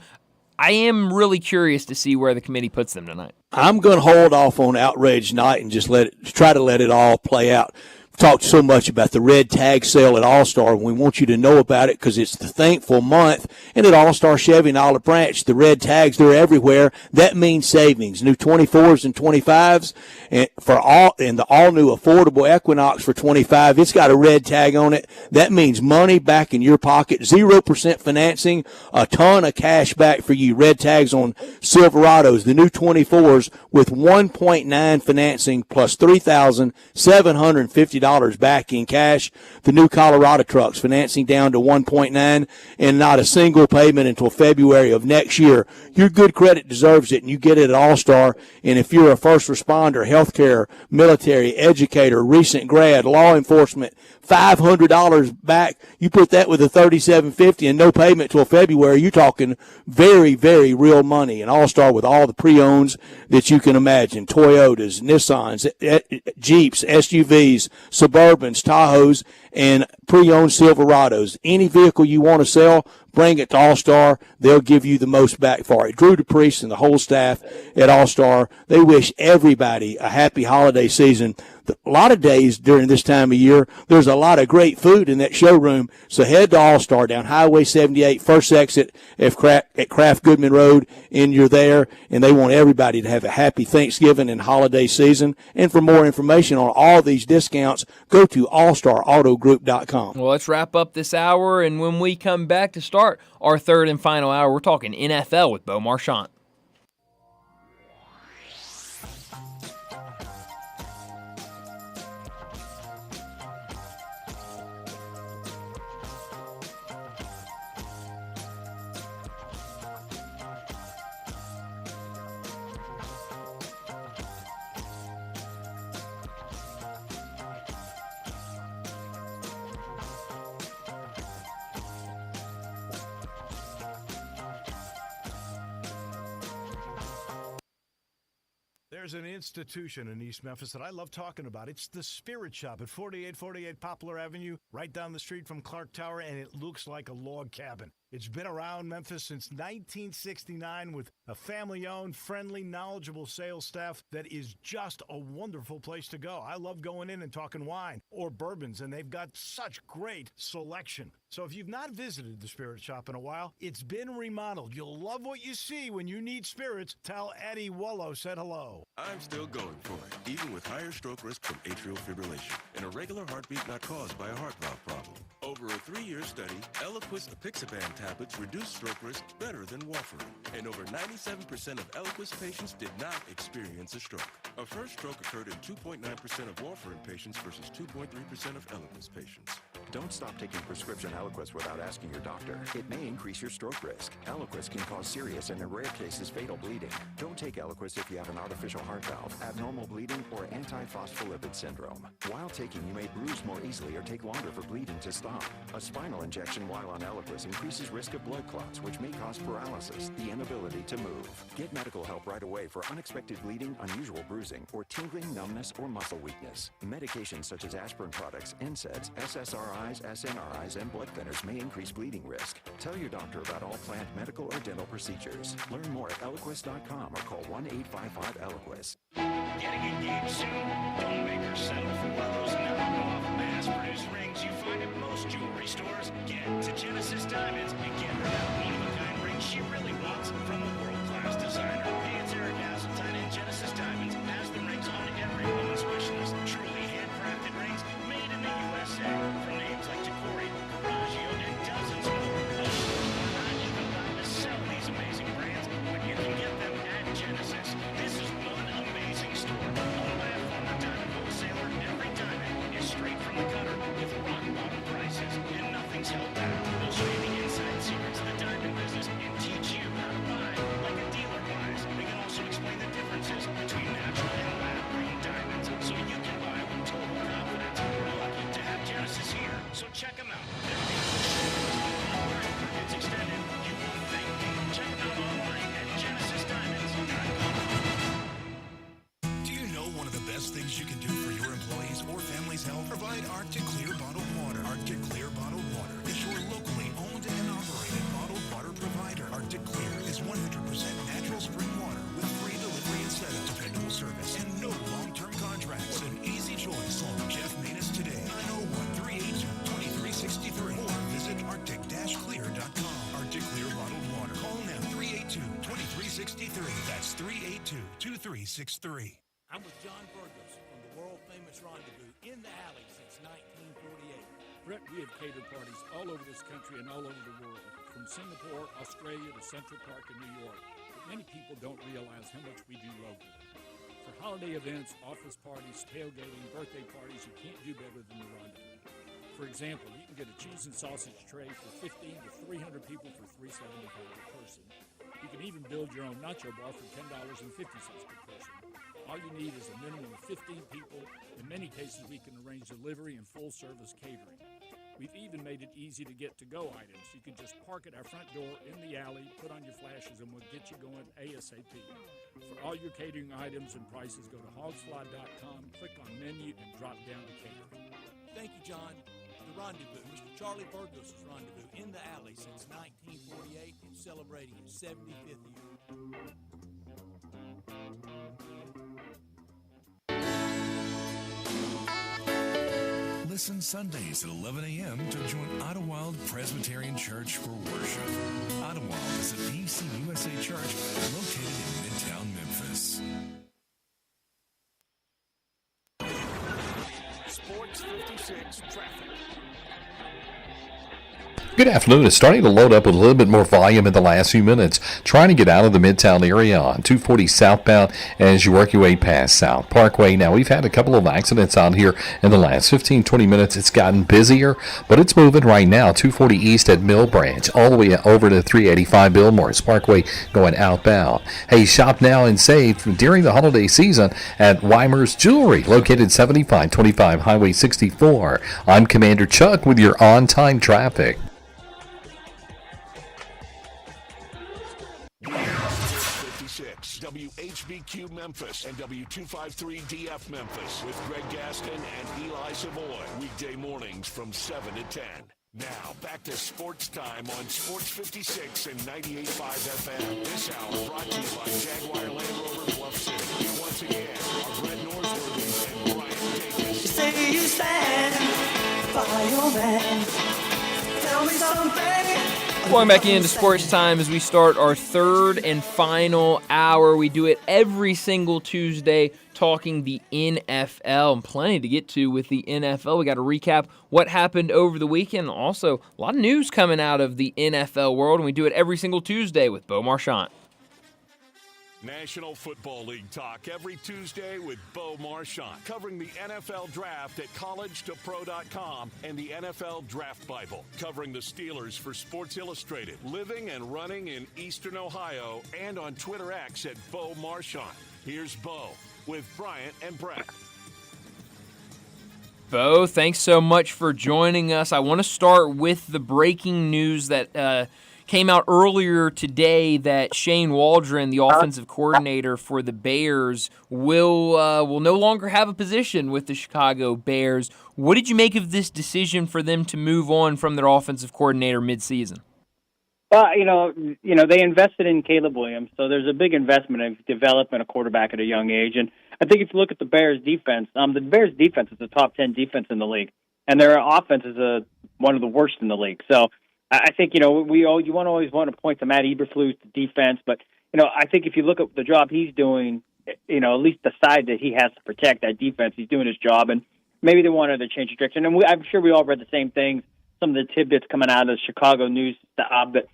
I am really curious to see where the committee puts them tonight. I'm going to hold off on outrage night and just try to let it all play out. Talked so much about the red tag sale at All-Star. We want you to know about it because it's the thankful month. And at All-Star Chevy and Olive Branch, the red tags, they're everywhere. That means savings. New 24s and 25s and the all-new affordable Equinox for 25. It's got a red tag on it. That means money back in your pocket. 0% financing, a ton of cash back for you. Red tags on Silverados, the new 24s with 1.9 financing plus $3,750 back in cash. The new Colorado trucks financing down to 1.9 and not a single payment until February of next year. Your good credit deserves it, and you get it at All-Star. And if you're a first responder, healthcare, military, educator, recent grad, law enforcement, $500 back. You put that with a $3,750 and no payment till February. You're talking very, very real money. And All-Star with all the pre-owns that you can imagine: Toyotas, Nissans, Jeeps, SUVs, Suburbans, Tahoes, and pre-owned Silverados. Any vehicle you want to sell, bring it to All-Star. They'll give you the most back for it. Drew DePriest and the whole staff at All-Star, they wish everybody a happy holiday season. A lot of days during this time of year, there's a lot of great food in that showroom. So head to All-Star down Highway 78, first exit at Kraft Goodman Road, and you're there. And they want everybody to have a happy Thanksgiving and holiday season. And for more information on all these discounts, go to allstarautogroup.com. Well, let's wrap up this hour, and when we come back to start our third and final hour, we're talking NFL with Bo Marchant. There's an institution in East Memphis that I love talking about. It's the Spirit Shop at 4848 Poplar Avenue, right down the street from Clark Tower, and it looks like a log cabin. It's been around Memphis since 1969 with a family-owned, friendly, knowledgeable sales staff that is just a wonderful place to go. I love going in and talking wine or bourbons, and they've got such great selection. So if you've not visited the Spirit Shop in a while, it's been remodeled. You'll love what you see when you need spirits. Tell Eddie Wallow said hello. I'm still going for it, even with higher stroke risk from atrial fibrillation and a regular heartbeat not caused by a heart valve problem. Over a 3-year study, Eliquis apixaban tablets reduce stroke risk better than warfarin, and over 97% of Eliquis patients did not experience a stroke. A first stroke occurred in 2.9% of warfarin patients versus 2.3% of Eliquis patients. Don't stop taking prescription Eliquis without asking your doctor. It may increase your stroke risk. Eliquis can cause serious and in rare cases fatal bleeding. Don't take Eliquis if you have an artificial heart valve, abnormal bleeding, or antiphospholipid syndrome. While taking, you may bruise more easily or take longer for bleeding to stop. A spinal injection while on Eliquis increases risk of blood clots, which may cause paralysis, the inability to move. Get medical help right away for unexpected bleeding, unusual bruising, or tingling, numbness, or muscle weakness. Medications such as aspirin products, NSAIDs, SSRIs, SNRIs, and blood thinners may increase bleeding risk. Tell your doctor about all planned medical or dental procedures. Learn more at Eliquis.com or call 1-855-ELIQUIS. Getting engaged soon? Don't make her settle for one of those knockoff mass-produced rings you find at most jewelry stores. Get to Genesis Diamonds and get her that one-of-a-kind ring she really wants from a world-class designer. Hey, it's Eric Hasseltine, and Genesis Diamonds has the rings on every woman's wish list. Truly handcrafted rings made in the USA from names like Tacori, Coraggio, and dozens more. Not even allowed to sell these amazing brands when you can get them at Genesis. This is one amazing store owned by a former diamond wholesaler. Every diamond is straight from the cutter with rock bottom prices, and nothing's That's 382-2363. I'm with John Burgos from the world-famous Rendezvous in the Alley since 1948. Brett, we have catered parties all over this country and all over the world, from Singapore, Australia to Central Park in New York. But many people don't realize how much we do locally. For holiday events, office parties, tailgating, birthday parties, you can't do better than the Rendezvous. For example, you can get a cheese and sausage tray for 15 to 300 people for $3.75 per person. You can even build your own nacho bar for $10.50 per person. All you need is a minimum of 15 people. In many cases, we can arrange delivery and full-service catering. We've even made it easy to get to-go items. You can just park at our front door in the alley, put on your flashes, and we'll get you going ASAP. For all your catering items and prices, go to hogsfly.com, click on menu, and drop down to catering. Thank you, John. The Rendezvous, Mr. Charlie Burgos' Rendezvous in the Alley since 1948 and celebrating its 75th year. Listen Sundays at 11 a.m. to join Idlewild Presbyterian Church for worship. Idlewild is a PCUSA church located in Midtown Memphis. Sports 56 traffic. Good afternoon. It's starting to load up with a little bit more volume in the last few minutes. Trying to get out of the Midtown area on 240 southbound as you work your way past South Parkway. Now, we've had a couple of accidents out here in the last 15, 20 minutes. It's gotten busier, but it's moving right now. 240 east at Mill Branch, all the way over to 385 Billmore Parkway going outbound. Hey, shop now and save during the holiday season at Weimer's Jewelry, located 7525 Highway 64. I'm Commander Chuck with your on-time traffic. WHBQ Memphis and W253DF Memphis with Greg Gaston and Eli Savoy. Weekday mornings from 7 to 10. Now, back to Sports Time on Sports 56 and 98.5 FM. This hour brought to you by Jaguar Land Rover Bluff City. Once again, are Brett Norsworthy and Brian Davis. You say you stand by your man. Tell me something. Going back into Sports Time as we start our third and final hour. We do it every single Tuesday, talking the NFL, and plenty to get to with the NFL. We got to recap what happened over the weekend. Also, a lot of news coming out of the NFL world, and we do it every single Tuesday with Bo Marchant. National Football League talk every Tuesday with Bo Marchant, covering the NFL Draft at collegetopro.com and the NFL Draft Bible, covering the Steelers for Sports Illustrated, living and running in Eastern Ohio, and on Twitter X at Bo Marchant. Here's Bo with Bryant and Brett. Bo, thanks so much for joining us. I want to start with the breaking news that came out earlier today that Shane Waldron, the offensive coordinator for the Bears, will no longer have a position with the Chicago Bears. What did you make of this decision for them to move on from their offensive coordinator midseason? You know, they invested in Caleb Williams, so there's a big investment in developing a quarterback at a young age. And I think if you look at the Bears' defense, the Bears' defense is a top 10 defense in the league, and their offense is one of the worst in the league. So I think, you always want to point to Matt Eberflus, the defense, but, I think if you look at the job he's doing, at least the side that he has to protect, that defense, he's doing his job, and maybe they wanted to change the direction. And I'm sure we all read the same things, some of the tidbits coming out of the Chicago news, that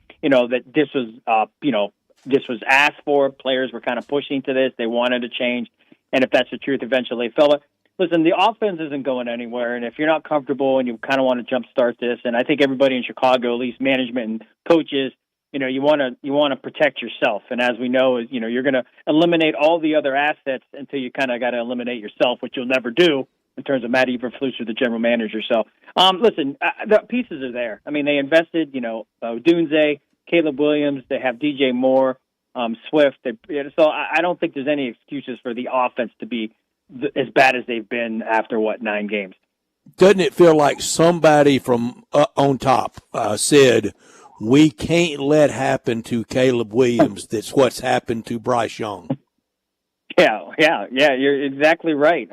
this was asked for. Players were kind of pushing to this. They wanted to change, and if that's the truth, eventually they fell it. Listen, the offense isn't going anywhere, and if you're not comfortable and you kind of want to jumpstart this, and I think everybody in Chicago, at least management and coaches, you want to protect yourself. And as we know, you're going to eliminate all the other assets until you kind of got to eliminate yourself, which you'll never do in terms of Matt Eberflus or the general manager. So, listen, the pieces are there. I mean, they invested, Dunze, Caleb Williams, they have DJ Moore, Swift. So I don't think there's any excuses for the offense to be as bad as they've been after, 9 games. Doesn't it feel like somebody from on top said, we can't let happen to Caleb Williams that's what's happened to Bryce Young? Yeah, you're exactly right.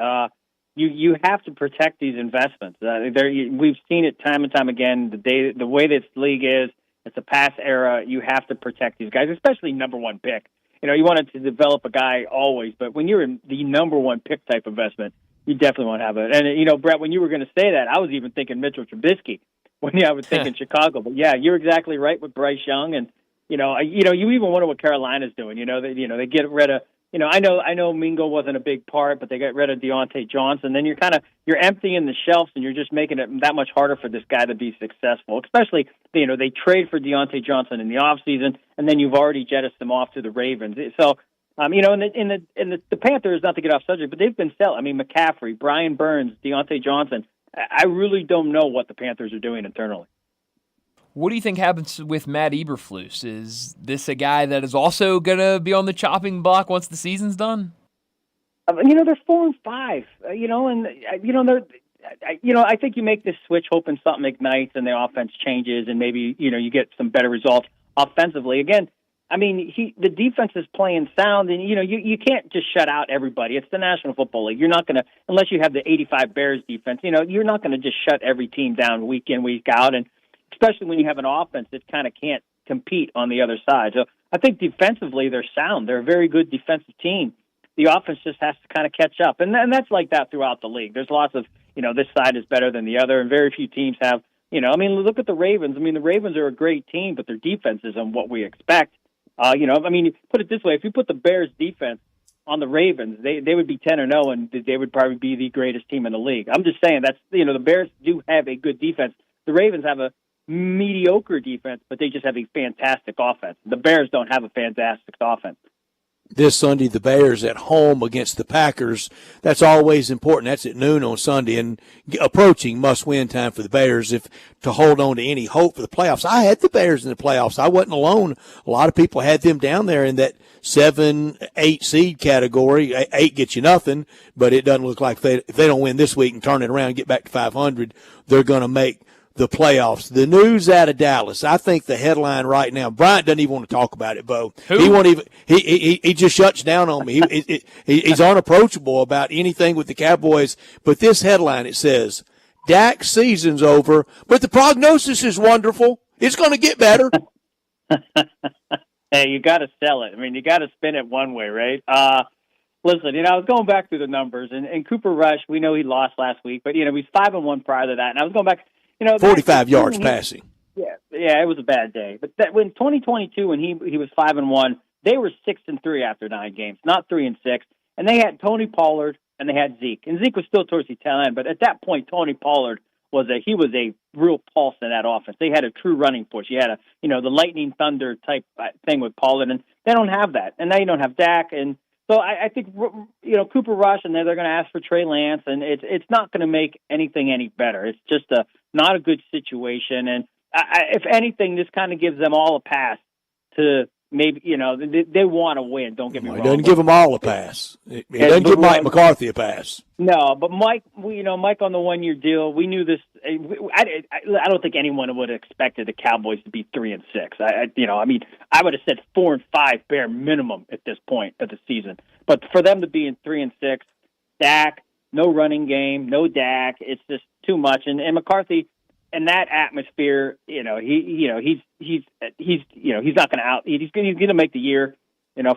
You have to protect these investments. We've seen it time and time again. The way this league is, it's a past era. You have to protect these guys, especially number one pick. you wanted to develop a guy always, but when you're in the number one pick type investment, you definitely want to have it. And, Brett, when you were going to say that, I was even thinking Mitchell Trubisky when I was thinking Chicago. But, yeah, you're exactly right with Bryce Young. And, you even wonder what Carolina's doing. They get rid of, I know Mingo wasn't a big part, but they got rid of Deontay Johnson. Then you're emptying the shelves and you're just making it that much harder for this guy to be successful, especially, they trade for Deontay Johnson in the offseason, and then you've already jettisoned them off to the Ravens. So, the Panthers, not to get off subject, but they've been selling. I mean, McCaffrey, Brian Burns, Deontay Johnson. I really don't know what the Panthers are doing internally. What do you think happens with Matt Eberflus? Is this a guy that is also going to be on the chopping block once the season's done? They're 4-5. I think you make this switch hoping something ignites and the offense changes and maybe, you get some better results offensively. Again, the defense is playing sound, and you can't just shut out everybody. It's the National Football League. You're not going to, unless you have the 85 Bears defense. You're not going to just shut every team down week in, week out, and especially when you have an offense that kind of can't compete on the other side. So I think defensively they're sound. They're a very good defensive team. The offense just has to kind of catch up, and that's like that throughout the league. There's lots of this side is better than the other, and very few teams have. Look at the Ravens. The Ravens are a great team, but their defense isn't what we expect. Put it this way: if you put the Bears' defense on the Ravens, they would be 10-0, and they would probably be the greatest team in the league. I'm just saying the Bears do have a good defense. The Ravens have a mediocre defense, but they just have a fantastic offense. The Bears don't have a fantastic offense. This Sunday, the Bears at home against the Packers. That's always important. That's at noon on Sunday, and approaching must-win time for the Bears to hold on to any hope for the playoffs. I had the Bears in the playoffs. I wasn't alone. A lot of people had them down there in that 7-8 seed category. 8 gets you nothing, but it doesn't look like if they don't win this week and turn it around and get back to 500, they're going to make the playoffs. The news out of Dallas, I think the headline right now, Bryant doesn't even want to talk about it, Bo. Who? He won't even, he just shuts down on me. He's unapproachable about anything with the Cowboys. But this headline, it says, Dak's season's over, but the prognosis is wonderful. It's going to get better. Hey, you got to sell it. You got to spin it one way, right? Listen, I was going back through the numbers, and Cooper Rush, we know he lost last week, but, he's 5-1 prior to that. And I was going back, 45 yards passing. Yeah, it was a bad day. But when 2022, when he was 5-1, they were 6-3 after 9 games, not 3-6. And they had Tony Pollard and they had Zeke. And Zeke was still towards the tail end, but at that point, Tony Pollard was a real pulse in that offense. They had a true running push. You had the lightning thunder type thing with Pollard, and they don't have that. And now you don't have Dak, and so I think Cooper Rush, and they're going to ask for Trey Lance, and it's not going to make anything any better. It's just not a good situation, and if anything, this kind of gives them all a pass to maybe they want to win. Don't get me wrong. He doesn't give them all a pass. He doesn't give Mike McCarthy a pass. No, but Mike, Mike on the 1-year deal. We knew this. I don't think anyone would have expected the Cowboys to be 3-6. I would have said 4-5 bare minimum at this point of the season. But for them to be in 3-6, Dak, no running game, no Dak, it's just too much. And McCarthy, in that atmosphere, he's not going to he's going to make the year.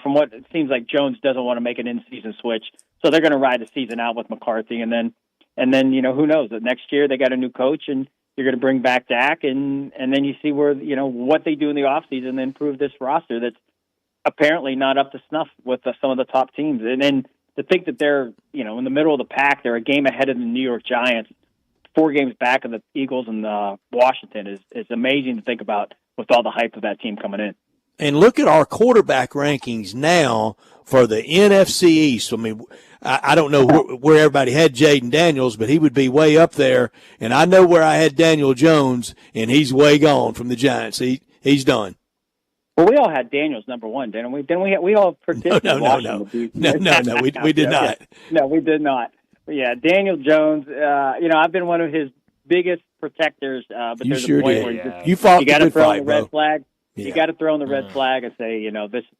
From what it seems like, Jones doesn't want to make an in-season switch, so they're going to ride the season out with McCarthy, and then who knows? Next year they got a new coach, and you're going to bring back Dak, and then you see where what they do in the offseason, and then improve this roster that's apparently not up to snuff with some of the top teams, and then to think that they're in the middle of the pack, they're a game ahead of the New York Giants, 4 games back of the Eagles and Washington is amazing to think about with all the hype of that team coming in. And look at our quarterback rankings now for the NFC East. I don't know where everybody had Jaden Daniels, but he would be way up there. And I know where I had Daniel Jones, and he's way gone from the Giants. He's done. Well, we all had Daniels number 1, didn't we? We all predicted Washington. No, we did not. No, we did not. But yeah, Daniel Jones. I've been one of his biggest protectors. But you there's sure a point did. where You fought you got to throw fight, the red bro. flag. Yeah. You got to throw in the red flag and say,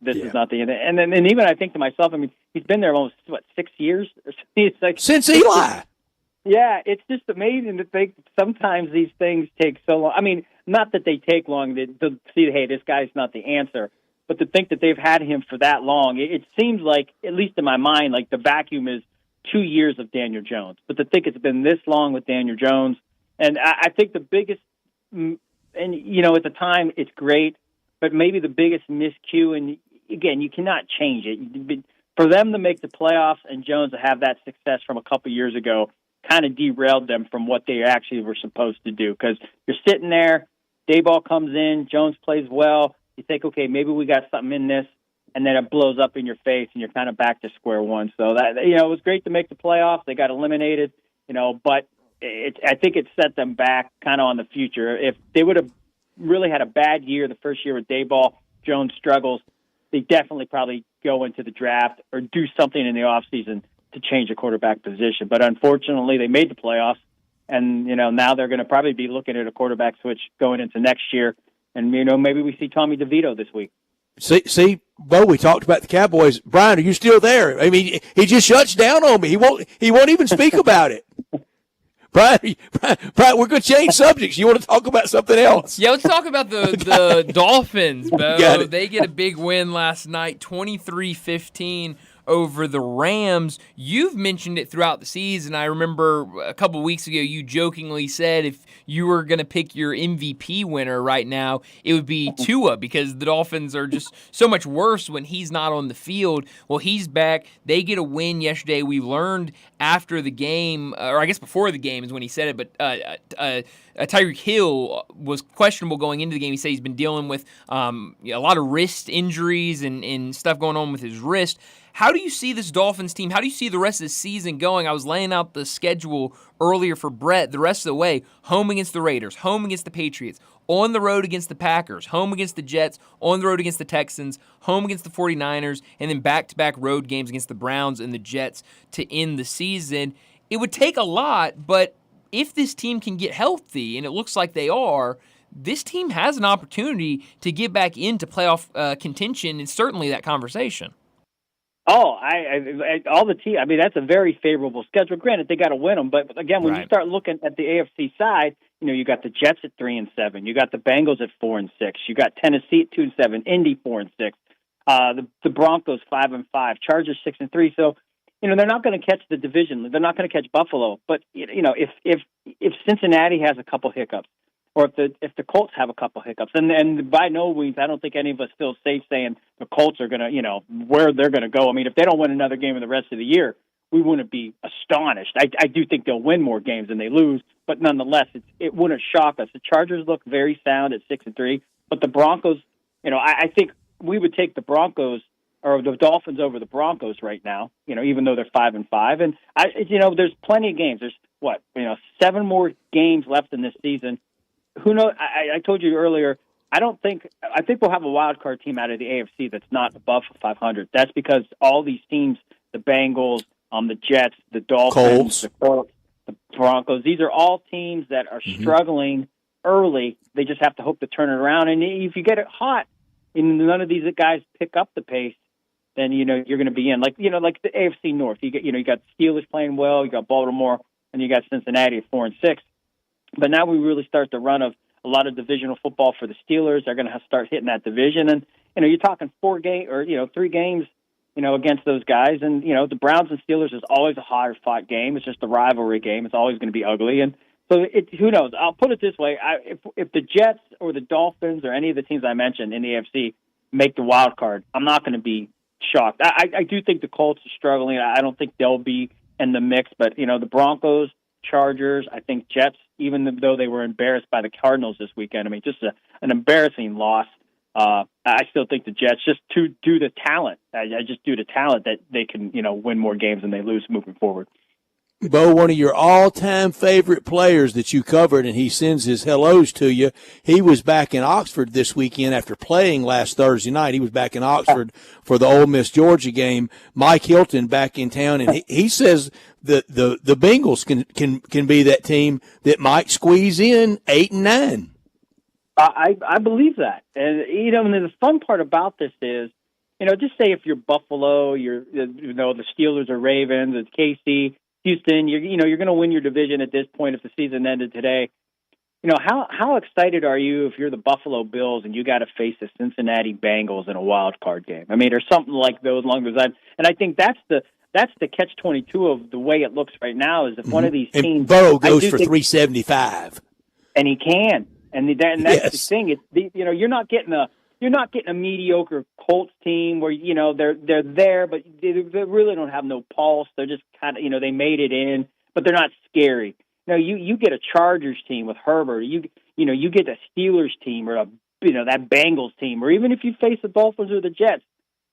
this is not the end. And even I think to myself, he's been there almost 6 years. It's like since Eli. Yeah, it's just amazing to think sometimes these things take so long. Not that they take long to see, hey, this guy's not the answer. But to think that they've had him for that long, it seems like, at least in my mind, like the vacuum is 2 years of Daniel Jones. But to think it's been this long with Daniel Jones, and I think the biggest, and at the time it's great, but maybe the biggest miscue, and again, you cannot change it. For them to make the playoffs and Jones to have that success from a couple years ago kind of derailed them from what they actually were supposed to do. Because you're sitting there, Dayball comes in, Jones plays well, you think, okay, maybe we got something in this, and then it blows up in your face, and you're kind of back to square one. So that it was great to make the playoffs. They got eliminated, but I think it set them back kind of on the future. If they would have really had a bad year the first year with Dayball, Jones struggles, they definitely probably go into the draft or do something in the offseason to change the quarterback position. But unfortunately, they made the playoffs, and now they're going to probably be looking at a quarterback switch going into next year. And, maybe we see Tommy DeVito this week. See, Bo, we talked about the Cowboys. Brian, are you still there? I mean, he just shuts down on me. He won't even speak about it. Brian, we're going to change subjects. You want to talk about something else? Yeah, let's talk about the Dolphins, Bo. They get a big win last night, 23-15 over the Rams. You've mentioned it throughout the season. I remember a couple weeks ago you jokingly said if you were going to pick your MVP winner right now, it would be Tua, because the Dolphins are just so much worse when he's not on the field. Well, he's back. They get a win yesterday. We learned after the game, or I guess before the game is when he said it, but Tyreek Hill was questionable going into the game. He said he's been dealing with a lot of wrist injuries and stuff going on with his wrist. How do you see this Dolphins team? How do you see the rest of the season going? I was laying out the schedule earlier for Brett. The rest of the way, home against the Raiders, home against the Patriots, on the road against the Packers, home against the Jets, on the road against the Texans, home against the 49ers, and then back-to-back road games against the Browns and the Jets to end the season. It would take a lot, but if this team can get healthy, and it looks like they are, this team has an opportunity to get back into playoff contention and certainly that conversation. Oh, all the team. I mean, that's a very favorable schedule. Granted, they got to win them, but again, when you start looking at the AFC side, you got the Jets at 3-7, you got the Bengals at 4-6, you got Tennessee at 2-7, Indy 4-6, the Broncos 5-5, Chargers 6-3. So, they're not going to catch the division. They're not going to catch Buffalo. But if Cincinnati has a couple hiccups, or if the Colts have a couple hiccups, and by no means, I don't think any of us feel safe saying the Colts are going to, where they're going to go. I mean, if they don't win another game in the rest of the year, we wouldn't be astonished. I do think they'll win more games than they lose, but nonetheless, it wouldn't shock us. The Chargers look very sound at 6-3, but the Broncos, I think we would take the Broncos or the Dolphins over the Broncos right now, even though they're 5-5. And there's plenty of games. There's 7 more games left in this season. Who knows? I told you earlier, I think we'll have a wild card team out of the AFC that's not above 500. That's because all these teams, the Bengals, the Jets, the Dolphins, the Colts, the Broncos, these are all teams that are struggling early. They just have to hope to turn it around. And if you get it hot and none of these guys pick up the pace, then you're going to be in like the AFC North. You got Steelers playing well, you got Baltimore, and you got Cincinnati at 4-6. But now we really start the run of a lot of divisional football for the Steelers. They're going to start hitting that division, and you're talking 4 games or 3 games, against those guys. And the Browns and Steelers is always a hard fought game. It's just a rivalry game. It's always going to be ugly, and so who knows? I'll put it this way: if the Jets or the Dolphins or any of the teams I mentioned in the AFC make the wild card, I'm not going to be shocked. I do think the Colts are struggling. I don't think they'll be in the mix, but the Broncos, Chargers, I think Jets, even though they were embarrassed by the Cardinals this weekend. I mean, just an embarrassing loss. I still think the Jets, just due to talent, due to talent that they can, win more games than they lose moving forward. Bo, one of your all-time favorite players that you covered, and he sends his hellos to you. He was back in Oxford this weekend after playing last Thursday night. He was back in Oxford for the Ole Miss Georgia game. Mike Hilton back in town, and he says the Bengals can be that team that might squeeze in 8 and 9. I believe that, and and the fun part about this is, just say if you're Buffalo, the Steelers or Ravens, it's KC, Houston, you're going to win your division at this point if the season ended today. how excited are you if you're the Buffalo Bills and you got to face the Cincinnati Bengals in a wild card game? I mean, or something like those along those lines. And I think that's the catch-22 of the way it looks right now is if one of these teams. And Burrow goes for 375, and he can, and that's yes. the thing. You're not getting a mediocre Colts team where they're there, but they really don't have no pulse. They're just kind of they made it in, but they're not scary. You get a Chargers team with Herbert. You get a Steelers team or that Bengals team, or even if you face the Dolphins or the Jets,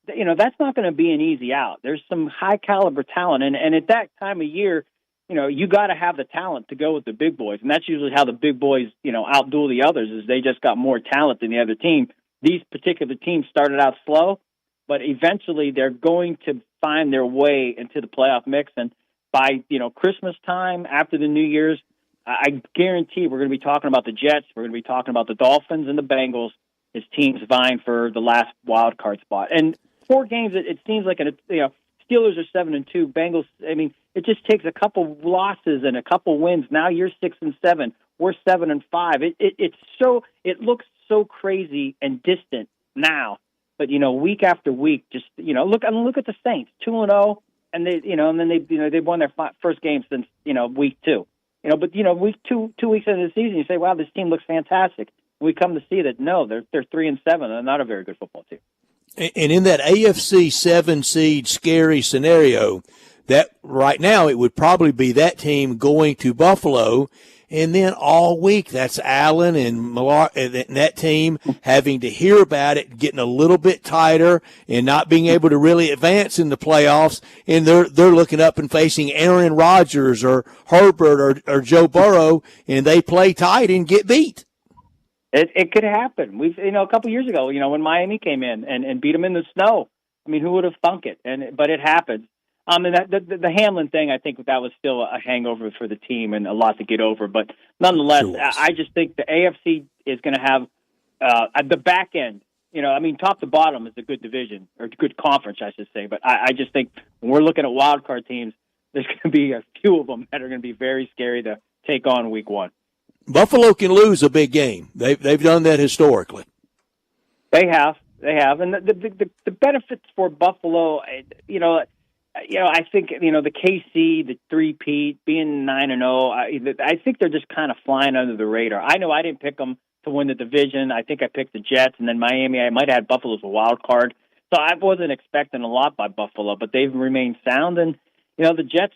that's not going to be an easy out. There's some high caliber talent, and at that time of year, you got to have the talent to go with the big boys, and that's usually how the big boys outduel the others. Is they just got more talent than the other team. These particular teams started out slow, but eventually they're going to find their way into the playoff mix, and by Christmas time, after the New Year's, I guarantee we're going to be talking about the Jets. We're going to be talking about the Dolphins and the Bengals as teams vying for the last wild card spot. And 4 games, it seems like Steelers are 7-2. Bengals. I mean, it just takes a couple losses and a couple wins. Now you're 6-7. We're 7-5. It looks so crazy and distant now, but week after week, just look at the Saints 2-0. And they won their first game since week 2. Week 2 weeks into the season, you say, wow, this team looks fantastic. And we come to see that no, they're 3-7. They're not a very good football team. And in that AFC 7 seed scary scenario, that right now it would probably be that team going to Buffalo. And then all week, that's Allen and that team having to hear about it, getting a little bit tighter and not being able to really advance in the playoffs. And they're looking up and facing Aaron Rodgers or Herbert or Joe Burrow, and they play tight and get beat. It could happen. We've a couple years ago, when Miami came in and beat them in the snow. I mean, who would have thunk it? But it happened. And the Hamlin thing, I think that was still a hangover for the team and a lot to get over. But nonetheless, sure. I just think the AFC is going to have at the back end. Top to bottom is a good division or good conference, I should say. But I just think when we're looking at wild card teams, there's going to be a few of them that are going to be very scary to take on week 1. Buffalo can lose a big game. They've done that historically. They have, and the benefits for Buffalo, I think the KC, the 3-peat, being 9-0. I think they're just kind of flying under the radar. I know I didn't pick them to win the division. I think I picked the Jets, and then Miami. I might have had Buffalo as a wild card, so I wasn't expecting a lot by Buffalo, but they've remained sound. And the Jets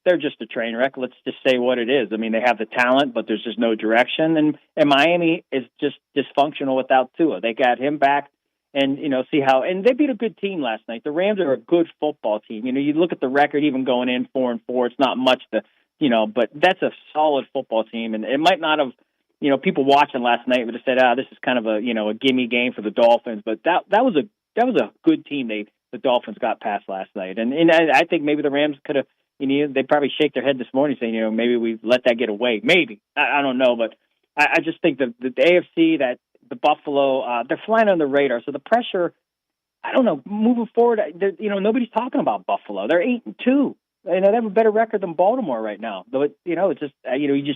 they're just a train wreck. Let's just say what it is. I mean, they have the talent, but there's just no direction. And Miami is just dysfunctional without Tua. They got him back. And, see how – and they beat a good team last night. The Rams are a good football team. You look at the record even going in 4-4. It's not much but that's a solid football team. And it might not have – people watching last night would have said, this is kind of a gimme game for the Dolphins. But that was a good team the Dolphins got past last night. And I think maybe the Rams could have – they probably shake their head this morning saying, maybe we let that get away. Maybe. I don't know. But I just think the AFC, that – the Buffalo, they're flying on the radar. So the pressure, I don't know, moving forward, nobody's talking about Buffalo. They're 8-2. They have a better record than Baltimore right now. Though it's just,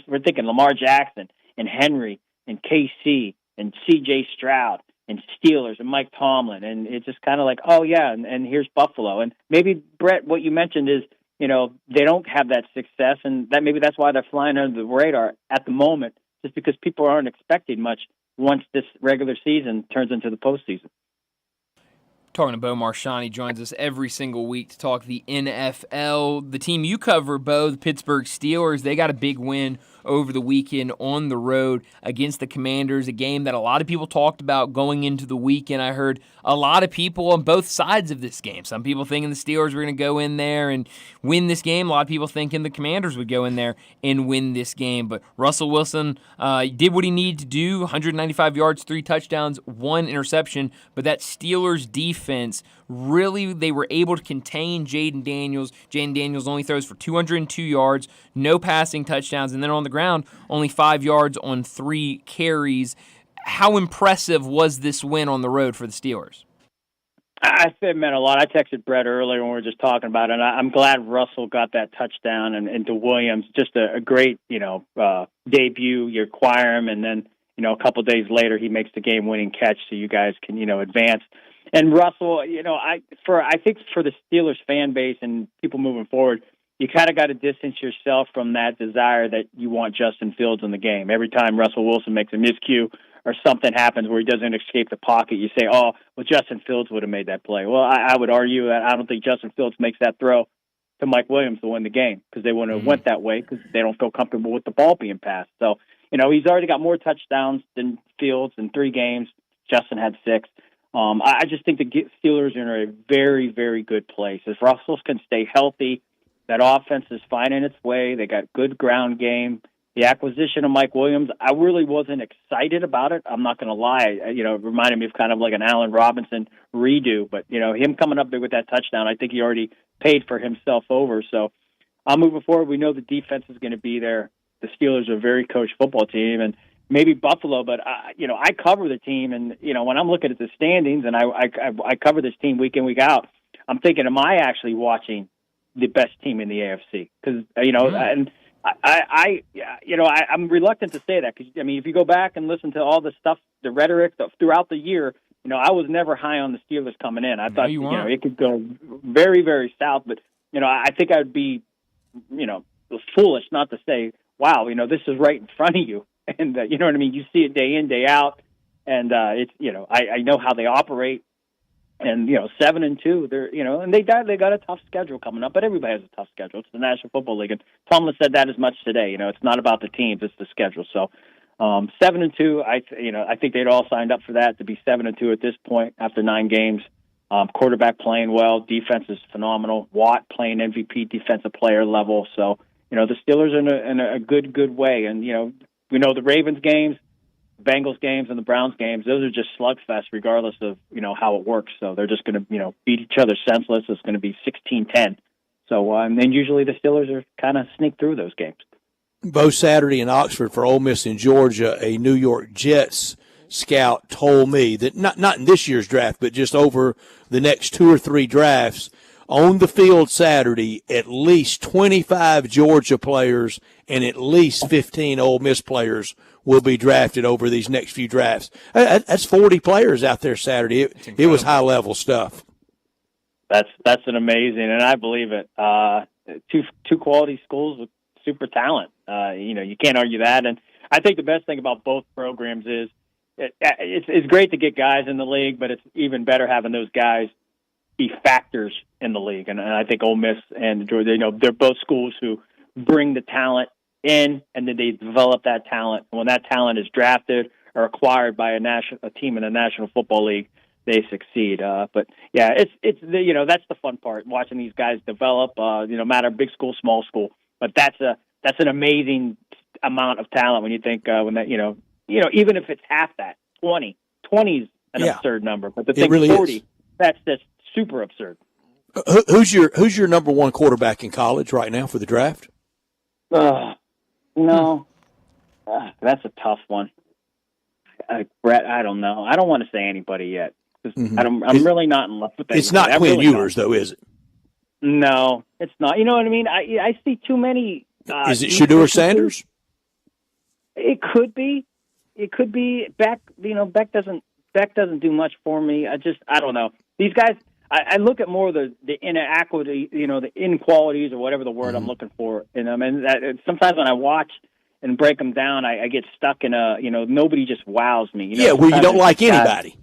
we're thinking Lamar Jackson and Henry and KC and C.J. Stroud and Steelers and Mike Tomlin. And it's just kind of like, oh, yeah, and here's Buffalo. And maybe, Brett, what you mentioned is, they don't have that success, and maybe that's why they're flying under the radar at the moment, just because people aren't expecting much once this regular season turns into the postseason. Talking to Bo Marchionte, joins us every single week to talk the NFL. The team you cover, Bo, the Pittsburgh Steelers, they got a big win over the weekend on the road against the Commanders, a game that a lot of people talked about going into the weekend. I heard a lot of people on both sides of this game. Some people thinking the Steelers were going to go in there and win this game. A lot of people thinking the Commanders would go in there and win this game. But Russell Wilson did what he needed to do, 195 yards, 3 touchdowns, 1 interception. But that Steelers defense, really, they were able to contain Jaden Daniels. Jaden Daniels only throws for 202 yards, no passing touchdowns, and then on the ground, only 5 yards on 3 carries. How impressive was this win on the road for the Steelers? I think it meant a lot. I texted Brett earlier when we were just talking about it, and I'm glad Russell got that touchdown and to Williams. Just a great, debut. You acquire him, and then, a couple days later he makes the game-winning catch so you guys can, advance. And Russell, I think for the Steelers fan base and people moving forward, you kind of got to distance yourself from that desire that you want Justin Fields in the game. Every time Russell Wilson makes a miscue or something happens where he doesn't escape the pocket, you say, oh, well, Justin Fields would have made that play. Well, I would argue that I don't think Justin Fields makes that throw to Mike Williams to win the game because they wouldn't have went that way because they don't feel comfortable with the ball being passed. So, he's already got more touchdowns than Fields in 3 games. Justin had 6. I just think the Steelers are in a very, very good place. If Russell can stay healthy, that offense is finding its way. They got good ground game. The acquisition of Mike Williams, I really wasn't excited about it. I'm not going to lie. It reminded me of kind of like an Allen Robinson redo. But, him coming up big with that touchdown, I think he already paid for himself over. So I'm moving forward. We know the defense is going to be there. The Steelers are a very coached football team, and maybe Buffalo. But, I cover the team. And, when I'm looking at the standings and I cover this team week in, week out, I'm thinking, am I actually watching the best team in the AFC? Because, and I'm reluctant to say that because, if you go back and listen to all the stuff, the rhetoric throughout the year, I was never high on the Steelers coming in. I thought, it could go very, very south. But, I think I would be, foolish not to say, wow, this is right in front of you. And, you know what I mean? You see it day in, day out. And it's, I know how they operate. And 7-2, they're and they got a tough schedule coming up, but everybody has a tough schedule. It's the National Football League, and Tomlin said that as much today. It's not about the teams, it's the schedule. So 7-2, I think they'd all signed up for that to be 7-2 at this point after 9 games. Quarterback playing well, defense is phenomenal. Watt playing MVP defensive player level. So the Steelers are in a good way, and we know the Ravens games, Bengals games and the Browns games, those are just slugfest regardless of, how it works. So they're just going to, beat each other senseless. It's going to be 16-10. So, and then usually the Steelers are kind of sneak through those games. Both Saturday in Oxford for Ole Miss and Georgia, a New York Jets scout told me that not in this year's draft, but just over the next 2 or 3 drafts, on the field Saturday, at least 25 Georgia players and at least 15 Ole Miss players will be drafted over these next few drafts. That's 40 players out there Saturday. It was high-level stuff. That's an amazing, and I believe it. Two quality schools with super talent. You can't argue that. And I think the best thing about both programs is it's great to get guys in the league, but it's even better having those guys be factors in the league. And I think Ole Miss and Georgia, they're both schools who bring the talent in, and then they develop that talent. When that talent is drafted or acquired by a team in the National Football League, they succeed. But yeah, it's that's the fun part, watching these guys develop. Matter big school, small school, but that's an amazing amount of talent when you think when that even if it's half that 20 is an absurd number, but the thing really 40, is. that's just super absurd. Who's your number one quarterback in college right now for the draft? That's a tough one. Brett, I don't know. I don't want to say anybody yet. I'm really not in love with that. It's not Quinn Ewers, though, is it? No, it's not. You know what I mean? I see too many. Is it Shedeur Sanders? It could be. It could be. Beck doesn't do much for me. I don't know. These guys, I look at more of the inequity, the inequalities or whatever the word I'm looking for in them. And sometimes when I watch and break them down, I get stuck in nobody just wows me. Where you don't like anybody.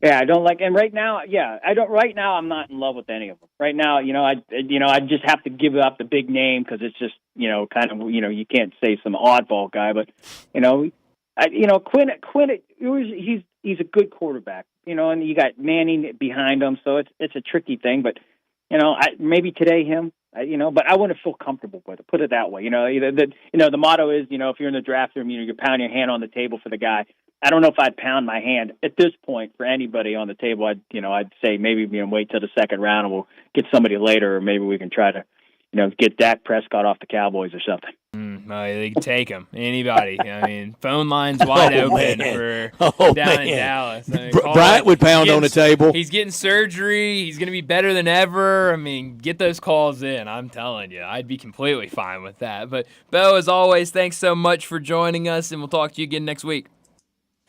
Yeah, I don't like, and right now, right now I'm not in love with any of them. Right now, I just have to give up the big name because it's just, kind of, you can't say some oddball guy, but, Quinn, he's a good quarterback, and you got Manning behind him, so it's a tricky thing, but, maybe today him, but I wouldn't feel comfortable with it. Put it that way. The motto is, if you're in the draft room, you pound your hand on the table for the guy. I don't know if I'd pound my hand at this point for anybody on the table. I'd say maybe wait till the second round and we'll get somebody later, or maybe we can try to, get Dak Prescott off the Cowboys or something. They can take him. Anybody. I mean, phone lines wide open for down in Dallas. I mean, Bryant would pound on the table. He's getting surgery. He's going to be better than ever. I mean, get those calls in. I'm telling you, I'd be completely fine with that. But, Bo, as always, thanks so much for joining us, and we'll talk to you again next week.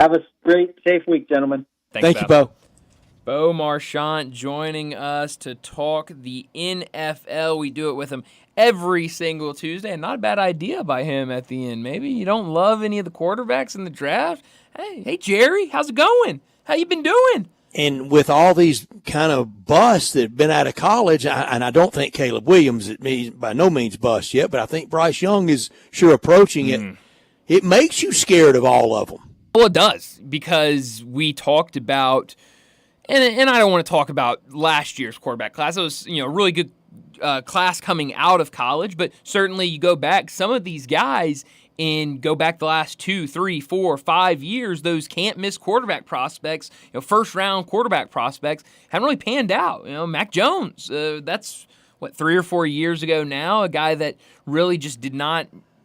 Have a great, safe week, gentlemen. Thank you, Bo. Bo Marchant joining us to talk the NFL. We do it with him every single Tuesday, and not a bad idea by him at the end. Maybe you don't love any of the quarterbacks in the draft. Hey, Jerry, how's it going? How you been doing? And with all these kind of busts that have been out of college, and I don't think Caleb Williams by no means bust yet, but I think Bryce Young is sure approaching it. It makes you scared of all of them. Well, it does, because we talked about – and I don't want to talk about last year's quarterback class. It was, a really good class coming out of college, but certainly you go back, some of these guys and go back the last 2, 3, 4, 5 years, those can't-miss quarterback prospects, first-round quarterback prospects, haven't really panned out. Mac Jones, that's, 3 or 4 years ago now, a guy that really just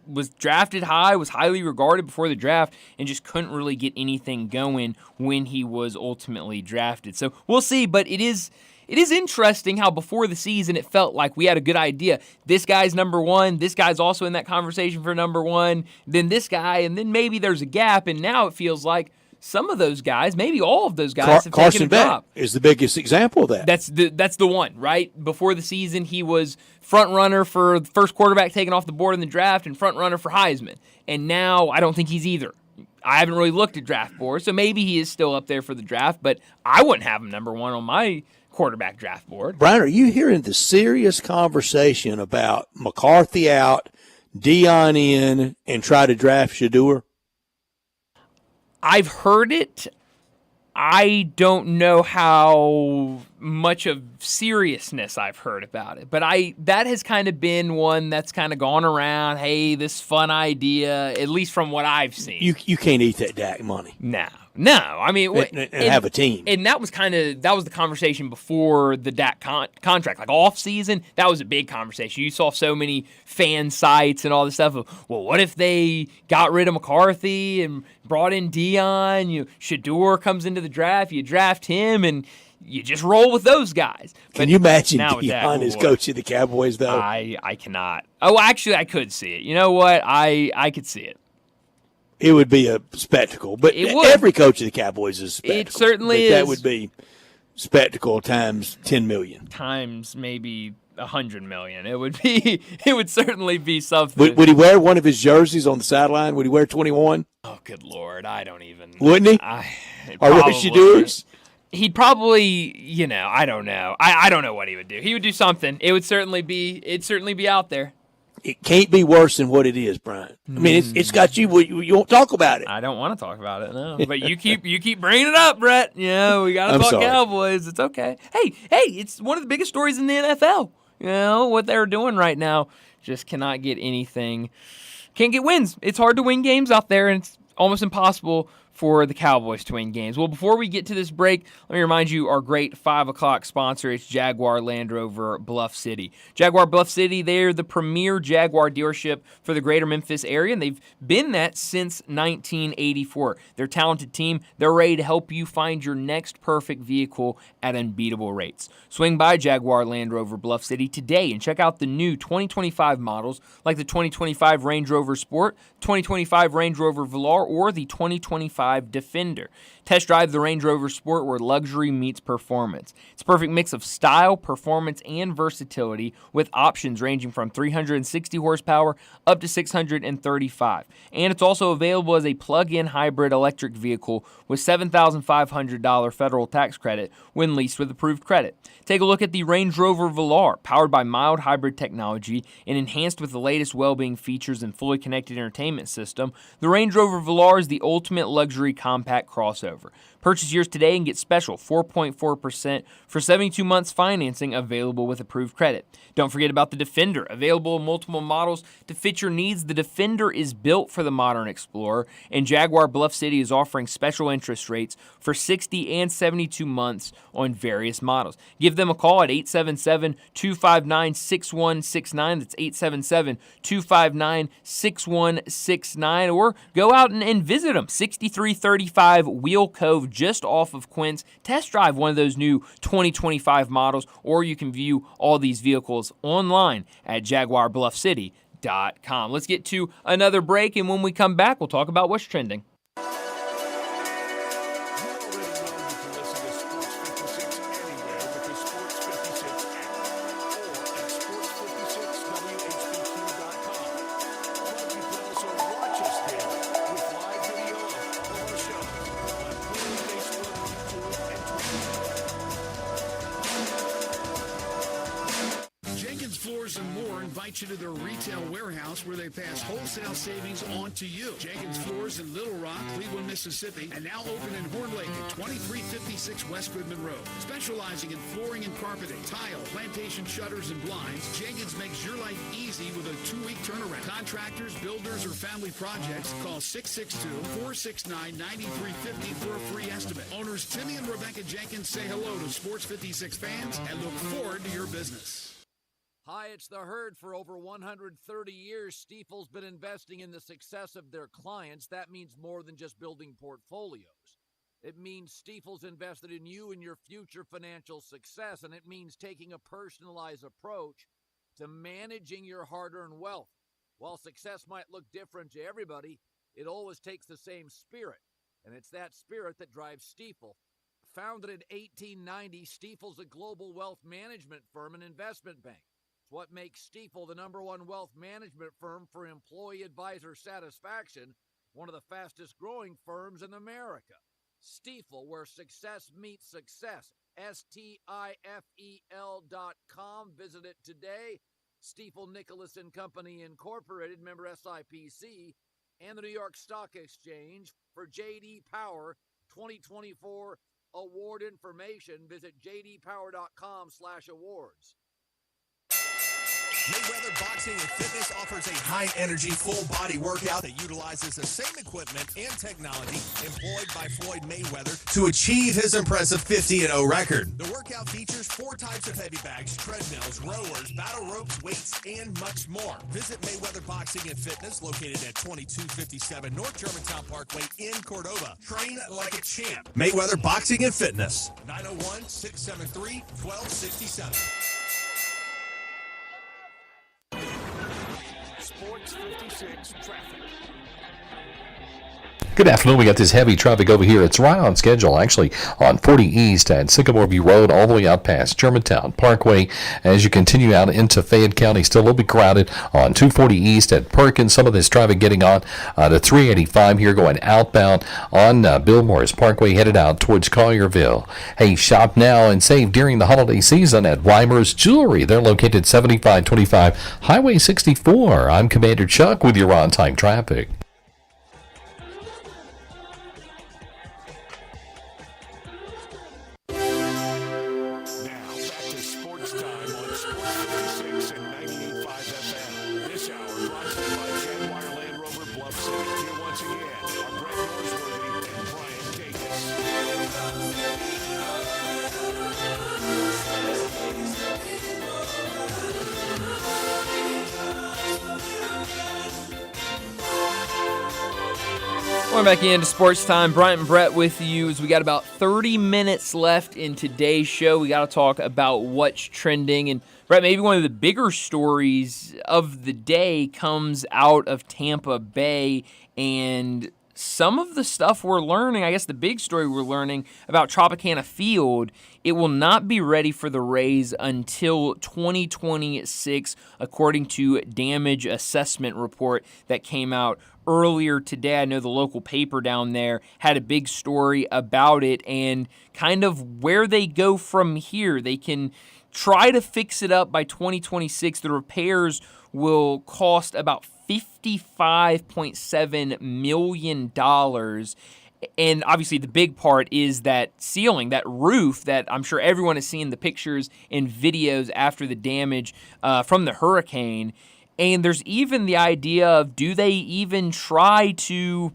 was drafted high, was highly regarded before the draft, and just couldn't really get anything going when he was ultimately drafted. So we'll see, but it is interesting how before the season it felt like we had a good idea. This guy's number one, this guy's also in that conversation for number one, then this guy, and then maybe there's a gap, and now it feels like some of those guys, maybe all of those guys, have Carson taken a drop. Beck is the biggest example of that. That's the one, right? Before the season, he was front runner for the first quarterback taken off the board in the draft and front runner for Heisman. And now I don't think he's either. I haven't really looked at draft boards, so maybe he is still up there for the draft, but I wouldn't have him number one on my quarterback draft board. Brian, are you hearing the serious conversation about McCarthy out, Dion in, and try to draft Shador? I've heard it. I don't know how much of seriousness I've heard about it, but that has kind of been one that's kind of gone around. Hey, this fun idea, at least from what I've seen. You can't eat that Dak money. No. I mean, and have a team. And that was the conversation before the Dak contract, like off season. That was a big conversation. You saw so many fan sites and all this stuff of, well, what if they got rid of McCarthy and brought in Dion? Shador comes into the draft, you draft him, and you just roll with those guys. Can you imagine Dion as coach of the Cowboys, though? I cannot. Oh, actually, I could see it. You know what? I could see it. It would be a spectacle, but every coach of the Cowboys is a spectacle. It certainly is. That would be spectacle times 10 million. Times maybe 100 million. It would certainly be something. Would he wear one of his jerseys on the sideline? Would he wear 21? Oh, good Lord. I don't even. Wouldn't he? Or what should do? He'd probably, I don't know. I don't know what he would do. He would do something. It'd certainly be out there. It can't be worse than what it is, Brian. I mean, it's got you won't talk about it. I don't want to talk about it, no. But you keep bringing it up, Brett. We got to talk Cowboys. It's okay. Hey, it's one of the biggest stories in the NFL. What they're doing right now. Just cannot get anything. Can't get wins. It's hard to win games out there, and it's almost impossible for the Cowboys to win games. Well, before we get to this break, let me remind you our great 5 o'clock sponsor. It's Jaguar Land Rover Bluff City. Jaguar Bluff City, they're the premier Jaguar dealership for the greater Memphis area, and they've been that since 1984. They're a talented team. They're ready to help you find your next perfect vehicle at unbeatable rates. Swing by Jaguar Land Rover Bluff City today and check out the new 2025 models like the 2025 Range Rover Sport, 2025 Range Rover Velar, or the 2025 Defender. Test drive the Range Rover Sport where luxury meets performance. It's a perfect mix of style, performance, and versatility with options ranging from 360 horsepower up to 635. And it's also available as a plug-in hybrid electric vehicle with $7,500 federal tax credit when leased with approved credit. Take a look at the Range Rover Velar, powered by mild hybrid technology and enhanced with the latest well-being features and fully connected entertainment system. The Range Rover Velar is the ultimate luxury luxury compact crossover. Purchase yours today and get special 4.4% for 72 months financing available with approved credit. Don't forget about the Defender, available in multiple models to fit your needs. The Defender is built for the modern explorer, and Jaguar Bluff City is offering special interest rates for 60 and 72 months on various models. Give them a call at 877-259-6169. That's 877-259-6169. Or go out and visit them. 6335 Wheel Cove, just off of Quince. Test drive one of those new 2025 models, or you can view all these vehicles online at JaguarBluffCity.com. Let's get to another break, and when we come back, we'll talk about what's trending. You to their retail warehouse where they pass wholesale savings on to you. Jenkins Floors in Little Rock, Cleveland, Mississippi, and now open in Horn Lake at 2356 West Goodman Road. Specializing in flooring and carpeting, tile, plantation shutters, and blinds, Jenkins makes your life easy with a 2-week turnaround. Contractors, builders, or family projects, call 662-469-9350 for a free estimate. Owners Timmy and Rebecca Jenkins say hello to Sports 56 fans and look forward to your business. Hi, it's the Herd. For over 130 years, Stifel's been investing in the success of their clients. That means more than just building portfolios. It means Stifel's invested in you and your future financial success, and it means taking a personalized approach to managing your hard-earned wealth. While success might look different to everybody, it always takes the same spirit, and it's that spirit that drives Stifel. Founded in 1890, Stifel's a global wealth management firm and investment bank. What makes Stifel the #1 wealth management firm for employee advisor satisfaction, one of the fastest growing firms in America. Stifel, where success meets success. STIFEL.com. Visit it today. Stifel Nicholas and Company Incorporated, member SIPC, and the New York Stock Exchange. For J.D. Power 2024 award information, visit jdpower.com/awards. Mayweather Boxing and Fitness offers a high-energy, full-body workout that utilizes the same equipment and technology employed by Floyd Mayweather to achieve his impressive 50-0 record. The workout features 4 types of heavy bags, treadmills, rowers, battle ropes, weights, and much more. Visit Mayweather Boxing and Fitness, located at 2257 North Germantown Parkway in Cordova. Train like a champ. Mayweather Boxing and Fitness, 901-673-1267. Sports 56 traffic. Good afternoon. We got this heavy traffic over here. It's right on schedule, actually, on 40 East at Sycamore View Road, all the way out past Germantown Parkway. As you continue out into Fayette County, still a little bit crowded on 240 East at Perkins. Some of this traffic getting on the 385 here, going outbound on Bill Morris Parkway, headed out towards Collierville. Hey, shop now and save during the holiday season at Weimer's Jewelry. They're located 7525 Highway 64. I'm Commander Chuck with your on-time traffic. Going back into Sports Time, Bryant and Brett with you as we got about 30 minutes left in today's show. We got to talk about what's trending. And Brett, maybe one of the bigger stories of the day comes out of Tampa Bay, and some of the stuff we're learning, I guess the big story we're learning about Tropicana Field, it will not be ready for the Rays until 2026, according to damage assessment report that came out earlier today. I know the local paper down there had a big story about it and kind of where they go from here. They can try to fix it up by 2026. The repairs will cost about $55.7 million. And obviously the big part is that ceiling, that roof that I'm sure everyone has seen the pictures and videos after the damage from the hurricane. And there's even the idea of, do they even try to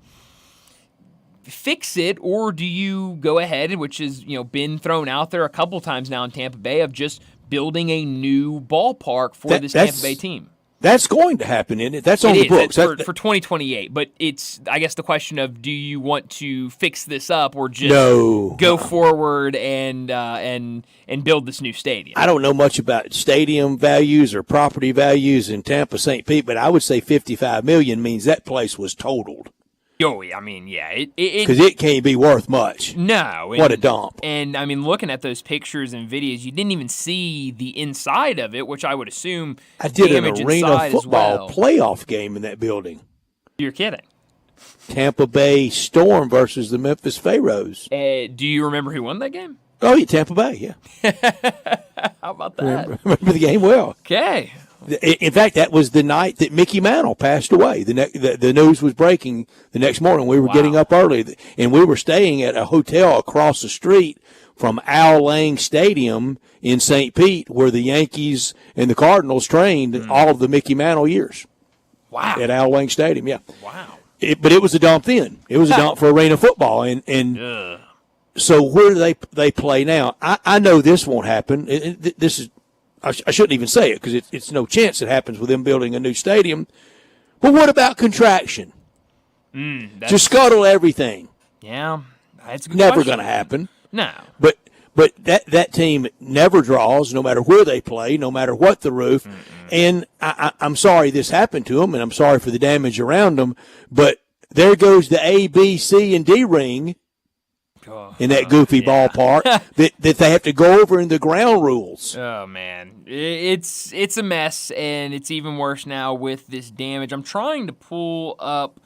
fix it, or do you go ahead, which has been thrown out there a couple times now in Tampa Bay, of just building a new ballpark for this Tampa Bay team? That's going to happen, isn't it? That's on the books. For 2028. But it's, I guess, the question of, do you want to fix this up or just go forward and build this new stadium? I don't know much about stadium values or property values in Tampa, St. Pete, but I would say $55 million means that place was totaled. Oh, I mean, yeah. Because it can't be worth much. No. What a dump. And, I mean, looking at those pictures and videos, you didn't even see the inside of it, which I would assume I did an arena well. football playoff game in that building. You're kidding. Tampa Bay Storm versus the Memphis Pharaohs. Do you remember who won that game? Oh, yeah, Tampa Bay, yeah. How about that? Remember the game well. Okay. In fact, that was the night that Mickey Mantle passed away. The news was breaking the next morning. We were getting up early, and we were staying at a hotel across the street from Al Lang Stadium in St. Pete, where the Yankees and the Cardinals trained all of the Mickey Mantle years. Wow. At Al Lang Stadium, yeah. Wow. But it was a dump then. It was a dump for arena football. And so where do they play now? I know this won't happen. This is, I shouldn't even say it because it's no chance it happens with them building a new stadium. But what about contraction? Just scuttle everything. Yeah, that's a good never question. going to happen. No. But that team never draws, no matter where they play, no matter what the roof. And I'm sorry this happened to them, and I'm sorry for the damage around them. But there goes the A, B, C, and D ring. In that goofy ballpark that they have to go over in the ground rules. Oh man, it's a mess, and it's even worse now with this damage. I'm trying to pull up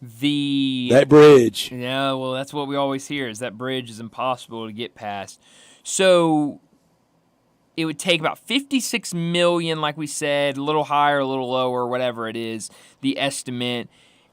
that bridge. Yeah, well, that's what we always hear, is that bridge is impossible to get past. So it would take about $56 million, like we said, a little higher, a little lower, whatever it is, the estimate.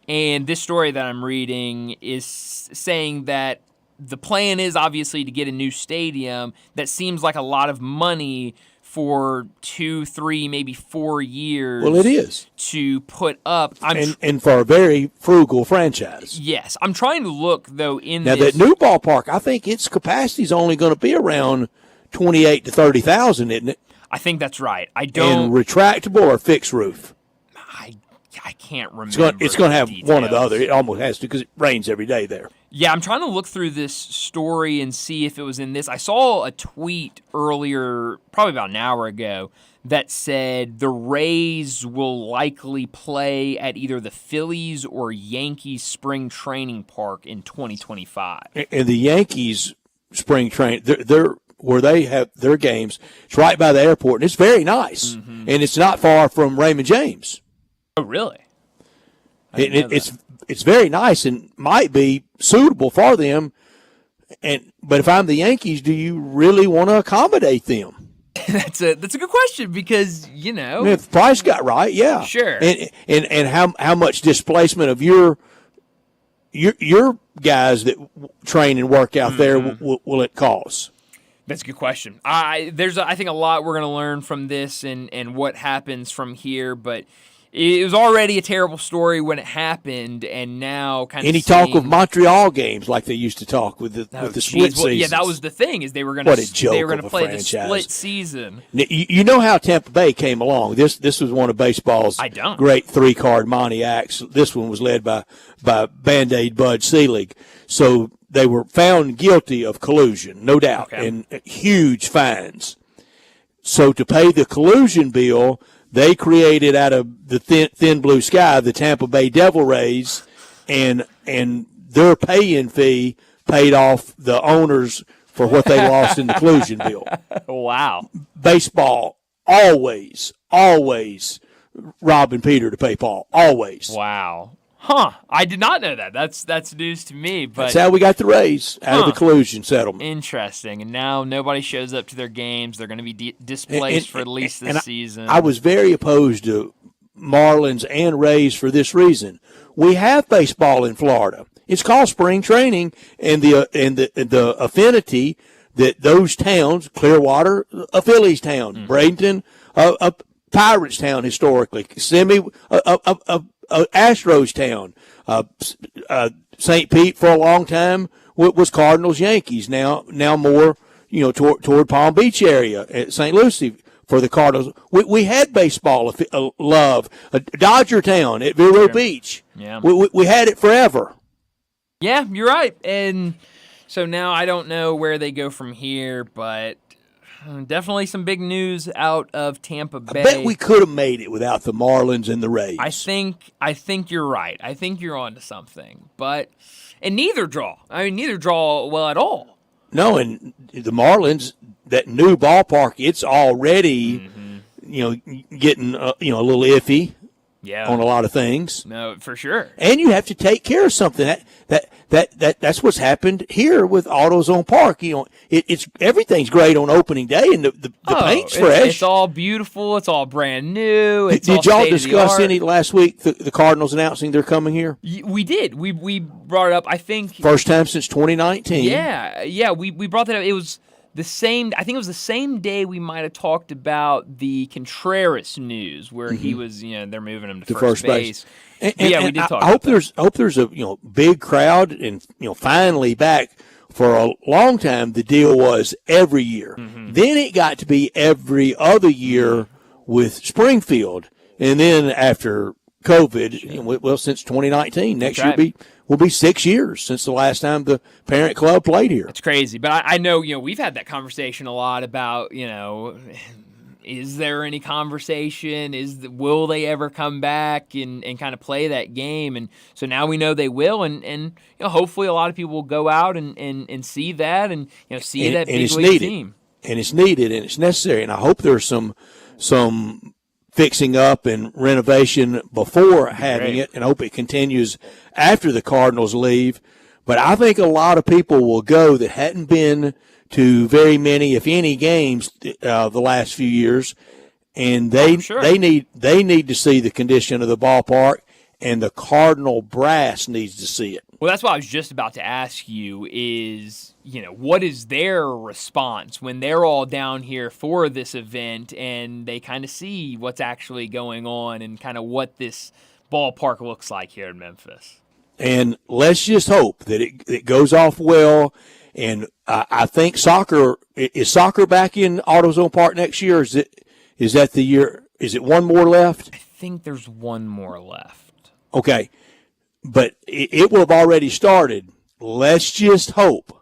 And this story that I'm reading is saying that the plan is obviously to get a new stadium. That seems like a lot of money for 2, 3, maybe 4 years. Well, it is. To put up. And for a very frugal franchise. Yes. I'm trying to look, though, now, that new ballpark, I think its capacity is only going to be around 28 to 30,000, isn't it? I think that's right. I don't. And retractable or fixed roof? I can't remember. It's going to have one or the other. It almost has to because it rains every day there. Yeah, I'm trying to look through this story and see if it was in this. I saw a tweet earlier, probably about an hour ago, that said the Rays will likely play at either the Phillies or Yankees spring training park in 2025. And the Yankees spring training, they're where they have their games. It's right by the airport, and it's very nice. And it's not far from Raymond James. Oh, really? It's very nice and might be suitable for them. But if I'm the Yankees, do you really want to accommodate them? That's a good question because, if the price got right, yeah. Sure. And how much displacement of your guys that train and work out there will it cause? That's a good question. There's I think a lot we're going to learn from this and what happens from here, but it was already a terrible story when it happened, and now kind of talk of Montreal games like they used to talk with the split season. Yeah, that was the thing is they were going to play the split season. You know how Tampa Bay came along. This was one of baseball's great 3-card Montiacs. This one was led by Band-Aid Bud Selig. So they were found guilty of collusion, no doubt, and huge fines. So to pay the collusion bill, they created out of the thin blue sky the Tampa Bay Devil Rays, and their pay-in fee paid off the owners for what they lost in the collusion bill. Wow. Baseball always robbing Peter to pay Paul. Always. Wow. Huh. I did not know that. That's news to me. But that's how we got the Rays out of the collusion settlement. Interesting. And now nobody shows up to their games. They're going to be displaced for at least this season. I was very opposed to Marlins and Rays for this reason. We have baseball in Florida. It's called spring training, and the affinity that those towns, Clearwater, a Phillies town, Bradenton, a Pirates town historically, a Astros town, St. Pete for a long time was Cardinals Yankees. Now more toward Palm Beach area at St. Lucie for the Cardinals. We had baseball love, Dodger town at Vero Beach. Yeah, we had it forever. Yeah, you're right. And so now I don't know where they go from here, but definitely some big news out of Tampa Bay. I bet we could have made it without the Marlins and the Rays. I think you're right. I think you're onto something. And neither draw well at all. No, and the Marlins, that new ballpark, it's already getting a little iffy. Yeah. On a lot of things. No, for sure. And you have to take care of something. That's what's happened here with AutoZone Park. It's everything's great on opening day, and the paint's fresh. It's all beautiful. It's all brand new. Did y'all discuss any last week? The Cardinals announcing they're coming here. We did. We brought it up. I think first time since 2019. Yeah. We brought that up. It was the same. I think it was the same day we might have talked about the Contreras news where he was. They're moving him to first base. And we did talk. I hope there's a big crowd, and finally back. For a long time, the deal was every year. Then it got to be every other year with Springfield, and then after COVID, since 2019, next year will be 6 years since the last time the parent club played here. It's crazy, but I know we've had that conversation a lot about is there any conversation? Will they ever come back and kind of play that game? And so now we know they will, and hopefully a lot of people will go out and see that and see that big league team. And it's needed and it's necessary. And I hope there's some fixing up and renovation before having it, and I hope it continues after the Cardinals leave. But I think a lot of people will go that hadn't been to very many, if any, games the last few years, and they need to see the condition of the ballpark, and the Cardinal brass needs to see it. Well, that's what I was just about to ask you is, what is their response when they're all down here for this event and they kind of see what's actually going on and kind of what this ballpark looks like here in Memphis? And let's just hope that it goes off well. And I think is soccer back in AutoZone Park next year? Is that the year? Is it one more left? I think there's one more left. Okay, but it will have already started. Let's just hope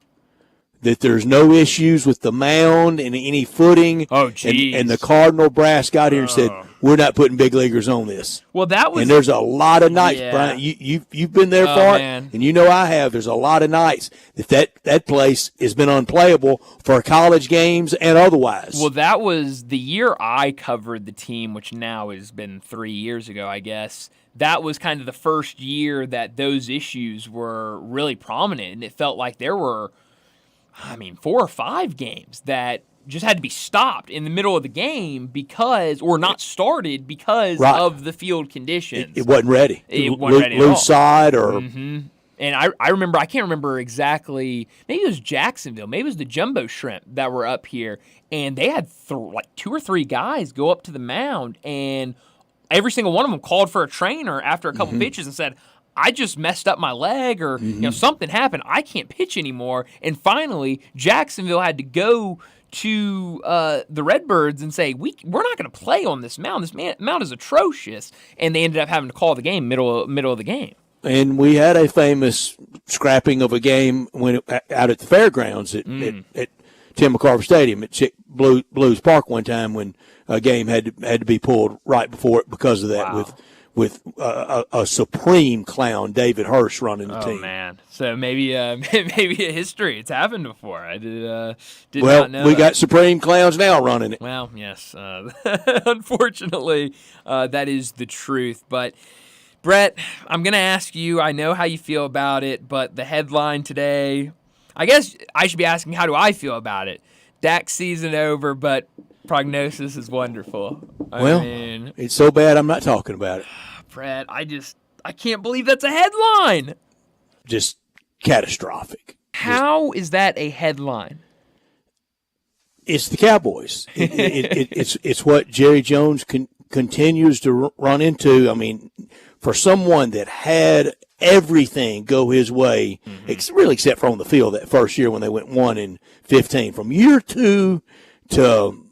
that there's no issues with the mound and any footing. Oh, geez. And the Cardinal brass got here and said, we're not putting big leaguers on this. Well, that was. And there's a lot of nights, Brian. You've been there for it, and I have. There's a lot of nights that place has been unplayable for college games and otherwise. Well, that was the year I covered the team, which now has been 3 years ago, I guess. That was kind of the first year that those issues were really prominent, and it felt like there were, 4 or 5 games that just had to be stopped in the middle of the game or not started because of the field conditions. It wasn't ready. It wasn't ready at all. Loose side or. Mm-hmm. And I remember, I can't remember exactly, maybe it was Jacksonville, maybe it was the Jumbo Shrimp that were up here, and they had 2 or 3 guys go up to the mound, and every single one of them called for a trainer after a couple pitches and said, I just messed up my leg or something happened. I can't pitch anymore. And finally, Jacksonville had to go to the Redbirds and say, we're not going to play on this mound. This mound is atrocious. And they ended up having to call the game middle of the game. And we had a famous scrapping of a game out at the fairgrounds at Tim McCarver Stadium at Blues Park one time when a game had to be pulled right before it because of that with a supreme clown, David Hirsch, running the team. Oh, man. So maybe a history. It's happened before. I did not know. Well, we got supreme clowns now running it. Well, yes. Unfortunately, that is the truth. But, Brett, I'm going to ask you, I know how you feel about it, but the headline today, I guess I should be asking, how do I feel about it? Dak's season over, but prognosis is wonderful. I mean, it's so bad I'm not talking about it. Brett, I can't believe that's a headline. just catastrophic. How is that a headline? It's the Cowboys. It's what Jerry Jones continues to run into. I mean, for someone that had everything go his way, really except for on the field that first year when they went 1-15. From year 2 to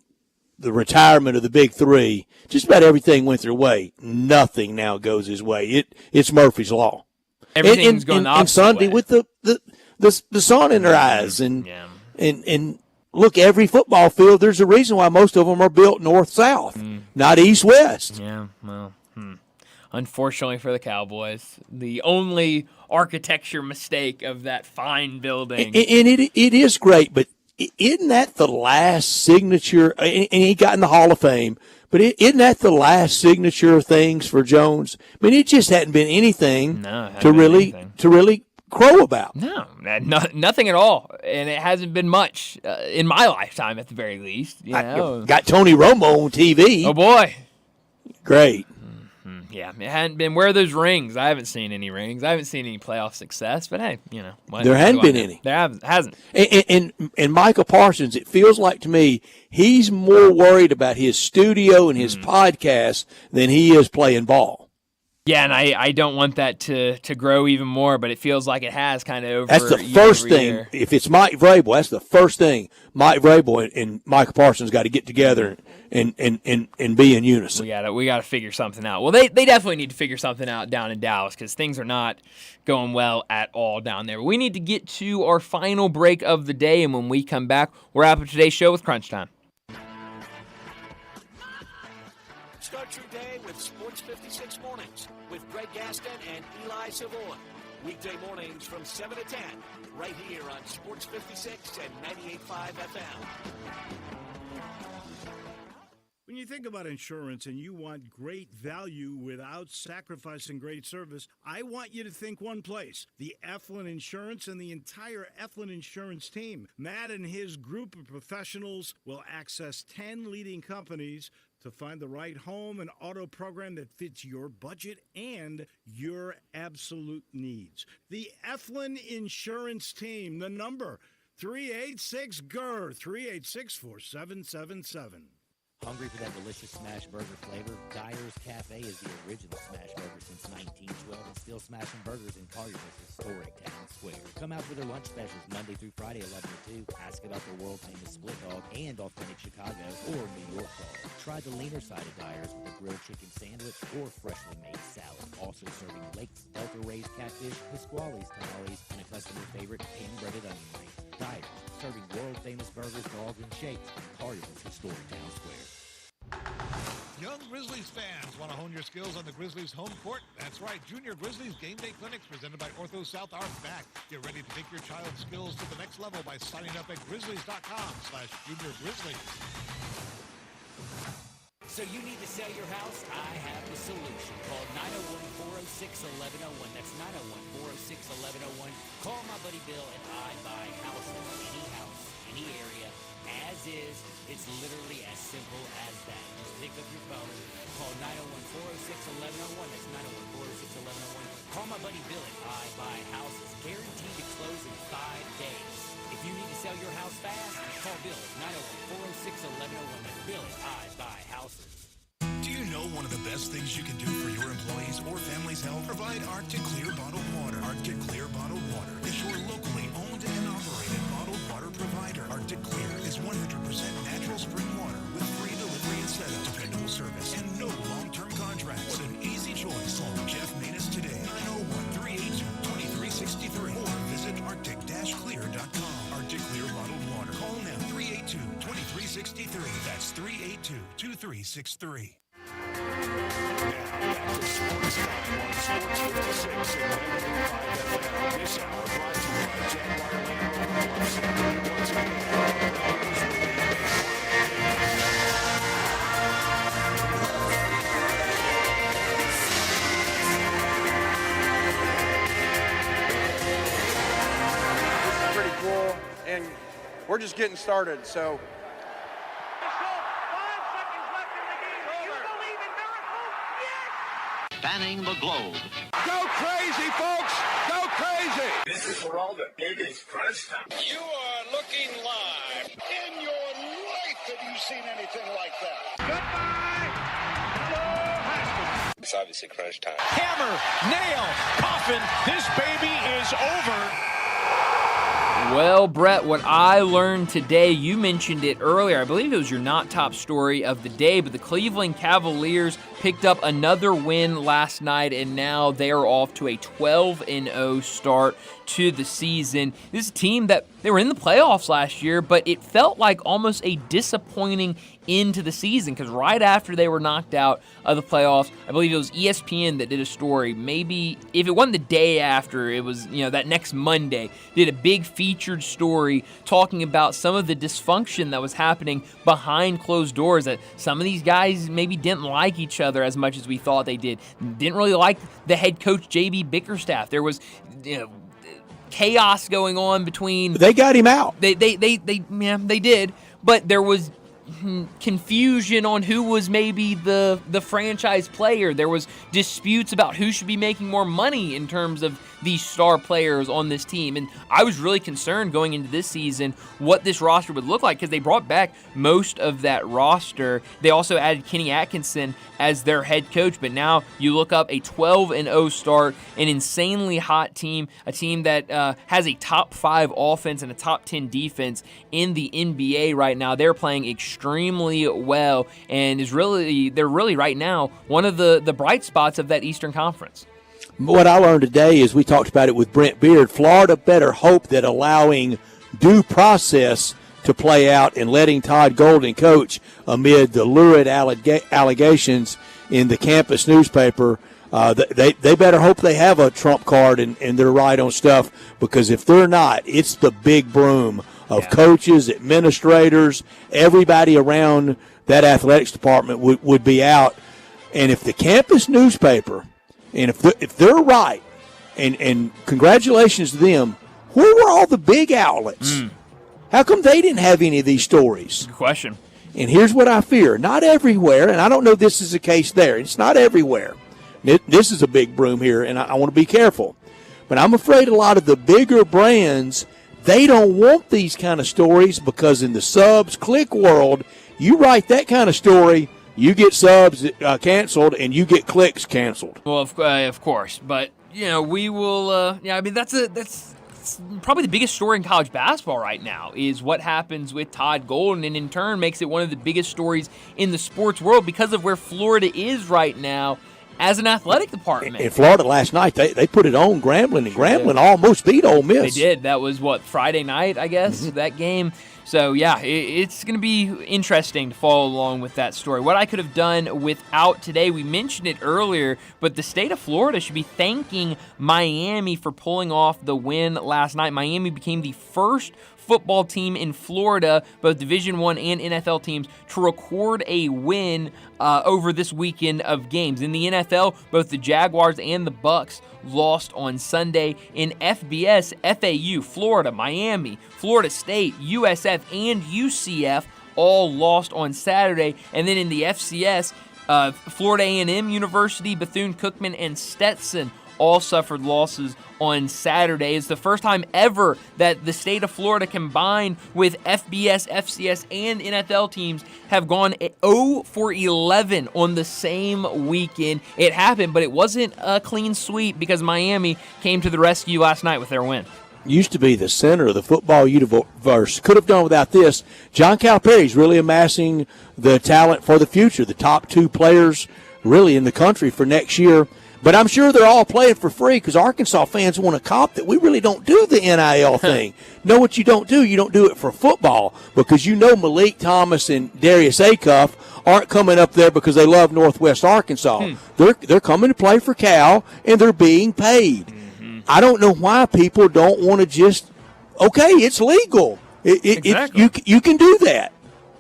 the retirement of the big three, just about everything went their way. Nothing now goes his way. It's Murphy's Law. Everything's going the opposite and Sunday way. with the sun in their eyes and look, every football field, there's a reason why most of them are built north-south, not east-west. Yeah, well, unfortunately for the Cowboys, the only architecture mistake of that fine building. And it is great, but isn't that the last signature? And he got in the Hall of Fame, but isn't that the last signature of things for Jones? I mean, it just hadn't been anything to really crow about. No, nothing at all, and it hasn't been much in my lifetime, at the very least. Got Tony Romo on TV. Oh boy, great. Yeah, it hadn't been. Where are those rings? I haven't seen any rings. I haven't seen any playoff success. But hey, there hadn't been any. There hasn't. And Michael Parsons, it feels like to me, he's more worried about his studio and his podcast than he is playing ball. Yeah, and I don't want that to grow even more, but it feels like it has kind of over. That's the first thing. If it's Mike Vrabel, that's the first thing. Mike Vrabel and Michael Parsons got to get together and be in unison. We got to figure something out. Well, they definitely need to figure something out down in Dallas because things are not going well at all down there. We need to get to our final break of the day, and when we come back, we'll wrap up today's show with Crunch Time. Start your day with Sports 56 Mornings with Greg Gaston and Eli Savoy. Weekday mornings from 7 to 10, right here on Sports 56 and 98.5 FM. When you think about insurance and you want great value without sacrificing great service, I want you to think one place, the Eflin Insurance and the entire Eflin Insurance team. Matt and his group of professionals will access 10 leading companies to find the right home and auto program that fits your budget and your absolute needs. The Eflin Insurance Team, the number 386-GER, 386-4777. Hungry for that delicious smash burger flavor? Dyer's Cafe is the original smash burger since 1912 and still smashing burgers in Collier's historic town square. Come out for their lunch specials Monday through Friday, 11 to 2. Ask about their world-famous split dog and authentic Chicago or New York dog. Try the leaner side of Dyer's with a grilled chicken sandwich or freshly made salad. Also serving Lakes, Delta-raised catfish, Pasquale's tamales, and a customer favorite hand-breaded onion rings. Dyer's, serving world-famous burgers, dogs, and shakes in Collier's historic town square. Young Grizzlies fans want to hone your skills on the Grizzlies home court? That's right. Junior Grizzlies Game Day Clinics presented by Ortho South are back. Get ready to take your child's skills to the next level by signing up at grizzlies.com/juniorgrizzlies. So you need to sell your house? I have the solution. Call 901-406-1101. That's 901-406-1101. Call my buddy Bill and I buy houses. Any house, any area, as is. It's literally as simple as that. Just pick up your phone, call 901-406-1101. That's 901-406-1101. Call my buddy Bill and I buy houses. Guaranteed to close in 5 days. If you need to sell your house fast, call Bill at 901-406-1101. That's Bill and I buy houses. Do you know one of the best things you can do for your employees or family's health? Provide Arctic Clear bottled water. Arctic Clear bottled water is your locally owned and operated bottled water provider. Arctic Clear is 100% natural spring water with free delivery and setup, dependable service, and no long-term contracts. What an easy choice. Call Jeff Manus today, 901-382-2363, or visit arctic-clear.com. Arctic Clear bottled water. Call now, 382-2363. That's 382-2363. Back to Sports Time on Sports 56 and 95 FM. This hour brought to you by Jaguar Land Rover. Once This is pretty cool, and we're just getting started, so. Spanning the globe. Go crazy, folks! Go crazy! crazy. This is for all the biggest crunch time. You are looking live. In your life have you seen anything like that? Goodbye. Hello, Haskins. It's obviously crunch time. Hammer, nail, coffin. This baby is over. Well, Brett, what I learned today, you mentioned it earlier. I believe it was your not top story of the day, but the Cleveland Cavaliers picked up another win last night, and now they are off to a 12-0 start to the season. This is a team that they were in the playoffs last year, but it felt like almost a disappointing end to the season because right after they were knocked out of the playoffs, I believe it was ESPN that did a story. Maybe if it wasn't the day after, it was that next Monday, did a big featured story talking about some of the dysfunction that was happening behind closed doors, that some of these guys maybe didn't like each other as much as we thought they did. Didn't really like the head coach, JB Bickerstaff. There was chaos going on between. They got him out. They did, but there was confusion on who was maybe the franchise player. There was disputes about who should be making more money in terms of these star players on this team. And I was really concerned going into this season what this roster would look like because they brought back most of that roster. They also added Kenny Atkinson as their head coach, but now you look up a 12-0 start, an insanely hot team, a team that has a top 5 offense and a top 10 defense in the NBA right now. They're playing extremely well and they're really right now one of the bright spots of that Eastern Conference. What I learned today is we talked about it with Brent Beard. Florida better hope that allowing due process to play out and letting Todd Golden coach amid the lurid allegations in the campus newspaper. They better hope they have a trump card and they're right on stuff, because if they're not, it's the big broom of coaches, administrators, everybody around that athletics department would be out. And if the campus newspaper, and if they're right, and congratulations to them, where were all the big outlets? How come they didn't have any of these stories? Good question. And here's what I fear. Not everywhere, and I don't know if this is the case there. It's not everywhere. This is a big broom here, and I want to be careful. But I'm afraid a lot of the bigger brands, they don't want these kind of stories, because in the subs click world, you write that kind of story, you get subs canceled, and you get clicks canceled. Well, of course, but we will. That's probably the biggest story in college basketball right now is what happens with Todd Golden, and in turn makes it one of the biggest stories in the sports world because of where Florida is right now as an athletic department. In Florida last night, they put it on Grambling, and Grambling almost beat Ole Miss. They did. That was, Friday night, I guess, that game. So, yeah, it's going to be interesting to follow along with that story. What I could have done without today, we mentioned it earlier, but the state of Florida should be thanking Miami for pulling off the win last night. Miami became the first football team in Florida, both Division I and NFL teams, to record a win over this weekend of games. In the NFL, both the Jaguars and the Bucs lost on Sunday. In FBS, FAU, Florida, Miami, Florida State, USF, and UCF all lost on Saturday. And then in the FCS, Florida A&M University, Bethune-Cookman, and Stetson all suffered losses on Saturday. It's the first time ever that the state of Florida combined with FBS, FCS, and NFL teams have gone 0-for-11 on the same weekend. It happened, but it wasn't a clean sweep because Miami came to the rescue last night with their win. Used to be the center of the football universe. Could have done without this. John Calipari's really amassing the talent for the future, the top 2 players really in the country for next year. But I'm sure they're all playing for free because Arkansas fans want to cop that we really don't do the NIL thing. Know what you don't do? You don't do it for football, because Malik Thomas and Darius Acuff aren't coming up there because they love Northwest Arkansas. They're coming to play for Cal, and they're being paid. I don't know why people don't want to just, okay, it's legal. Exactly. You can do that.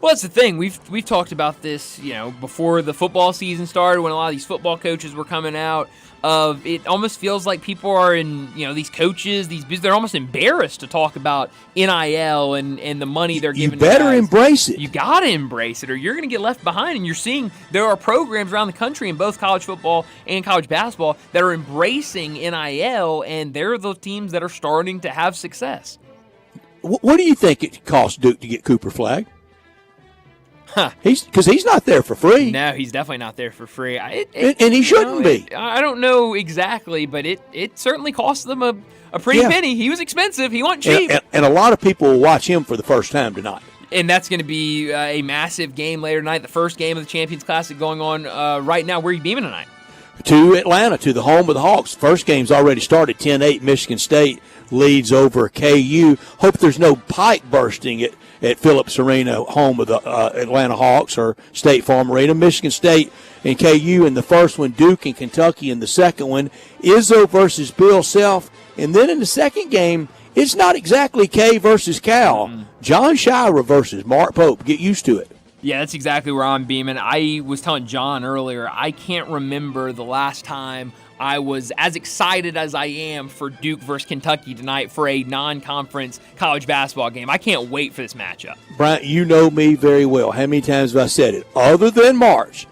Well, that's the thing. We've talked about this, before the football season started, when a lot of these football coaches were coming out. It almost feels like people are these coaches, they're almost embarrassed to talk about NIL and the money they're giving. You better embrace it. You got to embrace it, or you're going to get left behind. And you're seeing there are programs around the country in both college football and college basketball that are embracing NIL, and they're the teams that are starting to have success. What do you think it costs Duke to get Cooper flagged? Huh. Because he's not there for free. No, he's definitely not there for free. And he shouldn't be. I don't know exactly, but it certainly cost them a pretty penny. He was expensive. He wasn't cheap. And a lot of people will watch him for the first time tonight. And that's going to be a massive game later tonight, the first game of the Champions Classic going on right now. Where are you beaming tonight? To Atlanta, to the home of the Hawks. First game's already started, 10-8. Michigan State leads over KU. Hope there's no pipe bursting at Phillips Arena, home of the Atlanta Hawks, or State Farm Arena. Michigan State and KU in the first one, Duke and Kentucky in the second one. Izzo versus Bill Self. And then in the second game, it's not exactly K versus Cal. Mm-hmm. John Shira versus Mark Pope. Get used to it. Yeah, that's exactly where I'm beaming. I was telling John earlier, I can't remember the last time I was as excited as I am for Duke versus Kentucky tonight for a non-conference college basketball game. I can't wait for this matchup. Bryant, you know me very well. How many times have I said it? Other than March,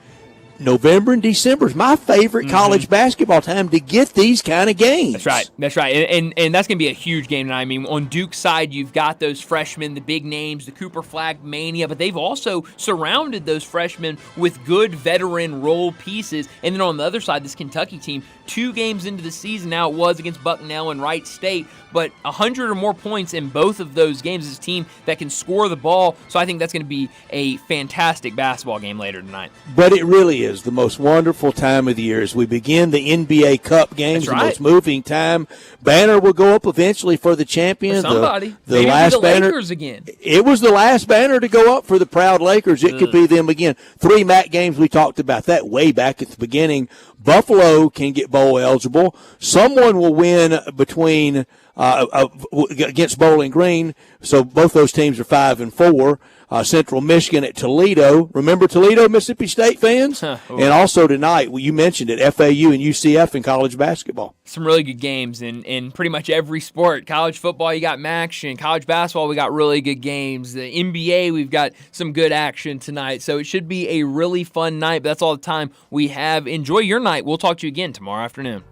November and December is my favorite college basketball time to get these kind of games. That's right. And that's going to be a huge game tonight. I mean, on Duke's side, you've got those freshmen, the big names, the Cooper Flag mania, but they've also surrounded those freshmen with good veteran role pieces. And then on the other side, this Kentucky team, 2 games into the season now, it was against Bucknell and Wright State, but 100 or more points in both of those games. Is a team that can score the ball, so I think that's going to be a fantastic basketball game later tonight. But it really is the most wonderful time of the year as we begin the NBA Cup games, the most moving time. Banner will go up eventually for the champion. For somebody. The Maybe last the banner. Lakers again. It was the last banner to go up for the proud Lakers. It could be them again. 3 MAC games, we talked about that way back at the beginning. Buffalo can get bowl eligible. Someone will win between against Bowling Green. So both those teams are 5 and 4. Central Michigan at Toledo. Remember Toledo, Mississippi State fans? And also tonight, you mentioned it, FAU and UCF in college basketball. Some really good games in pretty much every sport. College football, you got action. College basketball, we got really good games. The NBA, we've got some good action tonight. So it should be a really fun night, but that's all the time we have. Enjoy your night. We'll talk to you again tomorrow afternoon.